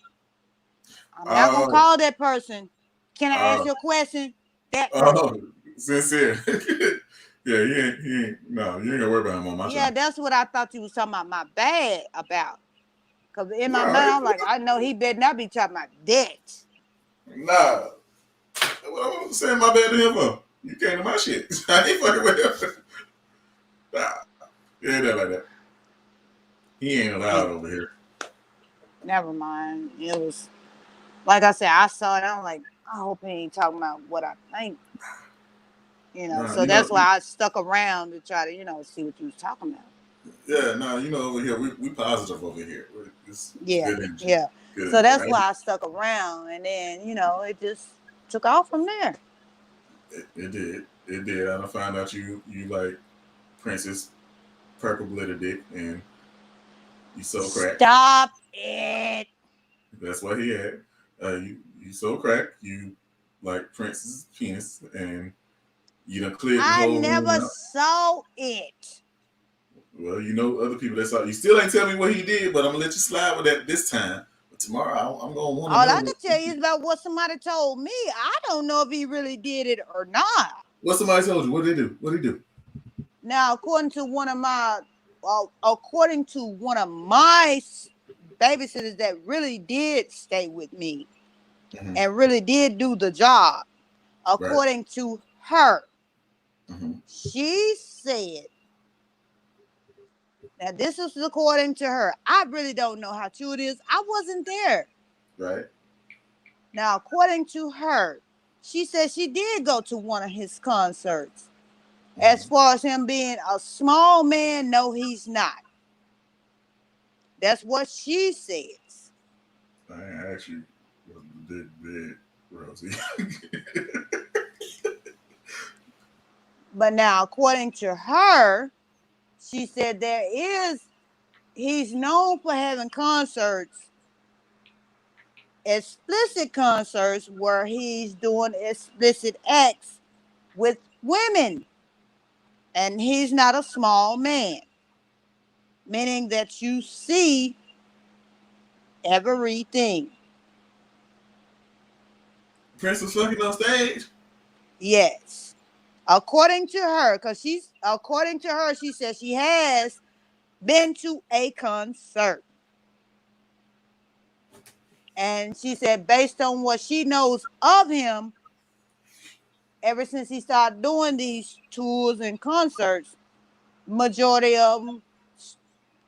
I'm not going to call that person. Can I ask you a question? That person. Sincere. Yeah, he ain't. No, you ain't gonna worry about him on my show. Yeah, that's what I thought you was talking about my bad about. Because in my mind, I'm like, I know he better not be talking about that. Nah. What I'm saying my bad to him for? You came to my shit. I ain't fucking with him. Nah. Yeah, that like that. He ain't allowed over here. Never mind. It was, like I said, I saw it. I'm like, I hope he ain't talking about what I think. So that's why I stuck around to try to, see what you was talking about. Yeah, no, over here, we positive over here. Good energy. Yeah. Good so that's why I stuck around. And then, it just took off from there. It did. I found out you like Princess Purple Glitter Dick and you so crack. Stop it. That's what he had. You so crack. You like Prince's penis and you done cleared the whole room out. I never saw it. Well, other people that saw it. You still ain't tell me what he did, but I'm gonna let you slide with that this time. But tomorrow I'm gonna want to know. All I can tell you is about what somebody told me. I don't know if he really did it or not. What somebody told you? What did they do? What did he do? Now, according to one of my babysitters that really did stay with me and really did do the job, according to her, she said, now this is according to her. I really don't know how true it is. I wasn't there. Right. Now, according to her, she said she did go to one of his concerts. As far as him being a small man, no, he's not. That's what she says. I actually was big, Rosie. But now, according to her, she said he's known for having concerts, explicit concerts, where he's doing explicit acts with women. And he's not a small man. meaning that you see everything. Prince was fucking on stage. Yes. According to her, she says she has been to a concert. And she said, based on what she knows of him, ever since he started doing these tours and concerts, majority of them,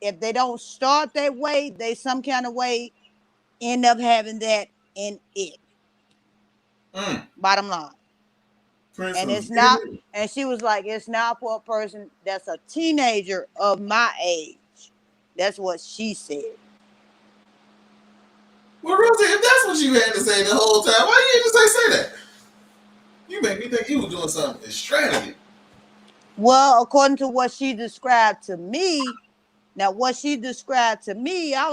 if they don't start that way, they some kind of way end up having that in it. Bottom line. Prince And was it's not, good. and she was like, it's not for a person that's a teenager of my age. That's what she said. Well, Rosie, if that's what you had to say the whole time, why you didn't say that? You make me think you was doing something extravagant. Well, according to what she described to me, I was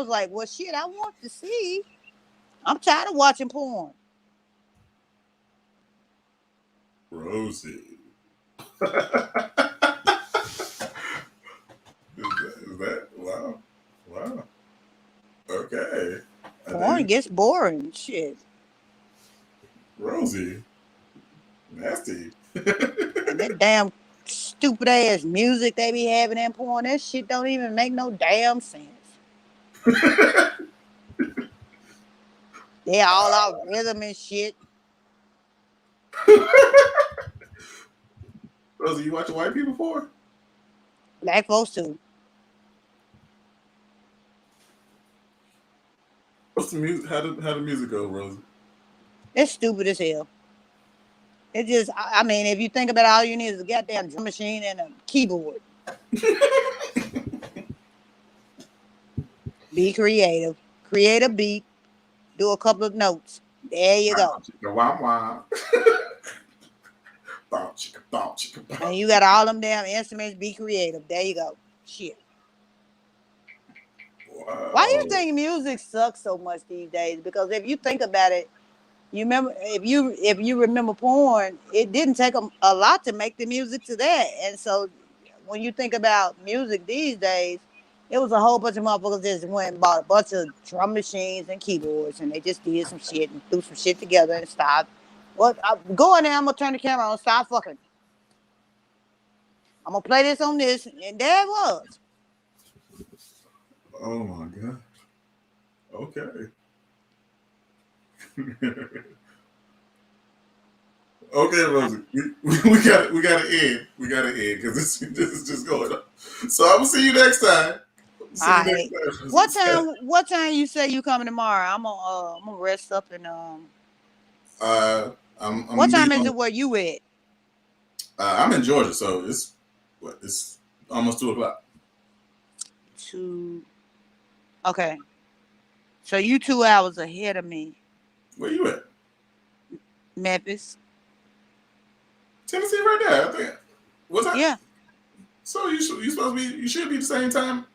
like, well, shit, I want to see. I'm tired of watching porn. Rosie. Is that wow? Wow. Okay. Porn gets boring. Shit. Rosie. Nasty. And that damn stupid ass music they be having in porn, that shit don't even make no damn sense. They all out rhythm and shit. Rosie, you watching white people for? Black folks too. What's the music? How the music go, Rosie? It's stupid as hell. It just, I mean, if you think about it, all you need is a goddamn drum machine and a keyboard. Be creative. Create a beat. Do a couple of notes. There you go. And you got all them damn instruments. Be creative. There you go. Shit. Wow. Why do you think music sucks so much these days? Because if you think about it, you remember if you remember porn, it didn't take a lot to make the music to that. And so when you think about music these days, it was a whole bunch of motherfuckers just went and bought a bunch of drum machines and keyboards, and they just did some shit and threw some shit together and stopped. Well, go in there. I'm gonna turn the camera on. Stop fucking. I'm gonna play this on this, and there it was. Oh my god. Okay. Okay, Rosie, we gotta end. We gotta end because this is just going on. So I'm gonna see you next time. All right. What time you say you coming tomorrow? I'm gonna rest up and I'm what time is it where you at? I'm in Georgia, so it's almost 2:00. 2. Okay. So you 2 hours ahead of me. Where you at? Memphis. Tennessee, right there. I think. What's that? Yeah. So you supposed to be? You should be the same time.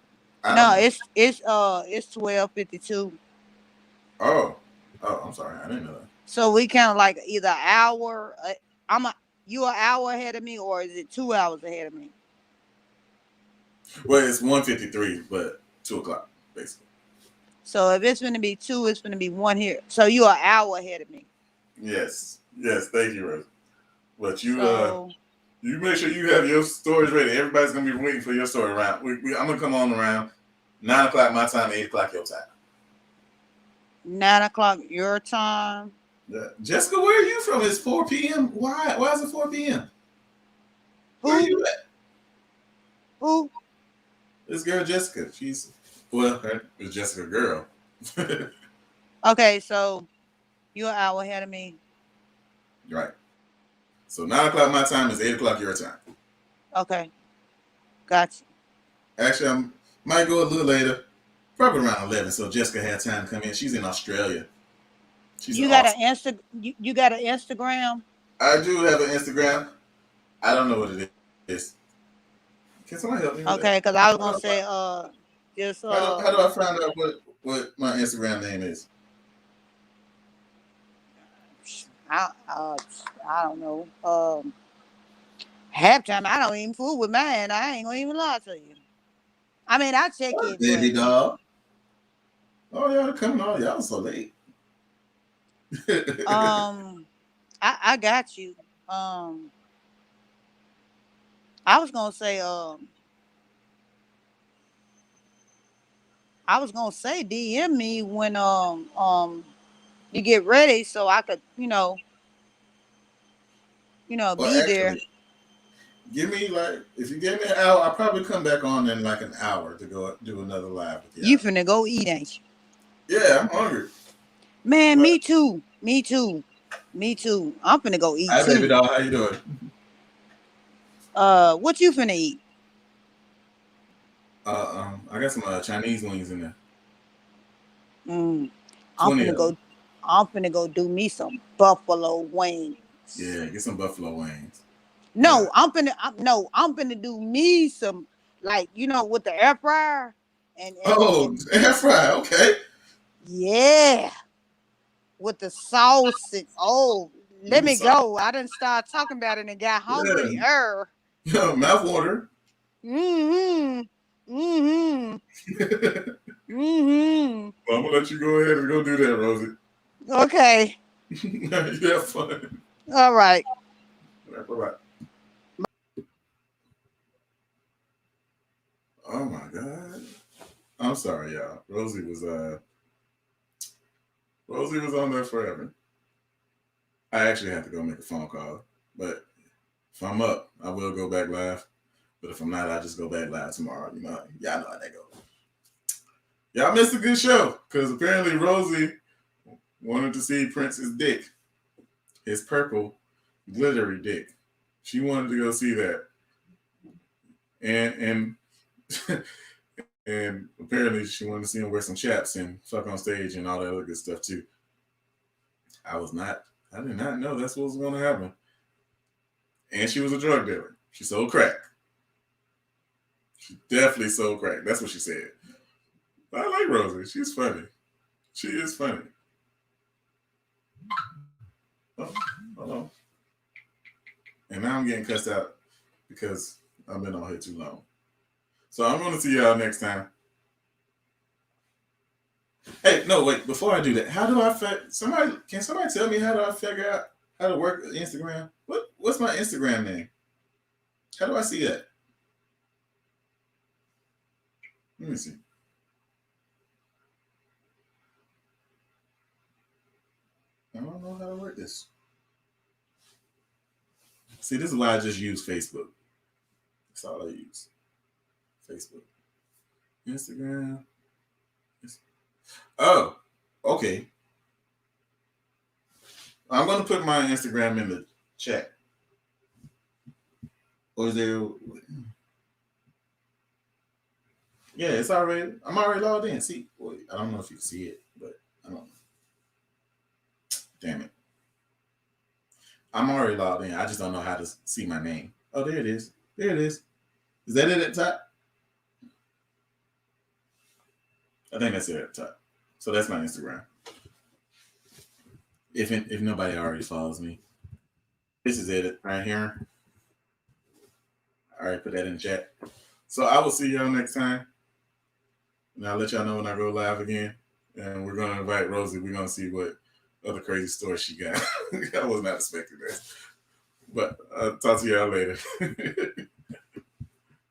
No, it's 12:52. Oh, I'm sorry, I didn't know that. So we kind of like either an hour. You an hour ahead of me, or is it 2 hours ahead of me? Well, it's 1:53, but 2:00 basically. So if it's going to be 2, it's going to be 1 here. So you an hour ahead of me. Yes. Thank you, Rose. But you you make sure you have your stories ready. Everybody's gonna be waiting for your story around. I'm gonna come on around 9:00 my time, 8:00 your time. 9:00 your time. Yeah. Jessica, where are you from? It's 4 p.m. Why is it 4 p.m.? Where are you at? Who? This girl Jessica. It's Jessica girl. Okay, so you're an hour ahead of me. Right. So 9:00 my time is 8:00 your time. Okay. Gotcha. Actually, I might go a little later. Probably around 11, so Jessica had time to come in. She's in Australia. You got an Instagram? I do have an Instagram. I don't know what it is. Can somebody help me with Okay, because I was gonna say just how do I find out what my Instagram name is? I don't know. Half time I don't even fool with mine. I ain't gonna even lie to you. I mean, I check What, it, baby but doll? Oh, y'all coming on. Y'all so late. I got you. I was gonna say DM me when you get ready so I could Well, be there. actually, give me like if you give me an hour, I'll probably come back on in like an hour to go do another live with You y'all. finna go eat, ain't you? Yeah, I'm hungry. Man, But, me too. Me too. Me too. I'm finna go eat hi, baby too. doll. How you doing? What you finna eat? I got some Chinese wings in there. Mm, I'm 20 finna of them. go. I'm finna go do me some buffalo wings. Yeah, get some buffalo wings. Yeah. No, I'm finna do me some like with the air fryer Oh, and air fry. Okay. yeah, with the sauce and With let the me sauce. go. I didn't start talking about it and got hungry. Yeah. Mouth water. Mm-hmm. Mm-hmm. Mm-hmm. I'm gonna let you go ahead and go do that, Rosie. Okay. You have fun. All right. Bye-bye. Oh my God. I'm sorry, y'all. Rosie was on there forever. I actually had to go make a phone call. But if I'm up, I will go back live. But if I'm not, I'll just go back live tomorrow. Y'all know how that goes. Y'all missed a good show because apparently Rosie wanted to see Prince's dick, his purple glittery dick. She wanted to go see that, and and apparently she wanted to see him wear some chaps and fuck on stage and all that other good stuff too. I did not know that's what was going to happen. And she was a drug dealer. She sold crack. She definitely sold crack. That's what she said. I like Rosie. She's funny. She is funny. Oh, hello. And now I'm getting cussed out because I've been on here too long. So I'm going to see y'all next time. Hey, no, wait. Before I do that, how do I can somebody tell me how do I figure out how to work Instagram? What's my Instagram name? How do I see that? Let me see. I don't know how to work this. See, this is why I just use Facebook. That's all I use. Facebook. Instagram. Oh, okay. I'm going to put my Instagram in the chat. Or is there... Yeah, I'm already logged in. See, wait, I don't know if you can see it, but I don't know. Damn it. I'm already logged in. I just don't know how to see my name. Oh, there it is. There it is. Is that it at the top? I think that's it at the top. So that's my Instagram. If nobody already follows me, this is it right here. All right, put that in the chat. So I will see y'all next time. And I'll let y'all know when I go live again. And we're going to invite Rosie. We're going to see what other crazy stories she got. I was not expecting this. But I'll talk to y'all later.